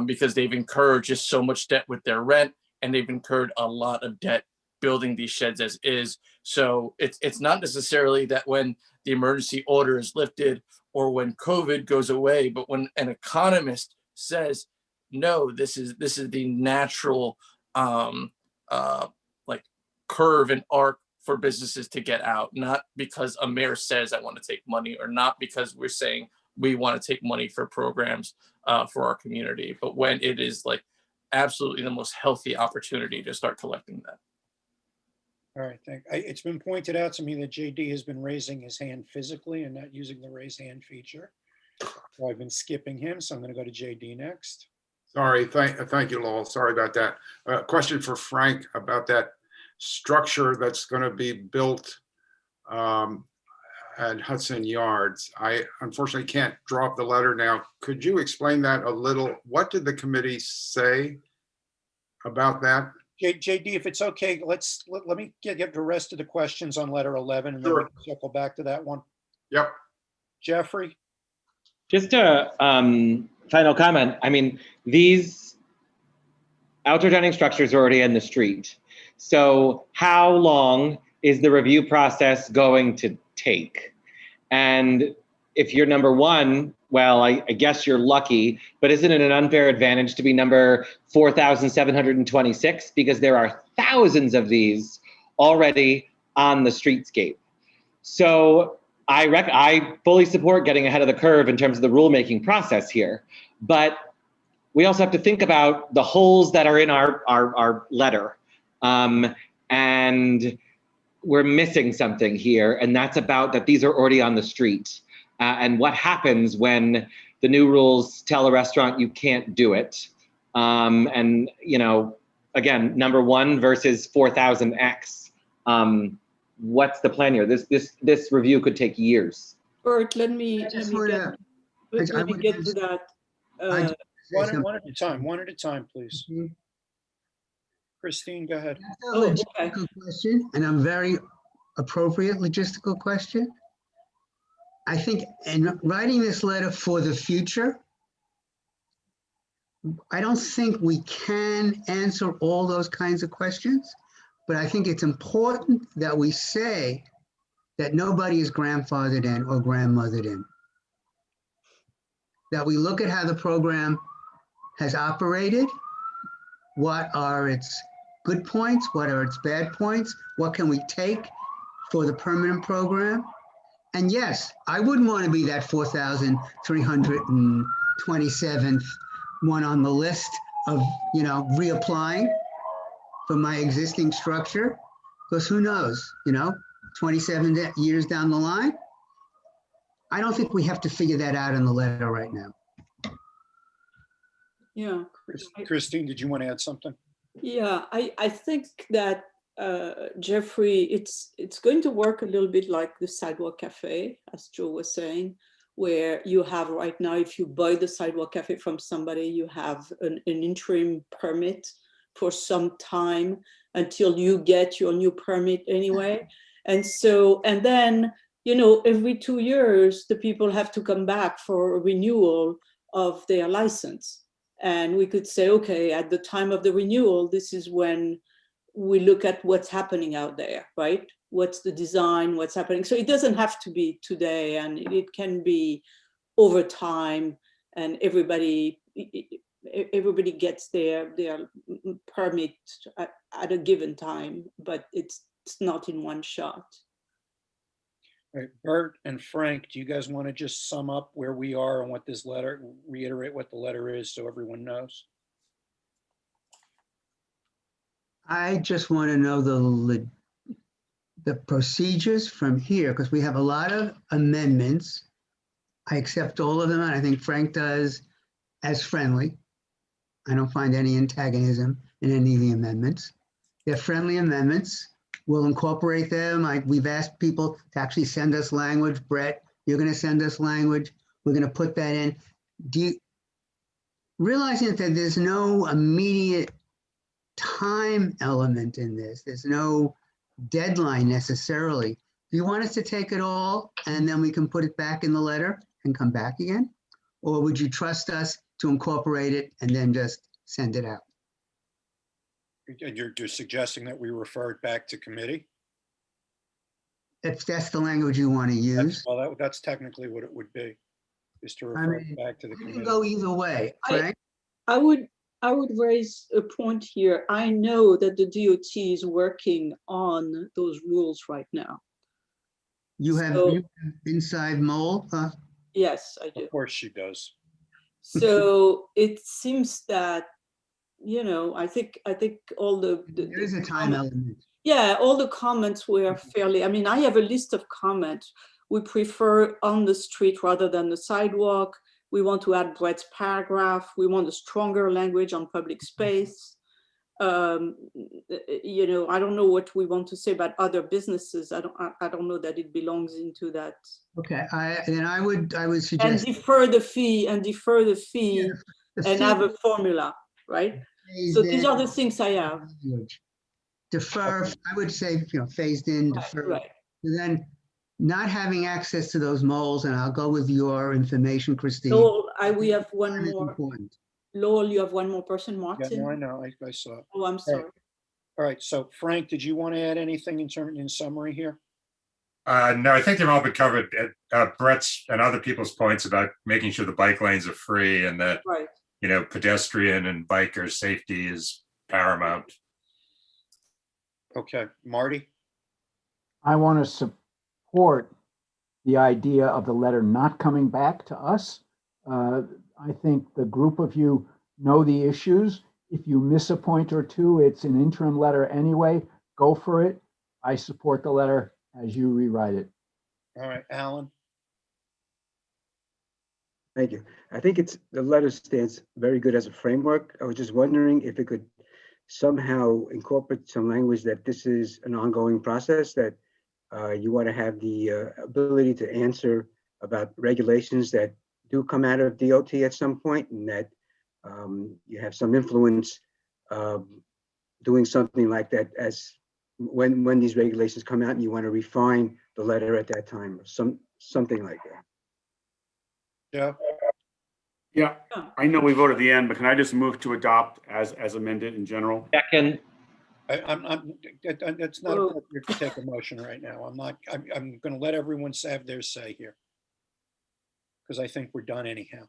because they've incurred just so much debt with their rent, and they've incurred a lot of debt building these sheds as is. So it's not necessarily that when the emergency order is lifted or when COVID goes away. But when an economist says, no, this is the natural like curve and arc for businesses to get out, not because a mayor says I want to take money, or not because we're saying we want to take money for programs for our community, but when it is like absolutely the most healthy opportunity to start collecting that. All right, it's been pointed out to me that JD has been raising his hand physically and not using the raise hand feature. So I've been skipping him, so I'm going to go to JD next. Sorry, thank you, Lowell. Sorry about that. Question for Frank about that structure that's going to be built at Hudson Yards. I unfortunately can't draw up the letter now. Could you explain that a little? What did the committee say about that? JD, if it's okay, let me get the rest of the questions on letter 11 and then we can circle back to that one. Yep. Jeffrey? Just a final comment. I mean, these outdoor dining structures are already in the street. So how long is the review process going to take? And if you're number one, well, I guess you're lucky, but isn't it an unfair advantage to be number 4,726? Because there are thousands of these already on the streetscape. So I fully support getting ahead of the curve in terms of the rulemaking process here, but we also have to think about the holes that are in our letter. And we're missing something here, and that's about that these are already on the street. And what happens when the new rules tell a restaurant you can't do it? And, you know, again, number one versus 4,000X. What's the plan here? This review could take years. Bert, let me get to that. One at a time, please. Christine, go ahead. That's a logistical question, and a very appropriate logistical question. I think in writing this letter for the future, I don't think we can answer all those kinds of questions, but I think it's important that we say that nobody is grandfathered in or grandmothered in. That we look at how the program has operated, what are its good points, what are its bad points, what can we take for the permanent program. And yes, I wouldn't want to be that 4,327th one on the list of, you know, reapplying for my existing structure, because who knows, you know, 27 years down the line. I don't think we have to figure that out in the letter right now. Yeah. Christine, did you want to add something? Yeah, I think that Jeffrey, it's going to work a little bit like the Sidewalk Cafe, as Joe was saying, where you have right now, if you buy the Sidewalk Cafe from somebody, you have an interim permit for some time until you get your new permit anyway. And so, and then, you know, every 2 years, the people have to come back for a renewal of their license. And we could say, okay, at the time of the renewal, this is when we look at what's happening out there, right? What's the design, what's happening. So it doesn't have to be today, and it can be over time, and everybody gets their permit at a given time, but it's not in one shot. All right, Bert and Frank, do you guys want to just sum up where we are and what this letter, reiterate what the letter is so everyone knows? I just want to know the procedures from here, because we have a lot of amendments. I accept all of them, and I think Frank does as friendly. I don't find any antagonism in any of the amendments. They're friendly amendments. We'll incorporate them. We've asked people to actually send us language. Brett, you're going to send us language. We're going to put that in. Realizing that there's no immediate time element in this, there's no deadline necessarily. Do you want us to take it all and then we can put it back in the letter and come back again? Or would you trust us to incorporate it and then just send it out? And you're suggesting that we refer it back to committee? If that's the language you want to use. Well, that's technically what it would be. just to I refer mean, back to the you can committee. go either way. Frank? I would raise a point here. I know that the DOT is working on those rules right now. You have inside mole? Yes, I do. Of course she does. So it seems that, I think all the There is a time element. Yeah, all the comments were fairly, I have a list of comments. We prefer on the street rather than the sidewalk. We want to add Brett's paragraph. We want a stronger language on public space. I don't know what we want to say about other businesses. I don't know that it belongs into that. Okay, I would And suggest. defer the fee and the have fee a formula, right? phased So these in. are the things I have. Defer, I would say, phased in, defer. Right. And then not having access to those moles, and I'll go with your information, Christine. Lowell, we have one Time is more. important. Lowell, you have one more person, Yeah, Martin? no, I know, I saw it. Oh, I'm sorry. All right, so Frank, did you want to add anything in summary here? No, I think they've all been covered. Brett's and other people's points about making sure the bike lanes are free and that, right. Pedestrian and biker safety is paramount. Okay, Marty? I want to support the idea of the letter not coming back to us. I think the group of you know the issues. If you miss a point or two, it's an interim letter anyway. Go for it. I support the letter as you rewrite it. All right, Alan? Thank you. I think the letter stands very good as a framework. I was just wondering if it could somehow incorporate some language that this is an ongoing process, that you want to have the ability to answer about regulations that do come out of DOT at some point, and that you have some influence doing something like that as when these regulations come out, and you want to refine the letter at that time, or something like that. Yeah, I know we voted at the end, but can I just move to adopt as amended in general? Second. That's not appropriate to take a motion right now. I'm going to let everyone have their say here, because I think we're done anyhow.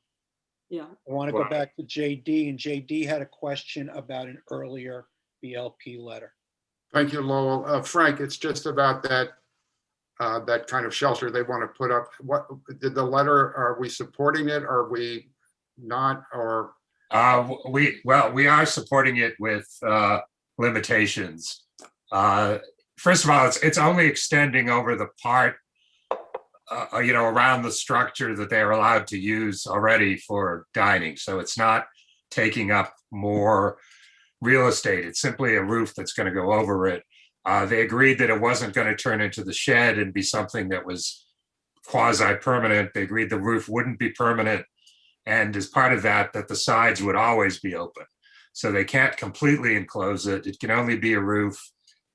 Yeah. I want to go back to JD, and JD had a question about an earlier BLP letter. Thank you, Lowell. Frank, it's just about that kind of shelter they want to put up. What did the letter, are we supporting it? Are we not? Or we are supporting it with limitations. First of all, it's only extending over the part around the structure that they are allowed to use already for dining. So it's not taking up more real estate. It's simply a roof that's going to go over it. They agreed that it wasn't going to turn into the shed and be something that was quasi-permanent. They agreed the roof wouldn't be permanent. And as part of that the sides would always be open. So they can't completely enclose it. It can only be a roof.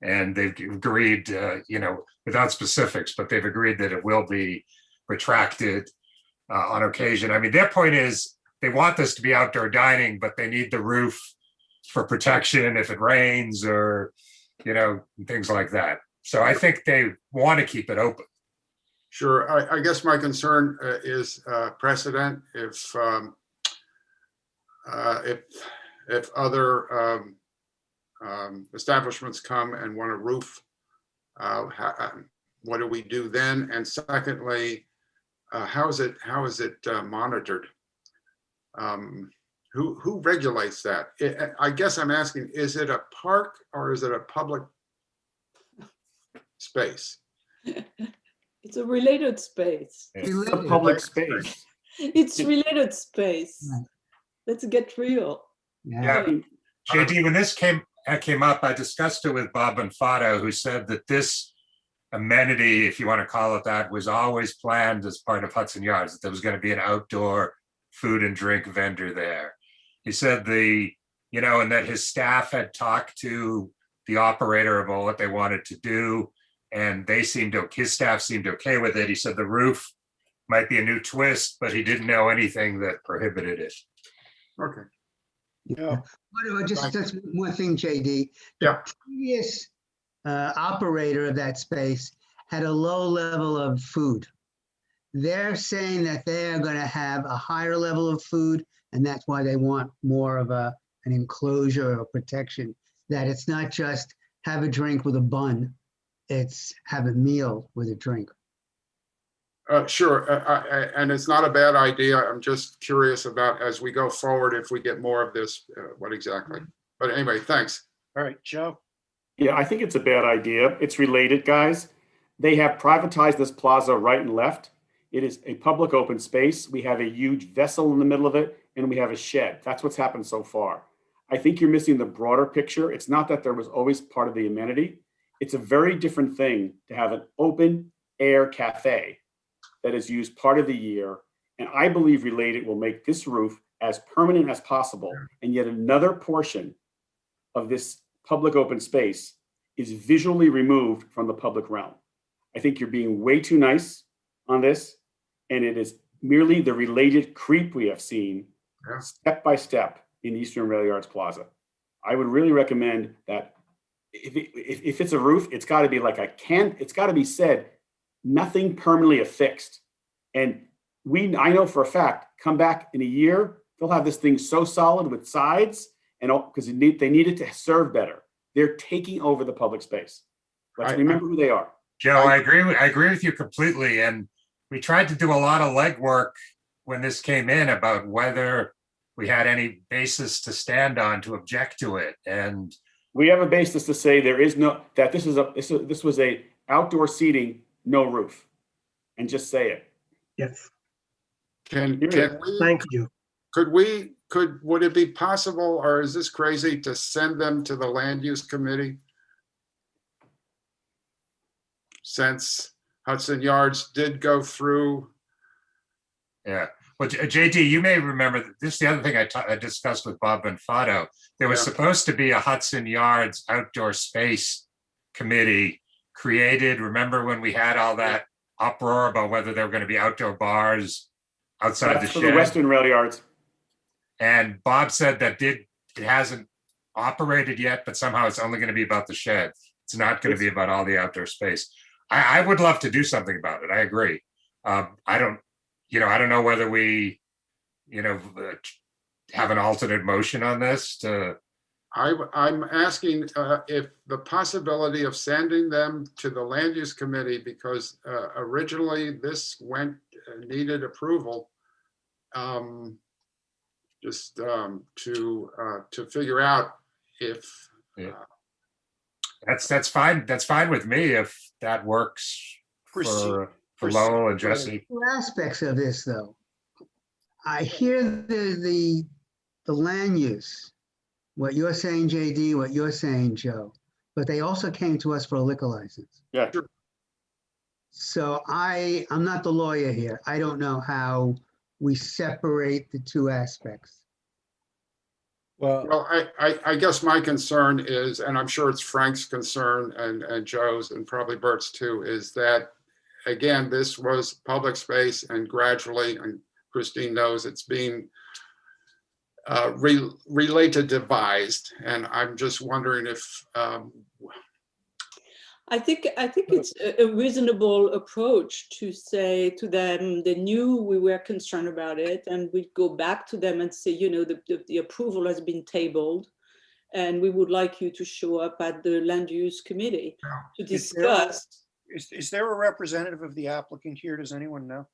And they've agreed, without specifics, but they've agreed that it will be retracted on occasion. I mean, their point is they want this to be outdoor dining, but they need the roof for protection if it rains or, things like that. So I think they want to keep it open. Sure. I guess my concern is precedent. If other establishments come and want a roof, what do we do then? And secondly, how is it monitored? Who regulates that? I guess I'm asking, is it a park or is it a public space? It's a related space. It's a public space. It's related space. Let's get real. Yeah. JD, when this came up, I discussed it with Bob Bonfato, who said that this amenity, if you want to call it that, was always planned as part of Hudson Yards, that there was going to be an outdoor food and drink vendor there. He said and that his staff had talked to the operator about what they wanted to do, and his staff seemed okay with it. He said the roof might be a new twist, but he didn't know anything that prohibited it. Okay. Yeah. Just one thing, JD. Yeah. The previous operator of that space had a low level of food. they're saying that they are going to have a higher level of food, and that's why they want more of an enclosure or protection, that it's not just have a drink with a bun, it's have a meal with a drink. Sure, and it's not a bad idea. I'm just curious about, as we go forward, if we get more of this, what exactly. But anyway, thanks. All right, Joe. Yeah, I think it's a bad idea. It's related, guys. They have privatized this plaza right and left. It is a public open space. We have a huge vessel in the middle of it, and we have a shed. That's what's happened so far. I think you're missing the broader picture. It's not that there was always part of the amenity. It's a very different thing to have an open air cafe that is used part of the year. And I believe Related will make this roof as permanent as possible. And yet another portion of this public open space is visually removed from the public realm. I think you're being way too nice on this. And it is merely the Related creep we have seen step by step in Eastern Rail Yards Plaza. I would really recommend that if it's a roof, it's got to be like it's got to be said, nothing permanently affixed. And I know for a fact, come back in a year, they'll have this thing so solid with sides, and because they need it to serve better. They're taking over the public space. Let's remember who they are. Joe, I agree with you completely. And we tried to do a lot of legwork when this came in about whether we had any basis to stand on to object to it. And we have a basis to say that this was a outdoor seating, no roof, and just say it. Yes. Can we? Thank you. Would it be possible, or is this crazy, to send them to the land use committee? Since Hudson Yards did go through. Yeah. Well, JD, you may remember that this is the other thing I discussed with Bob Bonfato. There was supposed to be a Hudson Yards outdoor space committee created. Remember when we had all that uproar about whether there were going to be outdoor bars outside the shed? For the Western Rail Yards. And Bob said that it hasn't operated yet, but somehow it's only going to be about the shed. It's not going to be about all the outdoor space. I would love to do something about it. I agree. I don't know whether we, have an alternate motion on this I'm asking if the possibility of sending them to the land use committee, because originally this needed approval, just to figure out if. That's fine. That's fine with me if that works for Lowell and Jesse. Two aspects of this, though. I hear the land use, what you're saying, JD, what you're saying, Joe, but they also came to us for a liquor license. Yeah. So I'm not the lawyer here. I don't know how we separate the two aspects. Well, I guess my concern is, and I'm sure it's Frank's concern and Joe's and probably Bert's too, is that, again, this was public space, and gradually, and Christine knows, it's being related devised. And I'm just wondering if. I think it's a reasonable approach to say to them, they knew we were concerned about it, and we'd go back to them and say, the approval has been tabled, and we would like you to show up at the land use committee to discuss. Is there a representative of the applicant here? Does anyone know?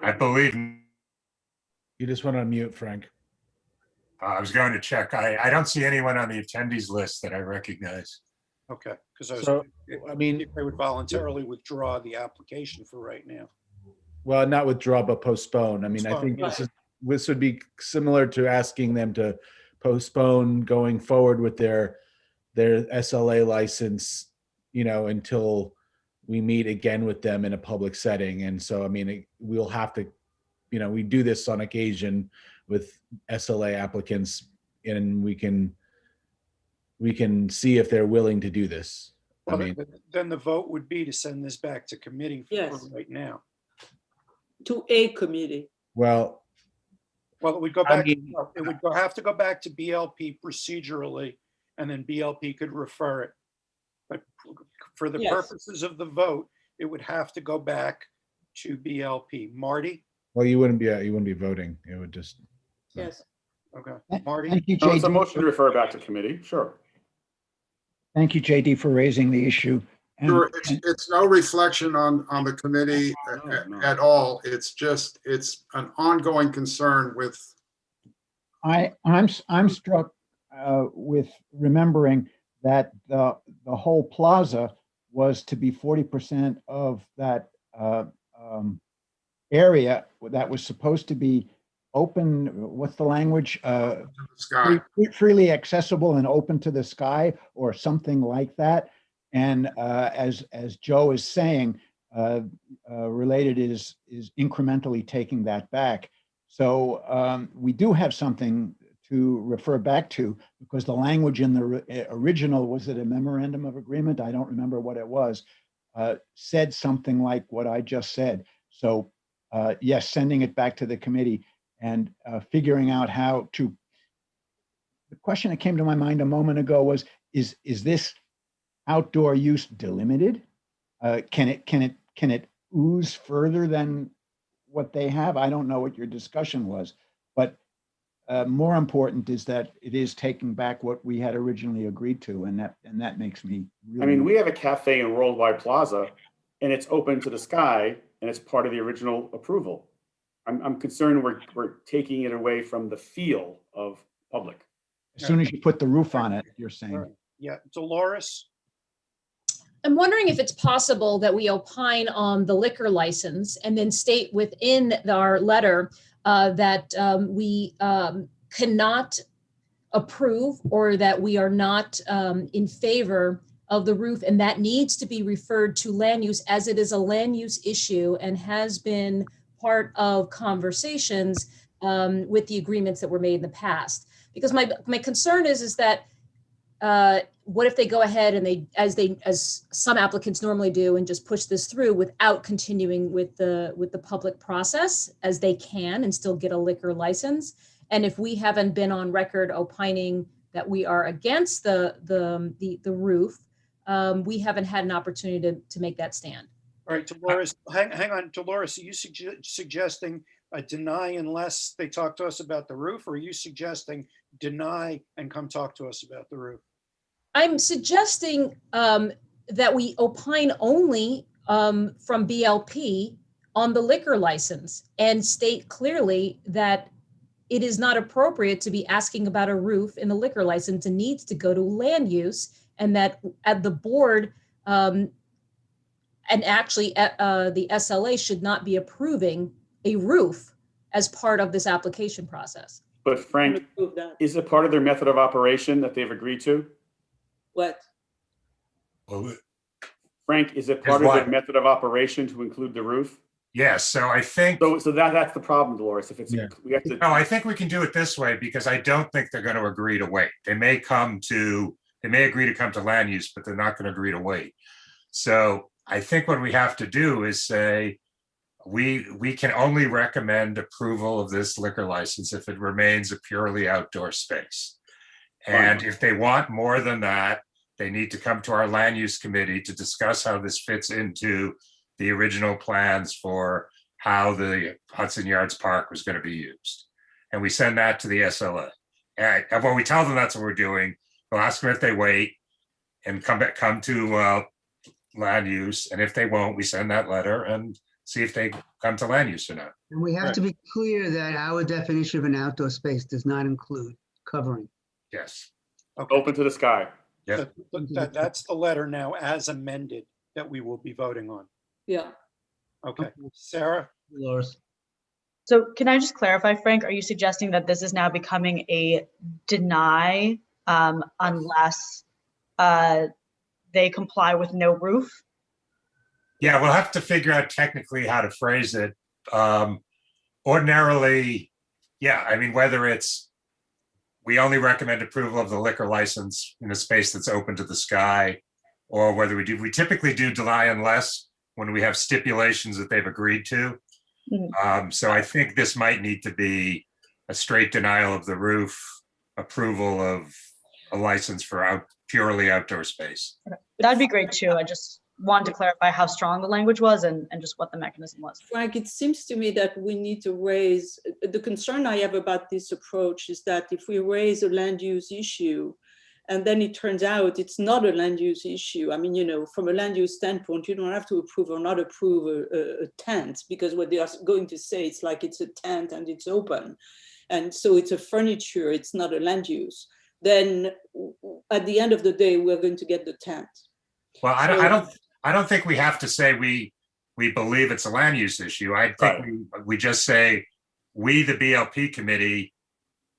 I believe. You just went on mute, Frank. I was going to check. I don't see anyone on the attendees list that I recognize. Okay, because if they would voluntarily withdraw the application for right now. Well, not withdraw, but postpone. I think this would be similar to asking them to postpone going forward with their SLA license, until we meet again with them in a public setting. And so, we'll have to, we do this on occasion with SLA applicants, and we can see if they're willing to do this. Well, then the vote would be to send this back to committee for right now. To a committee. Well, it would go back. It would have to go back to BLP procedurally, and then BLP could refer it. But for the purposes of the vote, it would have to go back to BLP. Marty? Well, you wouldn't be voting. It would just. Yes. Okay. Marty? Thank you, No, it's a JD. motion to refer back to committee, sure. Thank you, JD, for raising the issue. And- Sure, it's no reflection on the committee No. at all. It's just, it's an ongoing concern with, I'm struck with remembering that the whole plaza was to be 40% of that area that was supposed to be open. What's the language? sky. Freely accessible and open to the sky, or something like that. And as Joe is saying, related is incrementally taking that back. So we do have something to refer back to, because the language in the original, was it a memorandum of agreement? I don't remember what it was, said something like what I just said. So yes, sending it back to the committee and figuring out how to. The question that came to my mind a moment ago was, is this outdoor use delimited? Can it ooze further than what they have? I don't know what your discussion was, but more important is that it is taking back what we had originally agreed to, and that makes me really. I mean, we have a cafe in Worldwide Plaza, and it's open to the sky, and it's part of the original approval. I'm concerned we're taking it away from the feel of public. As soon as you put the roof on it, you're saying. Yeah, Dolores? I'm wondering if it's possible that we opine on the liquor license and then state within our letter that we cannot approve, or that we are not in favor of the roof, and that needs to be referred to land use, as it is a land use issue and has been part of conversations with the agreements that were made in the past. Because my concern is that what if they go ahead and as some applicants normally do, and just push this through without continuing with the public process, as they can and still get a liquor license? And if we haven't been on record opining that we are against the roof, we haven't had an opportunity to make that stand. All right, Dolores, hang on. Dolores, are you suggesting deny unless they talk to us about the roof, or are you suggesting deny and come talk to us about the roof? I'm suggesting that we opine only from BLP on the liquor license, and state clearly that it is not appropriate to be asking about a roof in the liquor license and needs to go to land use, and that at the board, and actually the SLA should not be approving a roof as part of this application process. But Frank, is it part of their method of operation that they've agreed to? What? Well, Frank, is it part of their method of operation to include the roof? Yes, so I think. So that's the problem, Dolores. If it's we have to. No, I think we can do it this way, because I don't think they're going to agree to wait. They may agree to come to land use, but they're not going to agree to wait. So I think what we have to do is say, we can only recommend approval of this liquor license if it remains a purely outdoor space. And if they want more than that, they need to come to our land use committee to discuss how this fits into the original plans for how the Hudson Yards Park was going to be used. And we send that to the SLA. And when we tell them that's what we're doing, we'll ask them if they wait and come to land use. And if they won't, we send that letter and see if they come to land use or not. And we have to be clear that our definition of an outdoor space does not include covering. Yes. Okay. Open to the sky. Yeah. That's the letter now as amended that we will be voting on. Yeah. Okay, Sarah? Dolores. So can I just clarify, Frank, are you suggesting that this is now becoming a deny unless they comply with no roof? Yeah, we'll have to figure out technically how to phrase it. Ordinarily, yeah, I mean, whether it's, we only recommend approval of the liquor license in a space that's open to the sky, or whether we typically do deny unless when we have stipulations that they've agreed to. So I think this might need to be a straight denial of the roof, approval of a license for purely outdoor space. That'd be great too. wanted to clarify how strong the language was and just what the mechanism was. Frank, it seems to me that we need to raise, the concern I have about this approach is that if we raise a land use issue, and then it turns out it's not a land use issue. I mean, you know, from a land use standpoint, you don't have to approve or not approve a tent, because what they are going to say, it's like it's a tent and it's open. And so it's a furniture, it's not a land use. Then at the end of the day, we're going to get the tent. Well, I don't think we have to say we believe it's a land use issue. I think we just say we, the BLP committee,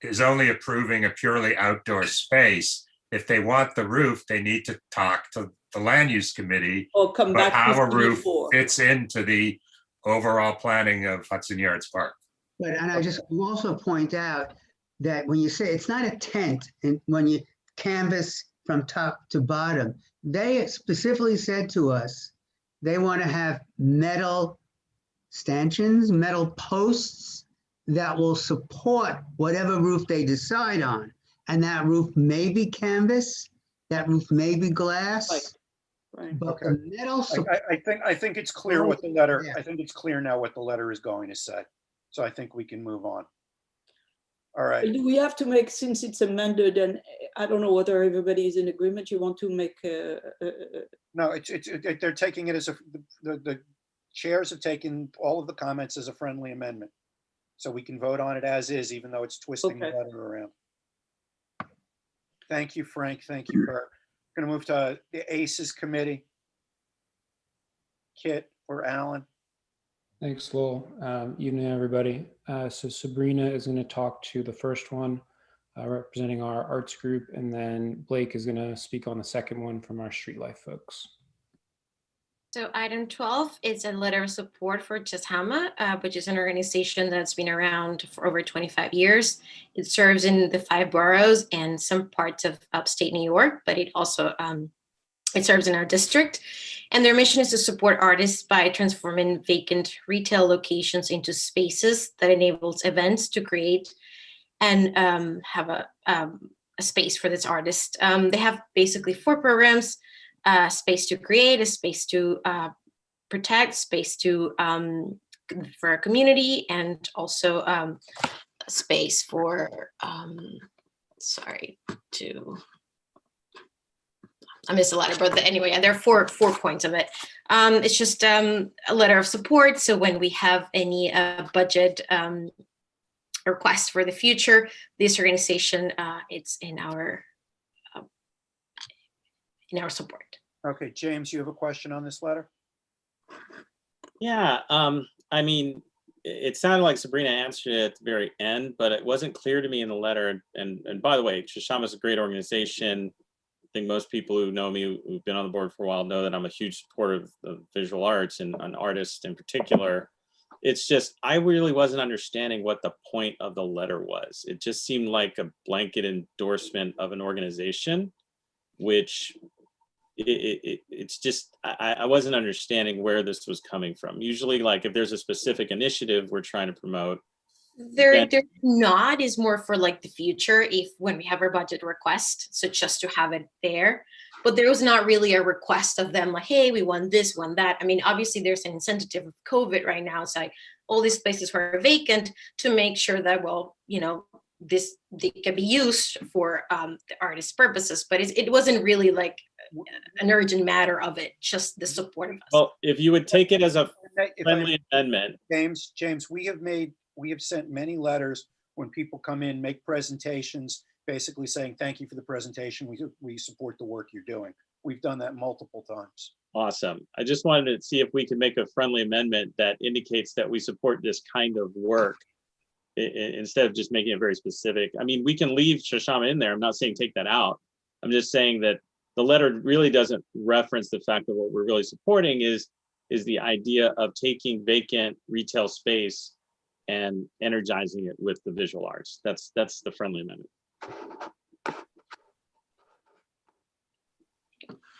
is only approving a purely outdoor space. If they want the roof, they need to talk to the land use committee or come about back how a roof before. fits into the overall planning of Hudson Yards Park. But, and I just will also point out that when you say it's not a tent, and when you canvas from top to bottom, they specifically said to us, they want to have metal stanchions, metal posts that will support whatever roof they decide on. And that roof may be canvas, that roof may be glass. Right. But the metal support. I think it's clear what the letter, I think it's clear now what the letter is going to say. So I think we can move on. All right. Do we have to make, since it's amended, and I don't know whether everybody is in agreement, you want to make No, they're taking it as the chairs have taken all of the comments as a friendly amendment. So we can vote on it as is, even though it's twisting the letter around. Thank you, Frank. Thank you, Bert. Going to move to the ACES committee. Kit or Alan? Thanks, Lowell. Evening, everybody. So Sabrina is going to talk to the first one, representing our arts group, and then Blake is going to speak on the second one from our Street Life folks. So item 12 is a letter of support for CHKLU, which is an organization that's been around for over 25 years. It serves in the 5 boroughs and some parts of upstate New York, but it also it serves in our district. And their mission is to support artists by transforming vacant retail locations into spaces that enables events to create and have a space for this artist. They have basically 4 programs. Space to create, a space to protect, space to for a community, and also a space for I missed a letter, but anyway, there are four points of it. It's just a letter of support. So when we have any budget requests for the future, this organization, it's in our support. Okay, James, you have a question on this letter? Yeah, I mean, it sounded like Sabrina answered it at the very end, but it wasn't clear to me in the letter. And by the way, CHKLU is a great organization. I think most people who know me, who've been on the board for a while, know that I'm a huge supporter of visual arts and on artists in particular. It's just, I really wasn't understanding what the point of the letter was. It just seemed like a blanket endorsement of an organization, which it's just, I wasn't understanding where this was coming from. Usually, like if there's a specific initiative we're trying to promote. They're not, is more for like the future, if when we have our budget request, so just to have it there. But there was not really a request of them like, hey, we want this, want that. I mean, obviously there's an incentive of COVID right now. It's like all these places were vacant to make sure that, well, you know, they can be used for the artist purposes, but it wasn't really like an urgent matter of it, just the support of us. Well, if you would take it as a friendly amendment. James, we have sent many letters when people come in, make presentations, basically saying, thank you for the presentation. We support the work you're doing. We've done that multiple times. Awesome. I just wanted to see if we could make a friendly amendment that indicates that we support this kind of work instead of just making it very specific. I mean, we can leave CHKLU in there. I'm not saying take that out. I'm just saying that the letter really doesn't reference the fact that what we're really supporting is the idea of taking vacant retail space and energizing it with the visual arts. That's the friendly amendment.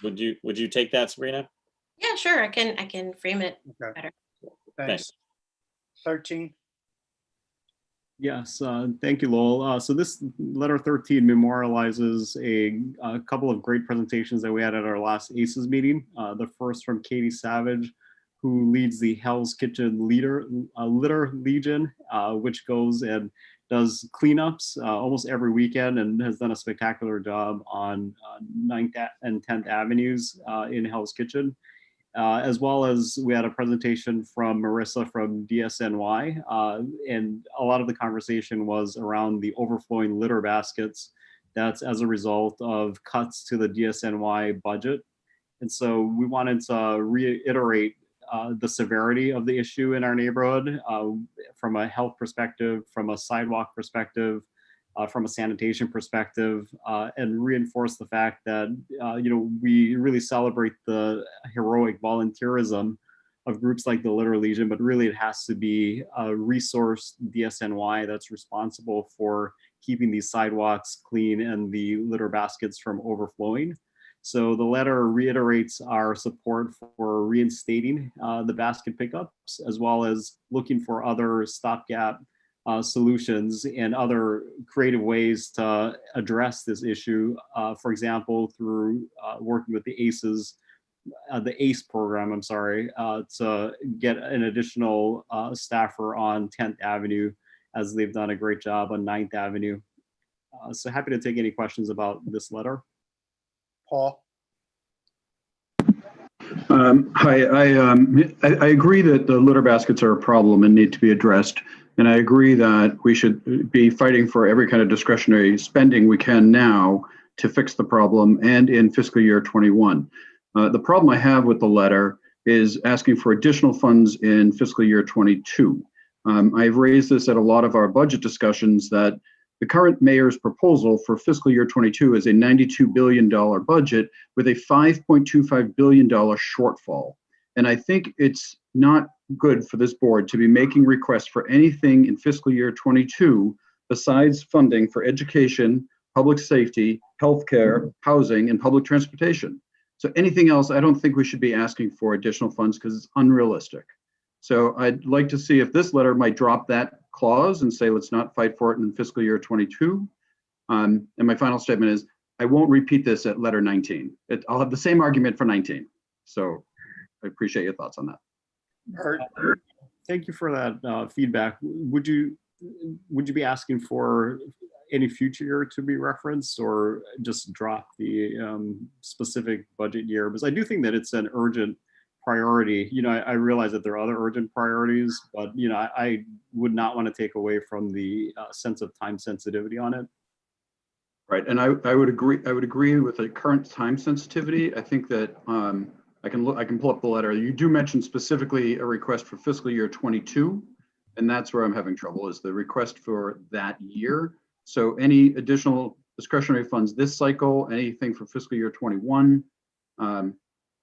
Would you take that, Sabrina? Yeah, sure. I can frame it better. Thanks. 13. Yes, thank you, Lowell. So this letter 13 memorializes a couple of great presentations that we had at our last ACES meeting. The first from Katie Savage, who leads the Hell's Kitchen Litter Legion, which goes and does cleanups almost every weekend and has done a spectacular job on 9th and 10th Avenues in Hell's Kitchen. As well as we had a presentation from Marissa from DSNY, and a lot of the conversation was around the overflowing litter baskets. That's as a result of cuts to the DSNY budget. And so we wanted to reiterate the severity of the issue in our neighborhood from a health perspective, from a sidewalk perspective, from a sanitation perspective, and reinforce the fact that we really celebrate the heroic volunteerism of groups like the Litter Legion, but really it has to be a resourced DSNY that's responsible for keeping these sidewalks clean and the litter baskets from overflowing. So the letter reiterates our support for reinstating the basket pickups, as well as looking for other stopgap solutions and other creative ways to address this issue. For example, through working with the ACE program, I'm sorry, to get an additional staffer on 10th Avenue, as they've done a great job on 9th Avenue. So happy to take any questions about this letter. Paul? Hi, I agree that the litter baskets are a problem and need to be addressed. And I agree that we should be fighting for every kind of discretionary spending we can now to fix the problem and in fiscal year 21. The problem I have with the letter is asking for additional funds in fiscal year 22. I've raised this at a lot of our budget discussions that the current mayor's proposal for fiscal year 22 is a $92 billion budget with a $5.25 billion shortfall. And I think it's not good for this board to be making requests for anything in fiscal year 22 besides funding for education, public safety, healthcare, housing, and public transportation. So anything else, I don't think we should be asking for additional funds because it's unrealistic. So I'd like to see if this letter might drop that clause and say, let's not fight for it in fiscal year 22. And my final statement is, I won't repeat this at letter 19. I'll have the same argument for 19. So I appreciate your thoughts on that. Thank you for that feedback. Would you be asking for any future year to be referenced, or just drop the specific budget year? Because I do think that it's an urgent priority. I realize that there are other urgent priorities, but I would not want to take away from the sense of time sensitivity on it. Right, and I would agree. I would agree with the current time sensitivity. I think that I can pull up the letter. You do mention specifically a request for fiscal year 22, and that's where I'm having trouble, is the request for that year. So any additional discretionary funds this cycle, anything for fiscal year 21,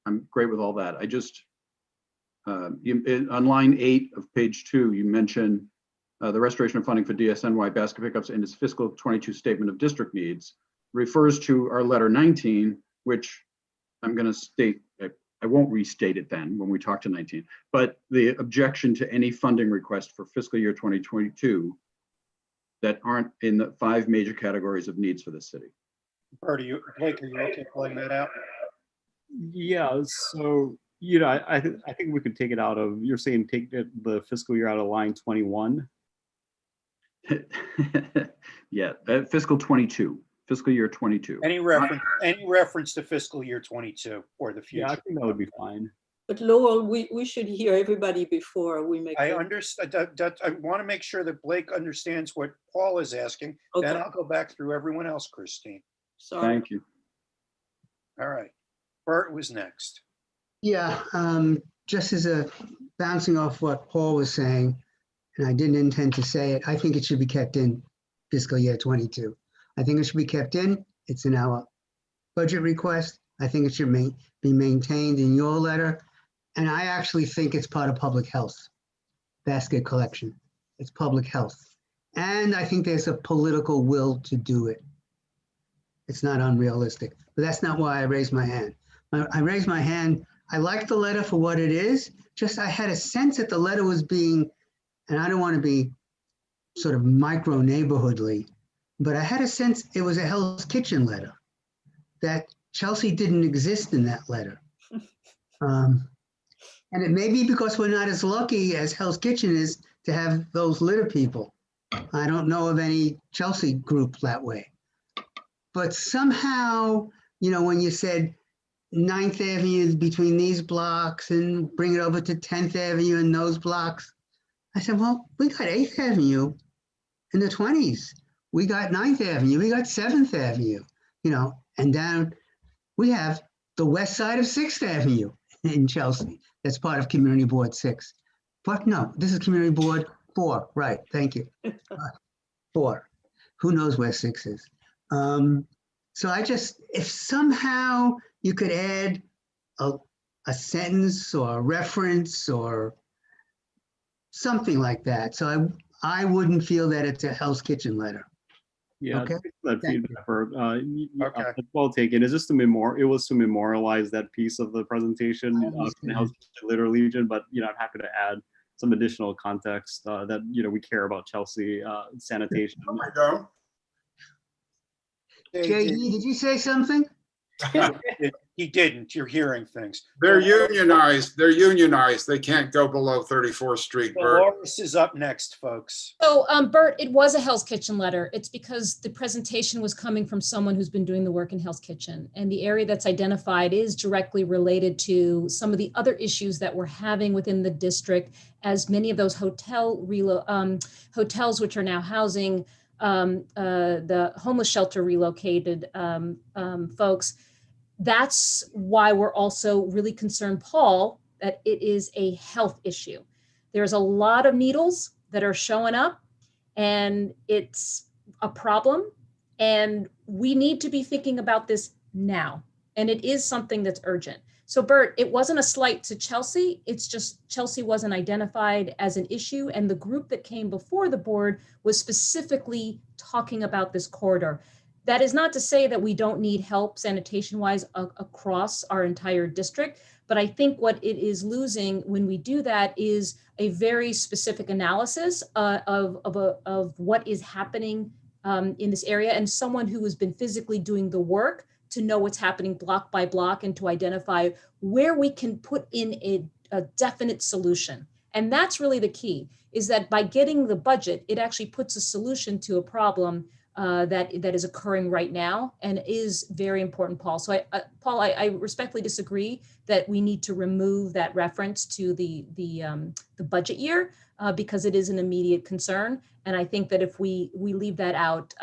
I'm great with all that. I just, on line 8 of page 2, you mention the restoration of funding for DSNY basket pickups in its fiscal 22 statement of district needs refers to our letter 19, which I'm going to state, I won't restate it then when we talk to 19, but the objection to any funding request for fiscal year 2022 that aren't in the 5 major categories of needs for the city. Blake, are you okay pulling that out? Yeah, so I think we could take it out of, you're saying take the fiscal year out of line 21. Yeah, fiscal 22, fiscal year 22. Any reference to fiscal year 22 or the future? Yeah, I think that would be fine. But Lowell, we should hear everybody before we make. I understand that. I want to make sure that Blake understands what Paul is asking. Okay. Then I'll go back through everyone else, Christine. Sorry. Thank you. All right. Bert was next. Yeah, just as a bouncing off what Paul was saying, and I didn't intend to say it, I think it should be kept in fiscal year 22. I think it should be kept in. It's in our budget request. I think it should be maintained in your letter. And I actually think it's part of public health, basket collection. It's public health. And I think there's a political will to do it. It's not unrealistic, but that's not why I raised my hand. I raised my hand. I like the letter for what it is. Just I had a sense that the letter was being, and I don't want to be sort of micro neighborhoodly, but I had a sense it was a Hell's Kitchen letter, that Chelsea didn't exist in that letter. And it may be because we're not as lucky as Hell's Kitchen is to have those litter people. I don't know of any Chelsea group that way. But somehow, you know, when you said 9th Avenue between these blocks and bring it over to 10th Avenue and those blocks, I said, well, we got 8th Avenue in the 20s. We got 9th Avenue, we got 7th Avenue, you know, and down, we have the west side of 6th Avenue in Chelsea. That's part of Community Board 6. But no, this is Community Board 4, right, thank you. 4, who knows where 6 is? So I just, if somehow you could add a sentence or a reference or something like that, so I wouldn't feel that it's a Hell's Kitchen letter. Yeah, Okay. that feedback for well taken. It's just it was to memorialize that piece of the presentation from the House Litter Legion, but you know, I'm happy to add some additional context that you know we care about Chelsea sanitation. Oh my God. JD, did you say something? He didn't. You're hearing things. They're unionized. They're unionized. They can't go below 34th Street, Bert. Dolores is up next, folks. So, Bert, it was a Hell's Kitchen letter. It's because the presentation was coming from someone who's been doing the work in Hell's Kitchen. And the area that's identified is directly related to some of the other issues that we're having within the district, as many of those hotels, which are now housing the homeless shelter relocated folks. That's why we're also really concerned, Paul, that it is a health issue. There's a lot of needles that are showing up and it's a problem. And we need to be thinking about this now. And it is something that's urgent. So Bert, it wasn't a slight to Chelsea. It's just Chelsea wasn't identified as an issue. And the group that came before the board was specifically talking about this corridor. That is not to say that we don't need help sanitation-wise across our entire district, but I think what it is losing when we do that is a very specific analysis of what is happening in this area, and someone who has been physically doing the work to know what's happening block by block and to identify where we can put in a definite solution. And that's really the key, is that by getting the budget, it actually puts a solution to a problem that is occurring right now and is very important, Paul. So Paul, I respectfully disagree that we need to remove that reference to the budget year because it is an immediate concern. And I think that if we leave that out,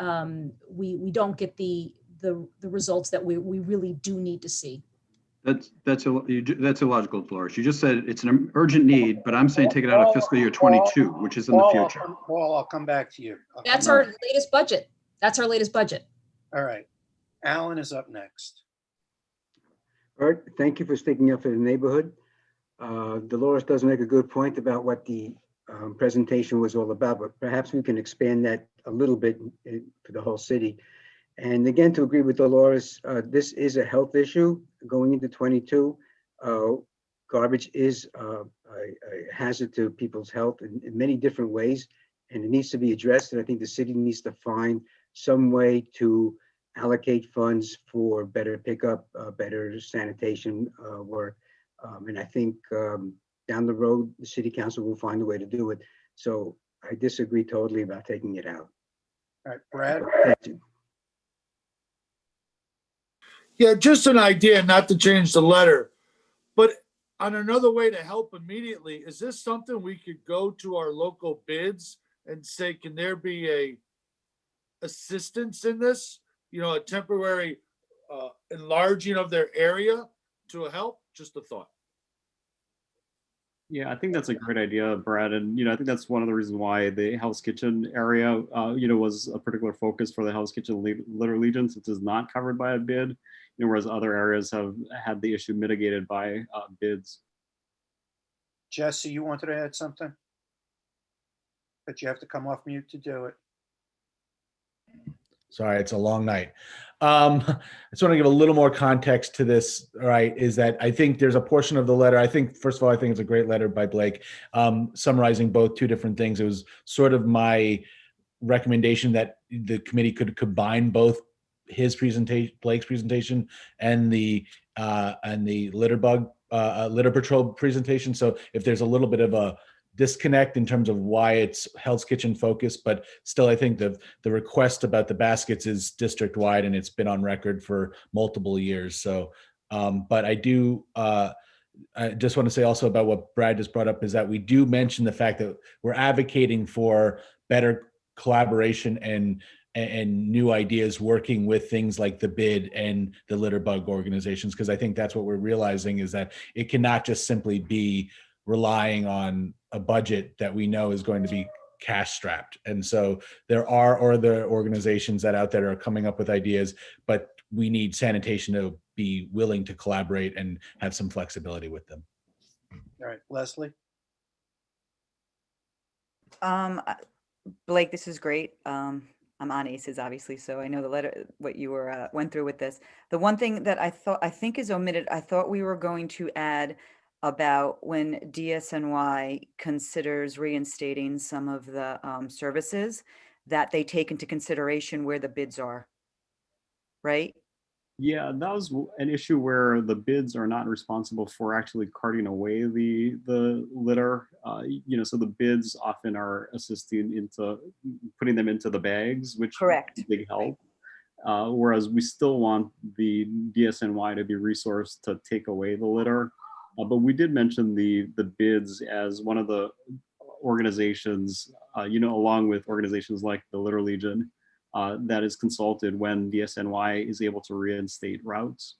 we don't get the results that we really do need to see. That's illogical, Dolores. You just said it's an urgent need, but I'm saying take it out of fiscal year 22, which is in the future. Paul, I'll come back to you. That's our latest budget. That's our latest budget. All right. Alan is up next. Bert, thank you for sticking up for the neighborhood. Dolores does make a good point about what the presentation was all about, but perhaps we can expand that a little bit for the whole city. And again, to agree with Dolores, this is a health issue going into 22. Garbage is a hazard to people's health in many different ways, and it needs to be addressed. And I think the city needs to find some way to allocate funds for better pickup, better sanitation work. And I think down the road, the city council will find a way to do it. So I disagree totally about taking it out. All right, Brad. Thank you. Yeah, just an idea, not to change the letter, but on another way to help immediately, is this something we could go to our local bids and say, can there be a assistance in this? You know, a temporary enlarging of their area to help? Just a thought. Yeah, I think that's a great idea, Brad. And, you know, I think that's one of the reasons why the Hell's Kitchen area, you know, was a particular focus for the Hell's Kitchen Litter Legion, since it's not covered by a bid, you know, whereas other areas have had the issue mitigated by bids. Jesse, you wanted to add something? But you have to come off mute to do it. Sorry, it's a long night. I just want to give a little more context to this, right, is that I think there's a portion of the letter. I think, first of all, I think it's a great letter by Blake, summarizing both two different things. It was sort of my recommendation that the committee could combine both his presentation, Blake's presentation, and the litter patrol presentation. So if there's a little bit of a disconnect in terms of why it's Hell's Kitchen focused, but still, I think the request about the baskets is district wide, and it's been on record for multiple years. So, but I do. I just want to say also about what Brad just brought up is that we do mention the fact that we're advocating for better collaboration and new ideas working with things like the bid and the litter bug organizations, because I think that's what we're realizing is that it cannot just simply be relying on a budget that we know is going to be cash strapped. And so there are other organizations that out there are coming up with ideas, but we need sanitation to be willing to collaborate and have some flexibility with them. All right, Leslie. Blake, this is great. I'm on ACES, obviously, so I know the letter, what you went through with this. The one thing that I think is omitted, I thought we were going to add about when DSNY considers reinstating some of the services, that they take into consideration where the bids are, right? Yeah, that was an issue where the bids are not responsible for actually carting away the litter. So the bids often are assisting into putting them into the bags, which correct, is a big help. Whereas we still want the DSNY to be resourced to take away the litter. But we did mention the bids as one of the organizations, along with organizations like the Litter Legion, that is consulted when DSNY is able to reinstate routes.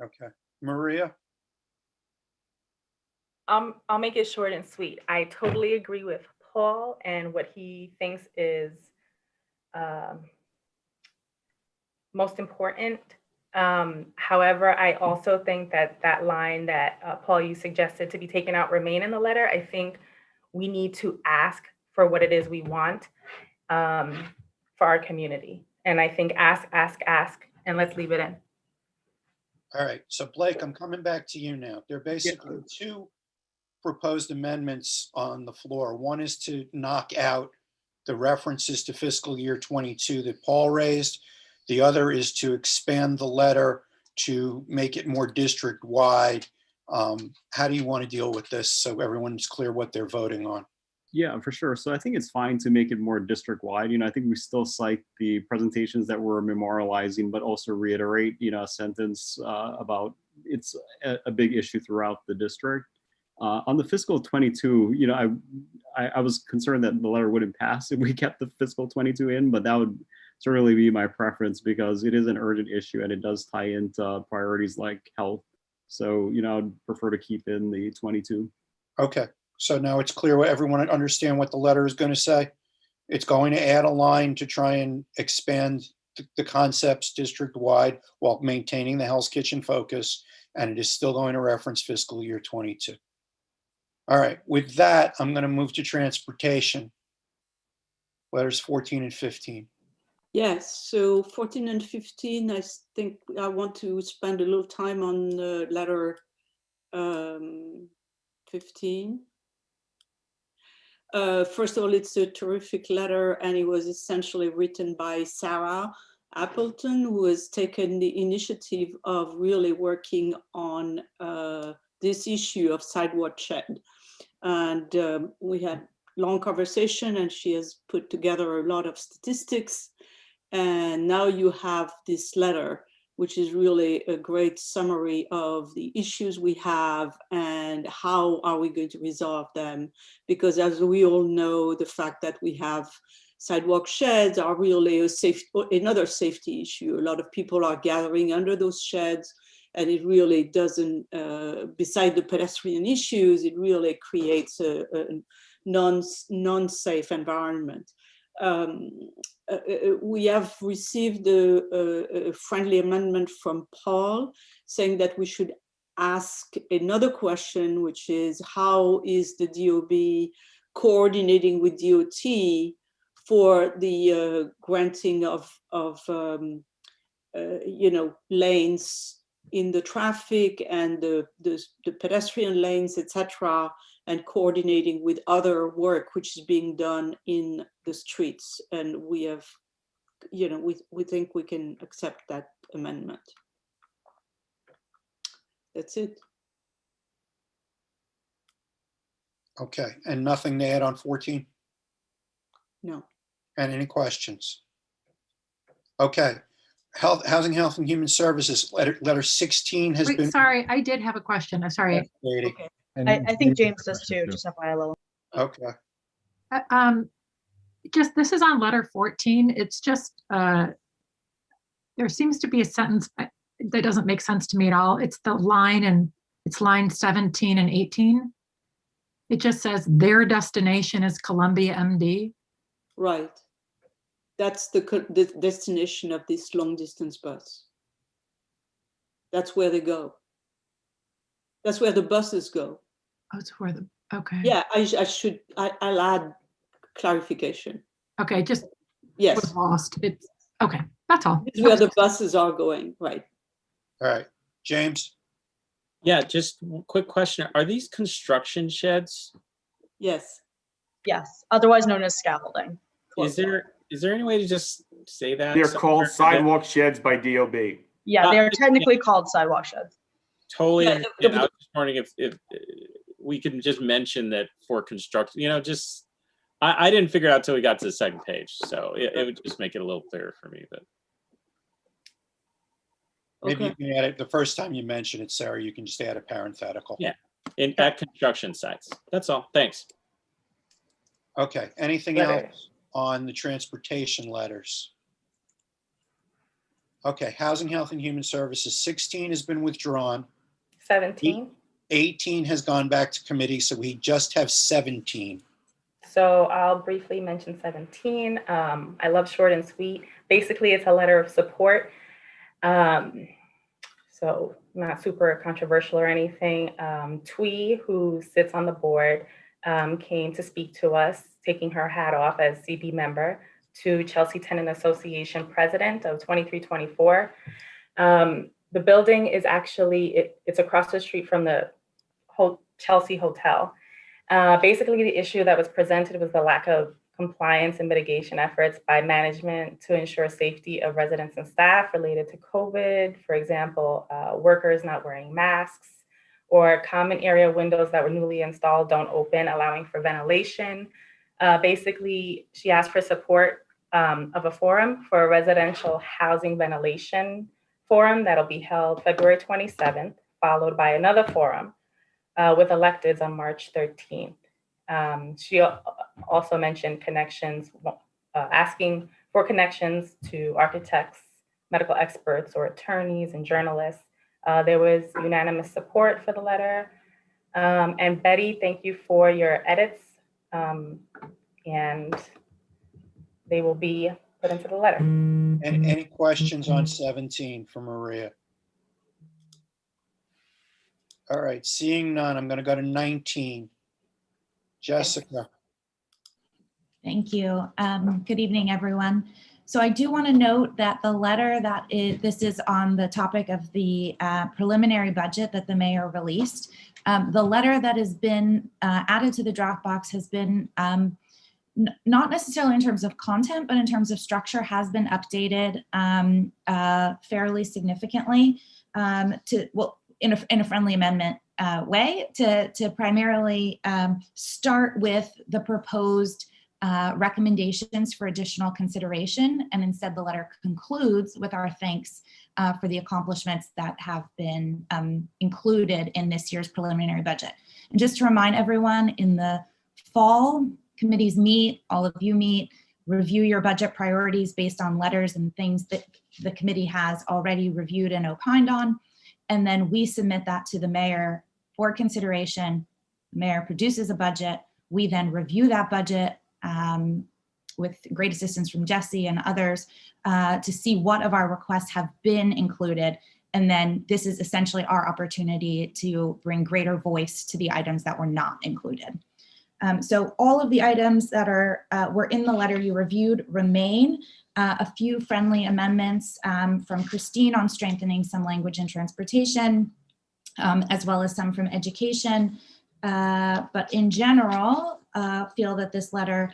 Okay, Maria. I'll make it short and sweet. I totally agree with Paul and what he thinks is most important. However, I also think that line that Paul, you suggested to be taken out, remain in the letter. I think we need to ask for what it is we want for our community. And I think ask, and let's leave it in. All right, so Blake, I'm coming back to you now. There are basically two proposed amendments on the floor. One is to knock out the references to fiscal year 22 that Paul raised. The other is to expand the letter to make it more district-wide. How do you want to deal with this so everyone's clear what they're voting on? Yeah, for sure. So I think it's fine to make it more district-wide. I think we still cite the presentations that we're memorializing, but also reiterate, a sentence about it's a big issue throughout the district. On the fiscal 22, I was concerned that the letter wouldn't pass if we kept the fiscal 22 in, but that would certainly be my preference because it is an urgent issue and it does tie into priorities like health. So, I'd prefer to keep in the 22. Okay, so now it's clear what everyone understand what the letter is going to say. It's going to add a line to try and expand the concepts district-wide while maintaining the Hell's Kitchen focus, and it is still going to reference fiscal year 22. All right, with that, I'm going to move to transportation. Letters 14 and 15. Yes, so 14 and 15, I think I want to spend a little time on letter 15. First of all, it's a terrific letter, and it was essentially written by Sarah Appleton, who has taken the initiative of really working on this issue of sidewalk shed. And we had long conversation, and she has put together a lot of statistics. And now you have this letter, which is really a great summary of the issues we have and how are we going to resolve them. Because as we all know, the fact that we have sidewalk sheds are really another safety issue. A lot of people are gathering under those sheds, and it really doesn't, beside the pedestrian issues, it really creates a non-safe environment. We have received a friendly amendment from Paul saying that we should ask another question, which is how is the DOB coordinating with DOT for the granting of lanes in the traffic and the pedestrian lanes, etc. and coordinating with other work which is being done in the streets. And we have, we think we can accept that amendment. That's it. Okay, and nothing to add on 14? No. And any questions? Okay, Housing, Health, and Human Services, letter 16 has Wait, been. sorry, I did have a question. I'm sorry. Okay. I think James does too, just FYI. Okay. Just, this is on letter 14. It's just, there seems to be a sentence that doesn't make sense to me at all. It's the line, and it's line 17 and 18. It just says their destination is Columbia, MD. Right. That's the destination of this long distance bus. That's where they go. That's where the buses go. Oh, it's where the, okay. Yeah, I'll add clarification. Okay, just yes. Was lost. It's okay. That's all. It's where the buses are going, right? All right, James. Yeah, just one quick question. Are these construction sheds? Yes. Yes, otherwise known as scaffolding. Is there any way to just say that? They're called sidewalk sheds by DOB. Yeah, they are technically called sidewalk sheds. Totally. Yeah, understand. I was just wondering if we can just mention that for construction, just I didn't figure it out till we got to the second page, so it would just make it a little clearer for me. But maybe you can add it the first time you mention it, Sarah. You can just add a parenthetical. Yeah, at construction sites. That's all. Thanks. Okay. Anything else on the transportation letters? Okay. Housing, Health, and Human Services. 16 has been withdrawn. 17. 18 has gone back to committee, so we just have 17. So I'll briefly mention 17. I love short and sweet. Basically, it's a letter of support. So not super controversial or anything. Twee, who sits on the board, came to speak to us, taking her hat off as CB member to Chelsea Tenant Association president of 2324. The building is actually, it's across the street from the Chelsea Hotel. Basically, the issue that was presented was the lack of compliance and mitigation efforts by management to ensure safety of residents and staff related to COVID. For example, workers not wearing masks, or common area windows that were newly installed don't open, allowing for ventilation. Basically, she asked for support of a forum for a residential housing ventilation forum that'll be held February 27th, followed by another forum with electeds on March 13th. She also mentioned connections, asking for connections to architects, medical experts, or attorneys and journalists. There was unanimous support for the letter. And Betty, thank you for your edits. And they will be put into the letter. And any questions on 17 from Maria? All right, seeing none, I'm going to go to 19. Jessica. Thank you. Good evening, everyone. So I do want to note that the letter this is on the topic of the preliminary budget that the mayor released. The letter that has been added to the draft box has been not necessarily in terms of content, but in terms of structure has been updated fairly significantly in a friendly amendment way to primarily start with the proposed recommendations for additional consideration. And instead the letter concludes with our thanks for the accomplishments that have been included in this year's preliminary budget. And just to remind everyone, in the fall, committees meet, all of you meet, review your budget priorities based on letters and things that the committee has already reviewed and opined on. And then we submit that to the mayor for consideration. The mayor produces a budget. We then review that budget with great assistance from Jesse and others to see what of our requests have been included. And then this is essentially our opportunity to bring greater voice to the items that were not included. So all of the items that were in the letter you reviewed remain. A few friendly amendments from Christine on strengthening some language in transportation, as well as some from education. but in general, feel that this letter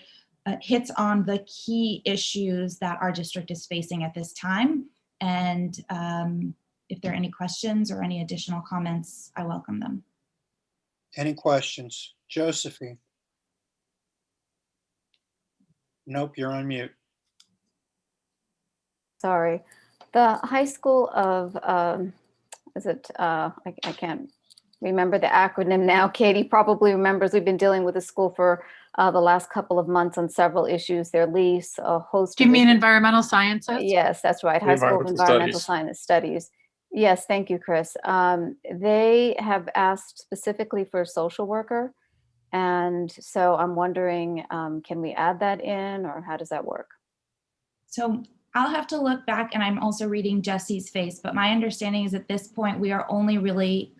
hits on the key issues that our district is facing at this time. And if there are any questions or any additional comments, I welcome them. Any questions? Josephine? Nope, you're on mute. Sorry. The high school of, is it, I can't remember the acronym now. Katie probably remembers. We've been dealing with the school for the last couple of months on several issues, their lease, a host. Do you of mean issues. environmental sciences? Yes, that's right. High School of Environmental Science Studies. Yes, thank you, Chris. They have asked specifically for a social worker. And so I'm wondering, can we add that in, or how does that work? So I'll have to look back, and I'm also reading Jesse's face, but my understanding is at this point, we are only really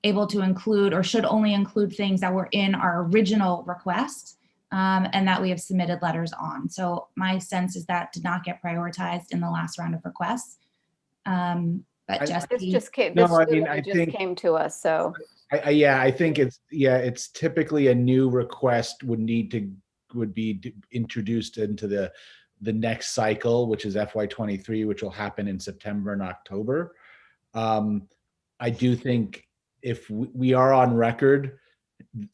able to include, or should only include, things that were in our original request and that we have submitted letters on. So my sense is that did not get prioritized in the last round of requests. But Jesse, this just came, No, this I mean, literally I just think- came to us, so. Yeah, I think it's typically a new request would be introduced into the next cycle, which is FY23, which will happen in September and October. I do think if we are on record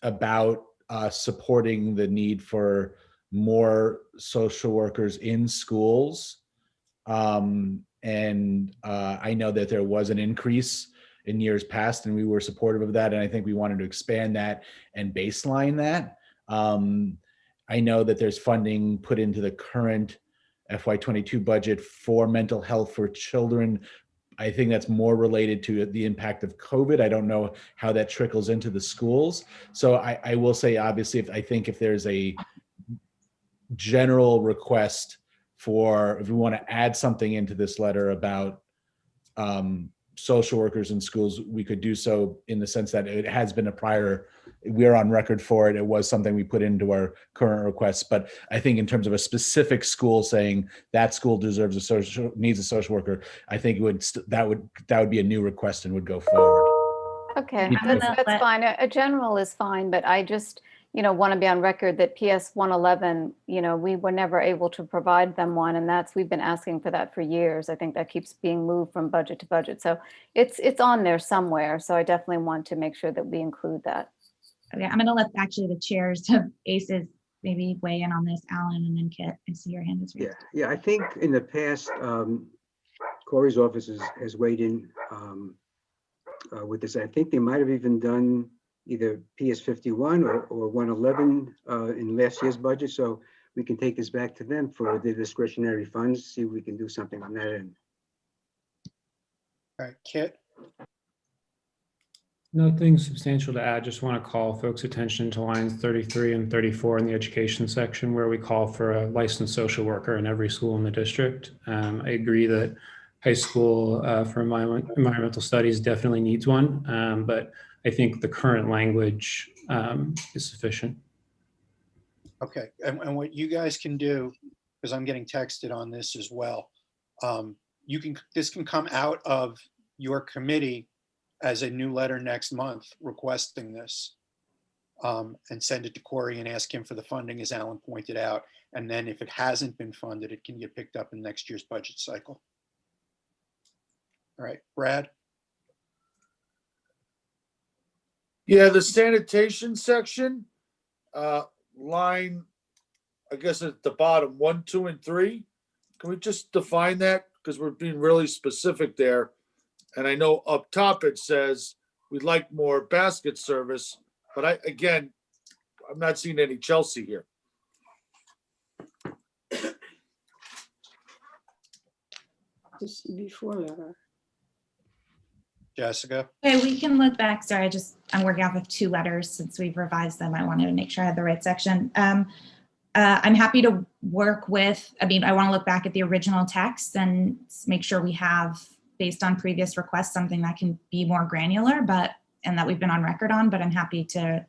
about supporting the need for more social workers in schools. And I know that there was an increase in years past, and we were supportive of that. And I think we wanted to expand that and baseline that. I know that there's funding put into the current FY22 budget for mental health for children. I think that's more related to the impact of COVID. I don't know how that trickles into the schools. So I will say, obviously, if there's a general request for, if we want to add something into this letter about social workers in schools, we could do so in the sense that it has been a prior, we're on record for it. It was something we put into our current requests. But I think in terms of a specific school saying that school deserves needs a social worker, I think that would be a new request and would go forward. Okay, that's fine. A general is fine, but I just, want to be on record that PS 111, we were never able to provide them one, and we've been asking for that for years. I think that keeps being moved from budget to budget. So it's on there somewhere. So I definitely want to make sure that we include that. Okay, I'm going to let actually the chairs of ACES maybe weigh in on this. Alan, and then Kit, I see your hand is raised. Yeah, I think in the past, Corey's office has weighed in with this. I think they might have even done either PS 51 or 111 in last year's budget. So we can take this back to them for the discretionary funds, see if we can do something on that end. All right, Kit? Nothing substantial to add. Just want to call folks' attention to lines 33 and 34 in the education section, where we call for a licensed social worker in every school in the district. I agree that high school for environmental studies definitely needs one, but I think the current language is sufficient. Okay, and what you guys can do, because I'm getting texted on this as well, this can come out of your committee as a new letter next month requesting this, and send it to Corey and ask him for the funding, as Alan pointed out. And then if it hasn't been funded, it can get picked up in next year's budget cycle. All right, Brad? Yeah, the sanitation section, line, I guess at the bottom, 1, 2, and 3. Can we just define that? Because we're being really specific there. And I know up top it says we'd like more basket service, but I'm not seeing any Chelsea here. Before letter. Jessica? Okay, we can look back. Sorry, I'm working off of 2 letters since we've revised them. I wanted to make sure I had the right section. I'm happy to work with, I want to look back at the original text and make sure we have, based on previous requests, something that can be more granular, and that we've been on record on, but I'm happy to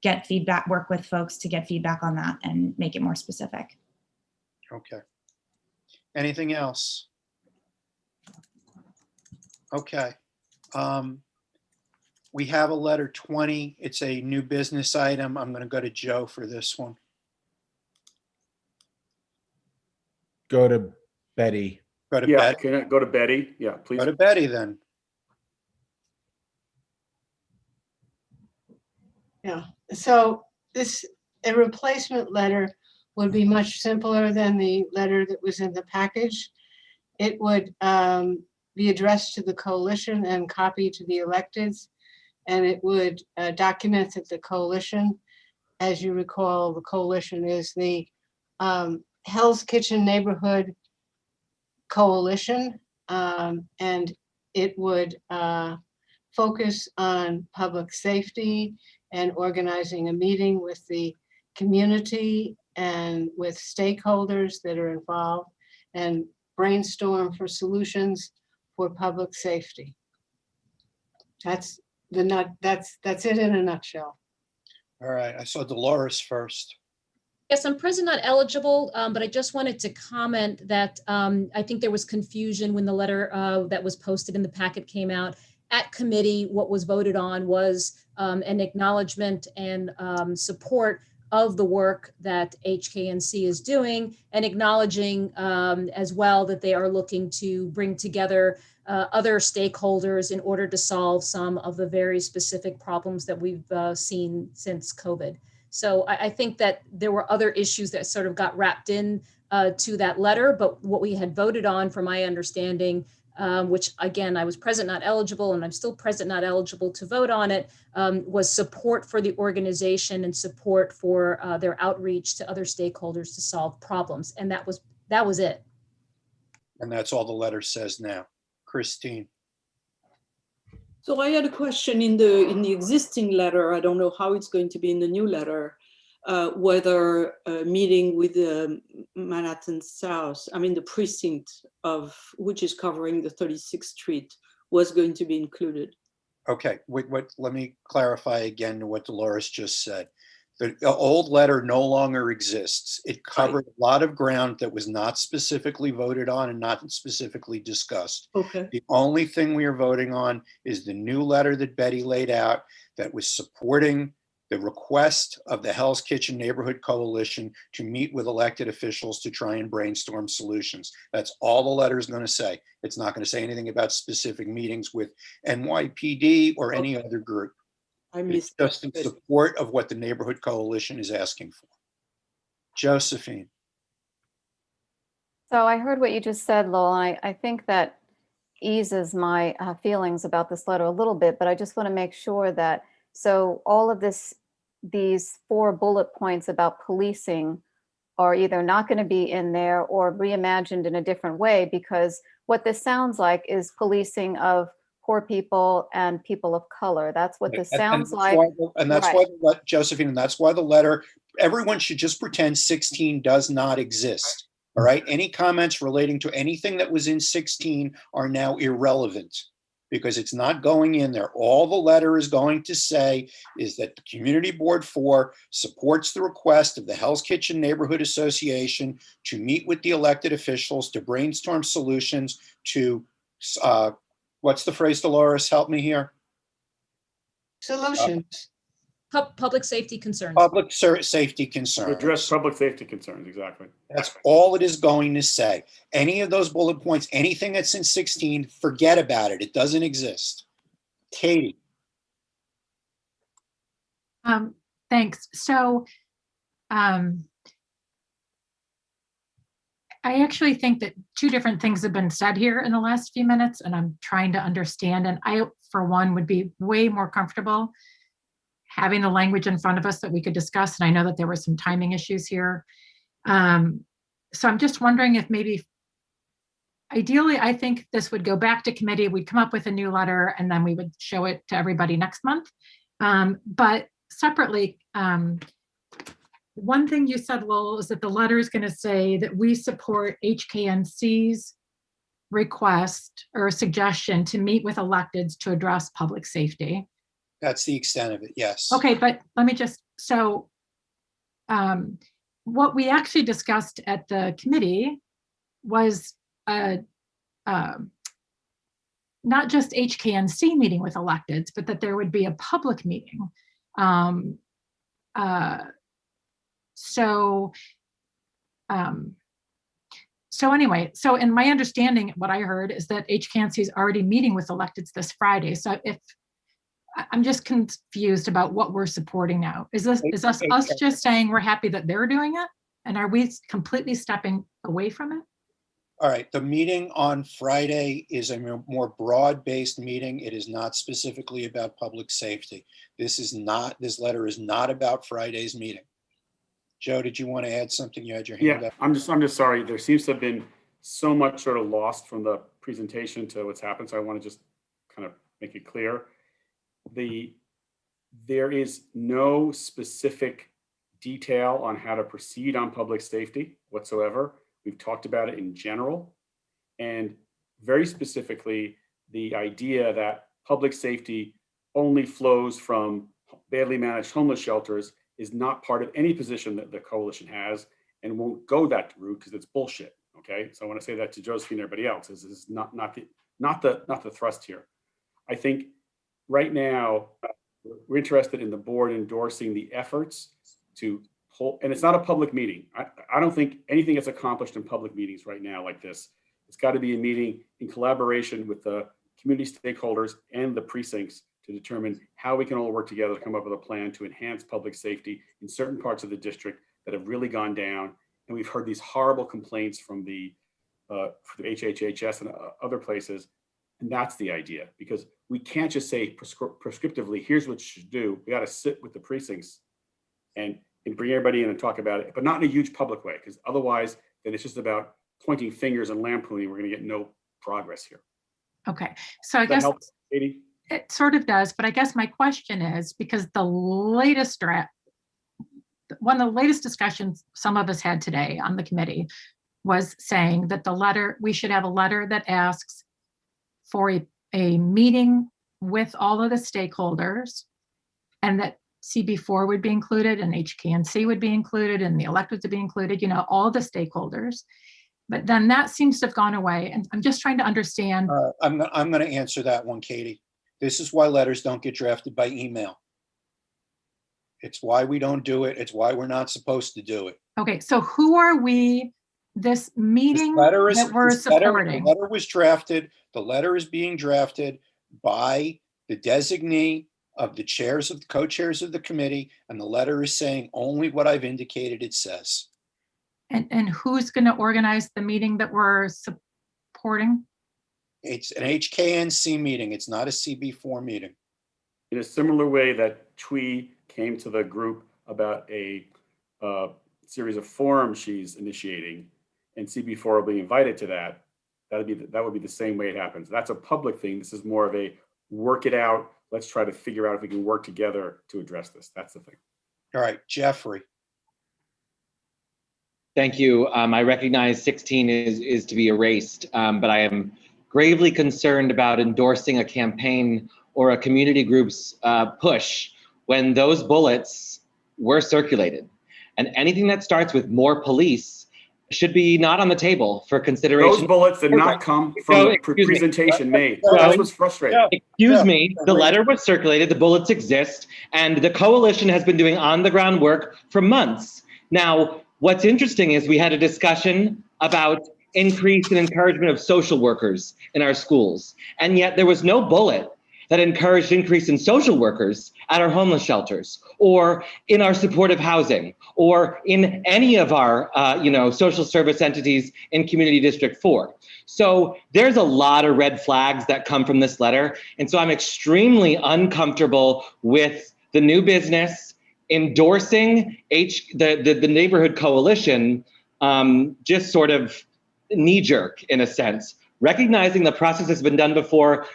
get feedback, work with folks to get feedback on that and make it more specific. Okay. Anything else? Okay. We have a letter 20. It's a new business item. I'm going to go to Joe for this one. Go to Betty. Go to Yeah, Betty. can I go to Betty? Yeah, please. Go to Betty then. Yeah, so a replacement letter would be much simpler than the letter that was in the package. It would be addressed to the coalition and copied to the electeds. And it would document that the coalition, as you recall, the coalition is the Hell's Kitchen Neighborhood Coalition. And it would focus on public safety and organizing a meeting with the community and with stakeholders that are involved and brainstorm for solutions for public safety. That's it in a nutshell. All right, I saw Dolores first. Yes, I'm present not eligible, but I just wanted to comment that I think there was confusion when the letter that was posted in the packet came out. At committee, what was voted on was an acknowledgement and support of the work that HKNC is doing, and acknowledging as well that they are looking to bring together other stakeholders in order to solve some of the very specific problems that we've seen since COVID. So I think that there were other issues that sort of got wrapped in to that letter, but what we had voted on, from my understanding, which again, I was present not eligible, and I'm still present not eligible to vote on it, was support for the organization and support for their outreach to other stakeholders to solve problems. And that was it. And that's all the letter says now. Christine. So I had a question in the existing letter. I don't know how it's going to be in the new letter, whether a meeting with the Manhattan South, I mean the precinct of which is covering the 36th Street, was going to be included. Okay, let me clarify again what Dolores just said. The old letter no longer exists. It covered a lot of ground that was not specifically voted on and not specifically discussed. Okay. The only thing we are voting on is the new letter that Betty laid out that was supporting the request of the Hell's Kitchen Neighborhood Coalition to meet with elected officials to try and brainstorm solutions. That's all the letter is going to say. It's not going to say anything about specific meetings with NYPD or any other group. It's just in support of what the Neighborhood Coalition is asking for. Josephine. So I heard what you just said, Lowell. I think that eases my feelings about this letter a little bit, but I just want to make sure that, so all of these 4 bullet points about policing are either not going to be in there or reimagined in a different way, because what this sounds like is policing of poor people and people of color. That's what this sounds like. And that's why, Josephine, and that's why the letter, everyone should just pretend 16 does not exist. All right. Any comments relating to anything that was in 16 are now irrelevant because it's not going in there. All the letter is going to say is that the Community Board 4 supports the request of the Hell's Kitchen Neighborhood Association to meet with the elected officials to brainstorm solutions to, what's the phrase, Dolores? Help me here. Solutions. Public safety concerns. Public safety concerns. To address public safety concerns, exactly. That's all it is going to say. Any of those bullet points, anything that's in 16, forget about it. It doesn't exist. Katie. Thanks. So I actually think that 2 different things have been said here in the last few minutes, and I'm trying to understand. And I, for one, would be way more comfortable having the language in front of us that we could discuss. And I know that there were some timing issues here. So I'm just wondering if maybe, ideally, I think this would go back to committee. We'd come up with a new letter and then we would show it to everybody next month. But separately, one thing you said, Lowell, is that the letter is going to say that we support HKNC's request or suggestion to meet with electeds to address public safety. That's the extent of it, yes. Okay, but let me just, so what we actually discussed at the committee was not just HKNC meeting with electeds, but that there would be a public meeting. So anyway, so in my understanding, what I heard is that HKNC is already meeting with electeds this Friday. So if I'm just confused about what we're supporting now. Is us just saying we're happy that they're doing it? And are we completely stepping away from it? All right, the meeting on Friday is a more broad-based meeting. It is not specifically about public safety. This letter is not about Friday's meeting. Joe, did you want to add something? You had your hand up. I'm just sorry. There seems to have been so much sort of lost from the presentation to what's happened. So I want to just kind of make it clear. There is no specific detail on how to proceed on public safety whatsoever. We've talked about it in general, and very specifically, the idea that public safety only flows from badly managed homeless shelters is not part of any position that the coalition has, and won't go that route because it's bullshit. Okay, so I want to say that to Josephine and everybody else. This is not the thrust here. I think right now we're interested in the board endorsing the efforts to hold, and it's not a public meeting. I don't think anything gets accomplished in public meetings right now like this. It's got to be a meeting in collaboration with the community stakeholders and the precincts to determine how we can all work together to come up with a plan to enhance public safety in certain parts of the district that have really gone down. And we've heard these horrible complaints from the HHHS and other places. And that's the idea, because we can't just say prescriptively, here's what you should do. We got to sit with the precincts and bring everybody in and talk about it, but not in a huge public way, because otherwise then it's just about pointing fingers and lampooning. We're going to get no progress here. Okay, so I guess Katie? It sort of does, but I guess my question is, because the latest draft, one of the latest discussions some of us had today on the committee was saying that we should have a letter that asks for a meeting with all of the stakeholders, and that CB4 would be included and HKNC would be included and the electeds would be included, all the stakeholders. But then that seems to have gone away. And I'm just trying to understand. I'm going to answer that one, Katie. This is why letters don't get drafted by email. It's why we don't do it. It's why we're not supposed to do it. Okay, so who are we, this meeting that we're supporting? The letter was drafted. The letter is being drafted by the designee of the co-chairs of the committee, and the letter is saying only what I've indicated it says. And who's going to organize the meeting that we're supporting? It's an HKNC meeting. It's not a CB4 meeting. In a similar way that TWE came to the group about a series of forums she's initiating, and CB4 will be invited to that, that would be the same way it happens. That's a public thing. This is more of a work it out. Let's try to figure out if we can work together to address this. That's the thing. All right, Jeffrey. Thank you. I recognize 16 is to be erased, but I am gravely concerned about endorsing a campaign or a community group's push when those bullets were circulated. And anything that starts with more police should be not on the table for consideration. Those bullets did not come from the presentation made. That's what's frustrating. Excuse me, the letter was circulated, the bullets exist, and the coalition has been doing on-the-ground work for months. Now, what's interesting is we had a discussion about increase and encouragement of social workers in our schools, and yet there was no bullet that encouraged increase in social workers at our homeless shelters, or in our supportive housing, or in any of our social service entities in Community District 4. So there's a lot of red flags that come from this letter. And so I'm extremely uncomfortable with the new business endorsing the neighborhood coalition, just sort of knee-jerk in a sense, recognizing the process has been done before,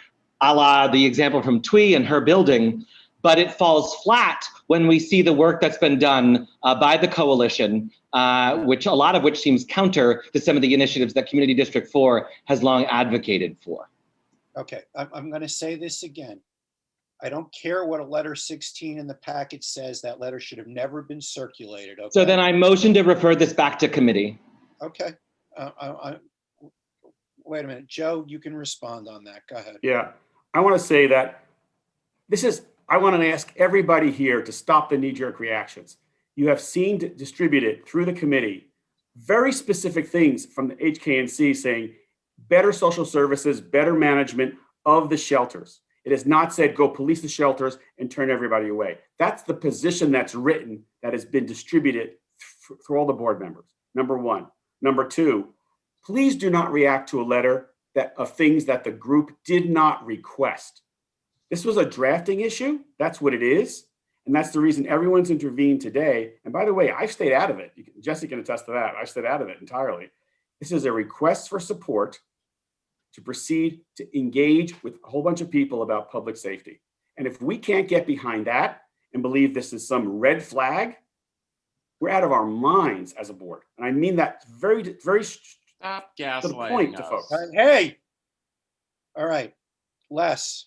a la the example from TWE and her building, but it falls flat when we see the work that's been done by the coalition, which a lot of which seems counter to some of the initiatives that Community District 4 has long advocated for. Okay, I'm going to say this again. I don't care what a letter 16 in the package says. That letter should have never been circulated. Okay? So then I motion to refer this back to committee. Okay. wait a minute. Joe, you can respond on that. Go ahead. Yeah, I want to say that I want to ask everybody here to stop the knee-jerk reactions. You have seen distributed through the committee very specific things from the HKNC saying better social services, better management of the shelters. It has not said go police the shelters and turn everybody away. That's the position that's written that has been distributed through all the board members, number one. Number two, please do not react to a letter of things that the group did not request. This was a drafting issue. That's what it is. And that's the reason everyone's intervened today. And by the way, I've stayed out of it. Jesse can attest to that. I've stayed out of it entirely. This is a request for support to proceed to engage with a whole bunch of people about public safety. And if we can't get behind that and believe this is some red flag, we're out of our minds as a board. And I mean that very, very Stop to the gaslighting point to us. folks. Hey, all right, Les,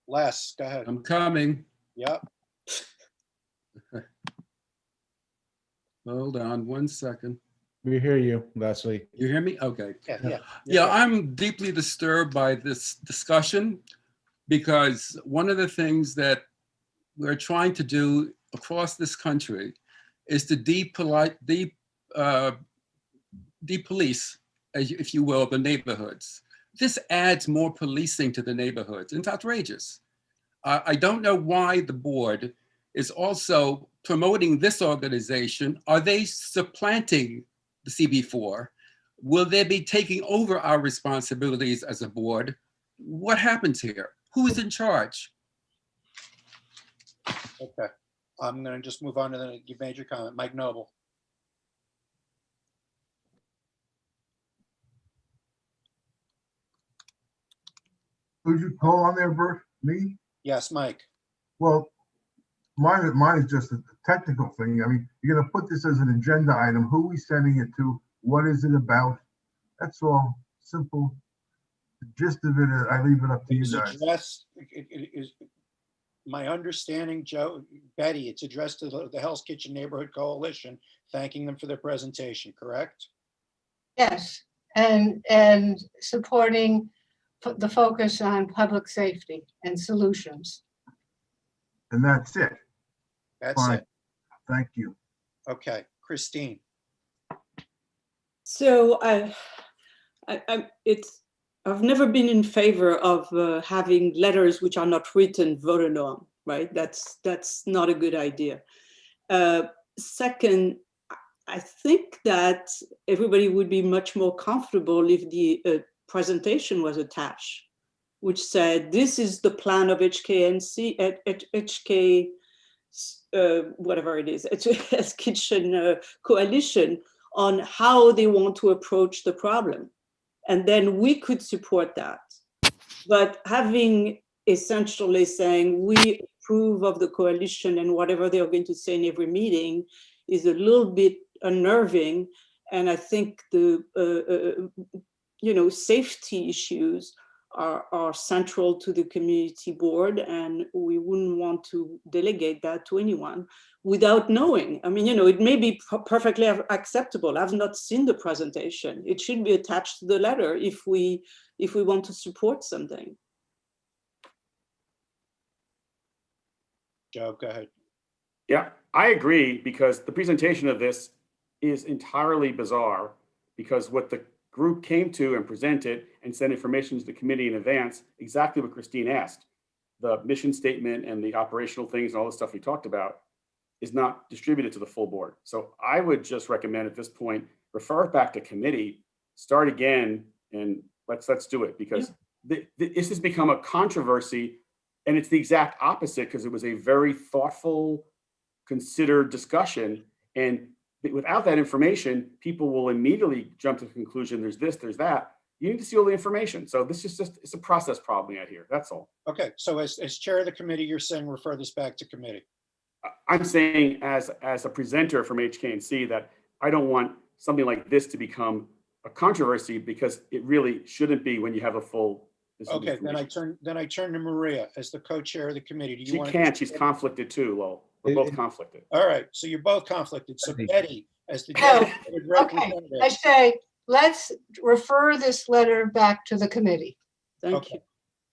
go ahead. I'm coming. Yep. Hold on one second. We hear you, Leslie. You hear me? Okay. Yeah. Yeah, I'm deeply disturbed by this discussion because one of the things that we're trying to do across this country is to depolice, if you will, the neighborhoods. This adds more policing to the neighborhoods. It's outrageous. I don't know why the board is also promoting this organization. Are they supplanting the CB4? Will they be taking over our responsibilities as a board? What happens here? Who is in charge? Okay. I'm going to just move on to the major comment. Mike Noble. Who'd you call on there, Bert? Me? Yes, Mike. Well, mine is just a technical thing. I mean, you're going to put this as an agenda item. Who are we sending it to? What is it about? That's all. Simple. The gist of it, I leave it up to you guys. It is my understanding, Betty, it's addressed to the Hell's Kitchen Neighborhood Coalition, thanking them for their presentation, correct? Yes, and supporting the focus on public safety and solutions. And that's it. That's Fine. it. Thank you. Okay, Christine. So I've never been in favor of having letters which are not written voted on, right? That's not a good idea. Second, I think that everybody would be much more comfortable if the presentation was attached, which said, this is the plan of HKNC, HK, whatever it is, HK's Kitchen Coalition on how they want to approach the problem. And then we could support that. But having essentially saying we approve of the coalition and whatever they're going to say in every meeting is a little bit unnerving. And I think the safety issues are central to the community board, and we wouldn't want to delegate that to anyone without knowing. I mean, it may be perfectly acceptable. I've not seen the presentation. It should be attached to the letter if we want to support something. Joe, go ahead. Yeah, I agree, because the presentation of this is entirely bizarre, because what the group came to and presented and sent information to the committee in advance, exactly what Christine asked. The mission statement and the operational things and all the stuff we talked about is not distributed to the full board. So I would just recommend at this point, refer it back to committee, start again, and let's do it, because this has become a controversy, and it's the exact opposite, because it was a very thoughtful, considered discussion. And without that information, people will immediately jump to the conclusion, there's this, there's that. You need to see all the information. So this is just, it's a process problem out here. That's all. Okay, so as chair of the committee, you're saying refer this back to committee. I'm saying as a presenter from HKNC that I don't want something like this to become a controversy, because it really shouldn't be when you have a full. Okay, then I turn to Maria as the co-chair of the committee. Do you want? She can't. She's conflicted too, Lowell. We're both conflicted. All right, so you're both conflicted. So Betty, as the okay, I say let's refer this letter back to the committee. Thank you.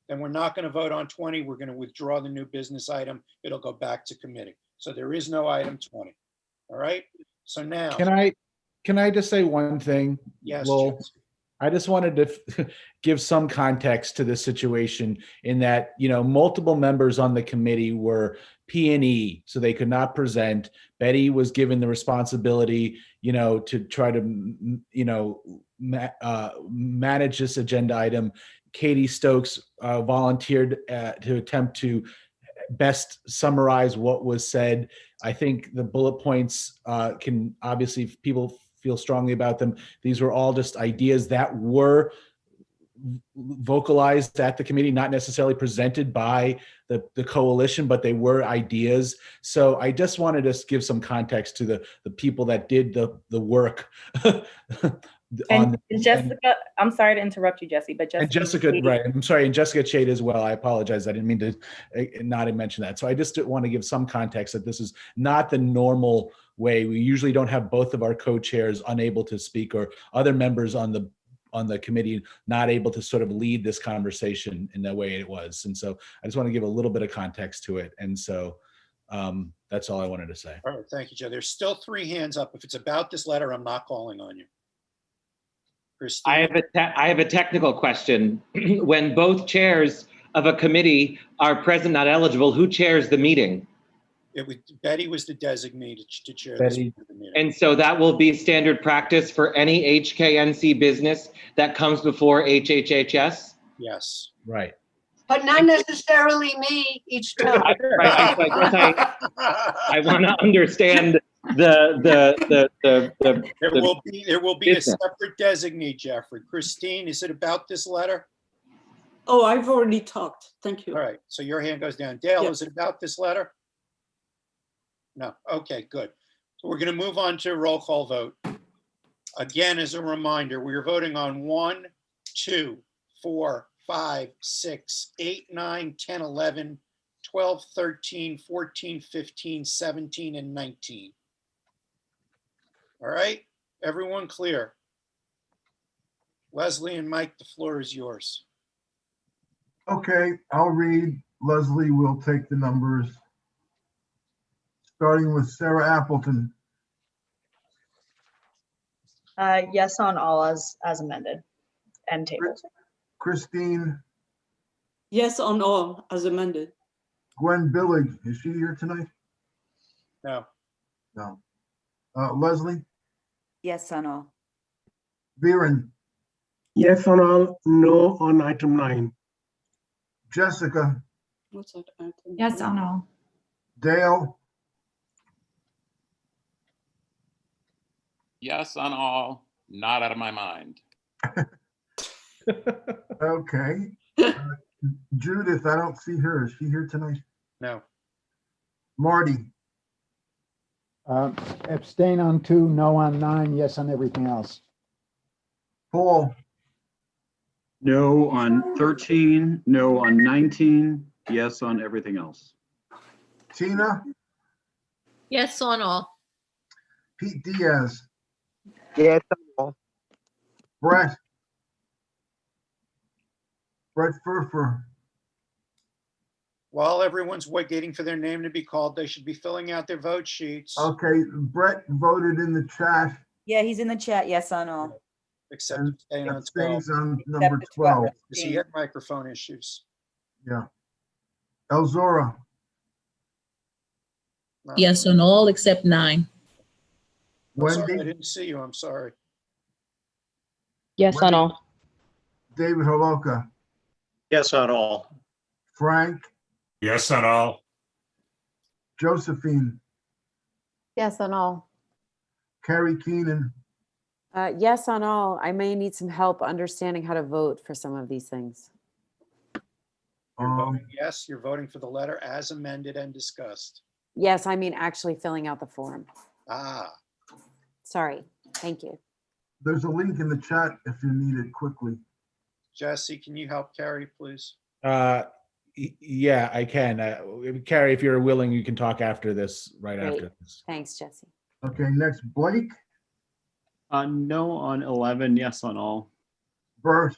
Then we're not going to vote on 20. We're going to withdraw the new business item. It'll go back to committee. So there is no item 20. All right. So now. Can I just say one thing? Yes, Lowell? Jesse. I just wanted to give some context to this situation in that, multiple members on the committee were P&E, so they could not present. Betty was given the responsibility, to try to, manage this agenda item. Katie Stokes volunteered to attempt to best summarize what was said. I think the bullet points can obviously, if people feel strongly about them, these were all just ideas that were vocalized at the committee, not necessarily presented by the coalition, but they were ideas. So I just wanted to give some context to the people that did the work. And Jessica, I'm sorry to interrupt you, Jesse, but Jessica, right? I'm sorry, and Jessica Chade as well. I apologize. I didn't mean to not mention that. So I just want to give some context that this is not the normal way. We usually don't have both of our co-chairs unable to speak, or other members on the committee not able to sort of lead this conversation in the way it was. And so I just want to give a little bit of context to it. And so that's all I wanted to say. All right, thank you, Joe. There's still 3 hands up. If it's about this letter, I'm not calling on you. I have a technical question. When both chairs of a committee are present, not eligible, who chairs the meeting? Betty was the designee to chair Betty. this meeting. And so that will be standard practice for any HKNC business that comes before HHHS? Yes. Right. But not necessarily me each time. I want to understand there will be a separate designee, Jeffrey. Christine, is it about this letter? Oh, I've already talked. Thank you. All right, so your hand goes down. Dale, Yeah. is it about this letter? No. Okay, good. So we're going to move on to roll call vote. Again, as a reminder, we are voting on 1, 2, 4, 5, 6, 8, 9, 10, 11, 12, 13, 14, 15, 17, and 19. All right, everyone clear? Leslie and Mike, the floor is yours. Okay, I'll read. Leslie will take the numbers. Starting with Sarah Appleton. Yes on all as amended and tabled. Christine. Yes on all as amended. Gwen Billig, is she here tonight? No. No. Leslie. Yes on all. Viren. Yes on all, no on item 9. Jessica. What's that item? Yes on all. Dale. Yes on all, not out of my mind. Okay. Judith, I don't see her. Is she here tonight? No. Marty. Abstain on 2, no on 9, yes on everything else. Paul. No on 13, no on 19, yes on everything else. Tina. Yes on all. Pete Diaz. Yes on all. Brett. Brett Furfer. While everyone's waiting for their name to be called, they should be filling out their vote sheets. Okay, Brett voted in the chat. Yeah, he's in the chat. Yes on all. Except abstain on 12. Abstains on number 12. Because he had microphone issues. Yeah. Elzora. No. Yes on all except 9. I'm sorry, Wendy. I didn't see you. I'm sorry. Yes on all. David Holoka. Yes on all. Frank. Yes on all. Josephine. Yes on all. Carrie Keenan. Yes on all. I may need some help understanding how to vote for some of these things. You're voting yes, you're voting for the letter as amended and discussed. Yes, I mean actually filling out the form. Ah. Sorry. Thank you. There's a link in the chat if you need it quickly. Jesse, can you help Carrie, please? Yeah, I can. Carrie, if you're willing, you can talk after this, right Great. after this. Thanks, Jesse. Okay, next, Blake. No on 11, yes on all. Bert,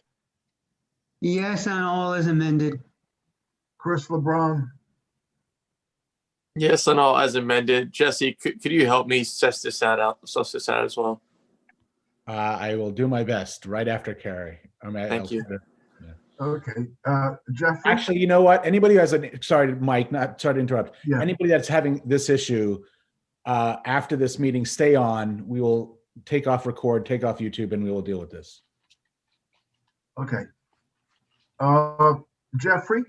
Yes on all as amended. Chris LeBron, Yes on all as amended. Jesse, could you help me suss this out as well? I will do my best right after Carrie. Thank you. okay. Jeffrey? Actually, you know what? Anybody who has sorry, Mike, sorry to interrupt. Yeah. Anybody that's having this issue, after this meeting, stay on. We will take off record, take off YouTube, and we will deal with this. Okay. Jeffrey?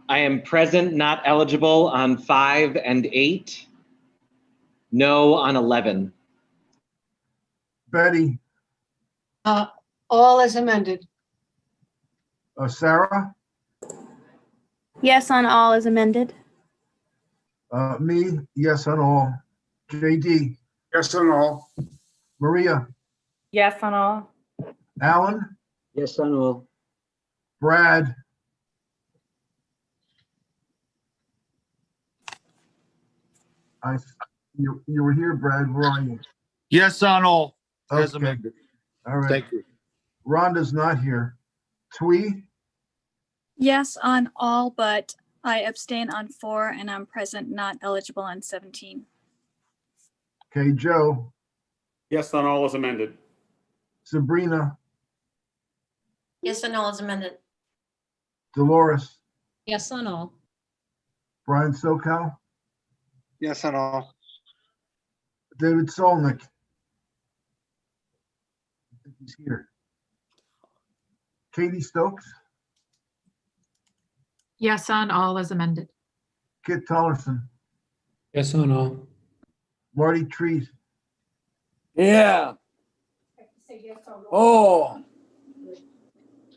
I am present, not eligible on 5 and 8. No on 11. Betty? All as amended. Sarah? Yes on all as amended. Me, yes on all. JD? Yes on all. Maria? Yes on all. Alan? Yes on all. Brad? You were here, Brad. Where are you? Yes on all. As Okay. amended. All right. Thank you. Rhonda's not here. Twee? Yes on all, but I abstain on 4 and I'm present, not eligible on 17. Okay, Joe? Yes on all as amended. Sabrina? Yes on all as amended. Dolores? Yes on all. Brian Sokow? Yes on all. David Solnick? I think he's here. Katie Stokes? Yes on all as amended. Kit Tollerson? Yes on all. Marty Treat? Yeah. Oh.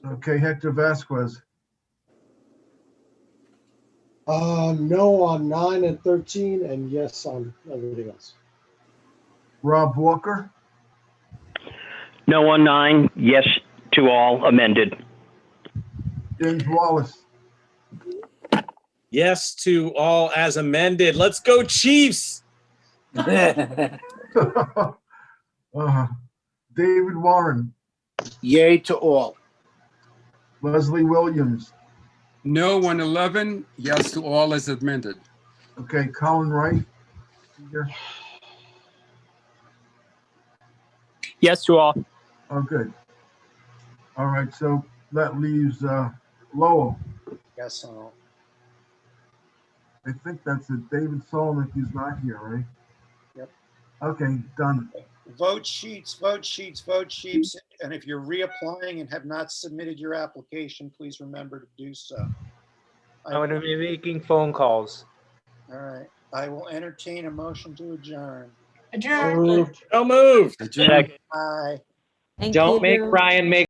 Okay, Hector Vasquez? No on 9 and 13, and yes on everything else. Rob Walker? No on 9, yes to all amended. James Wallace? Yes to all as amended. Let's go, Chiefs. David Warren? Yay to all. Leslie Williams? No on 11, yes to all as amended. Okay, Colin Wright? Here. Yes to all. Oh, good. All right, so that leaves Lowell. Yes on all. I think that's it. David Solnick is not here, right? Yep. Okay, done. Vote sheets, vote sheets, vote sheets. And if you're reapplying and have not submitted your application, please remember to do so. I'm going to be making phone calls. All right. I will entertain a motion to adjourn. Adjourn. So moved. Adjourn. Aye. Don't make Brian make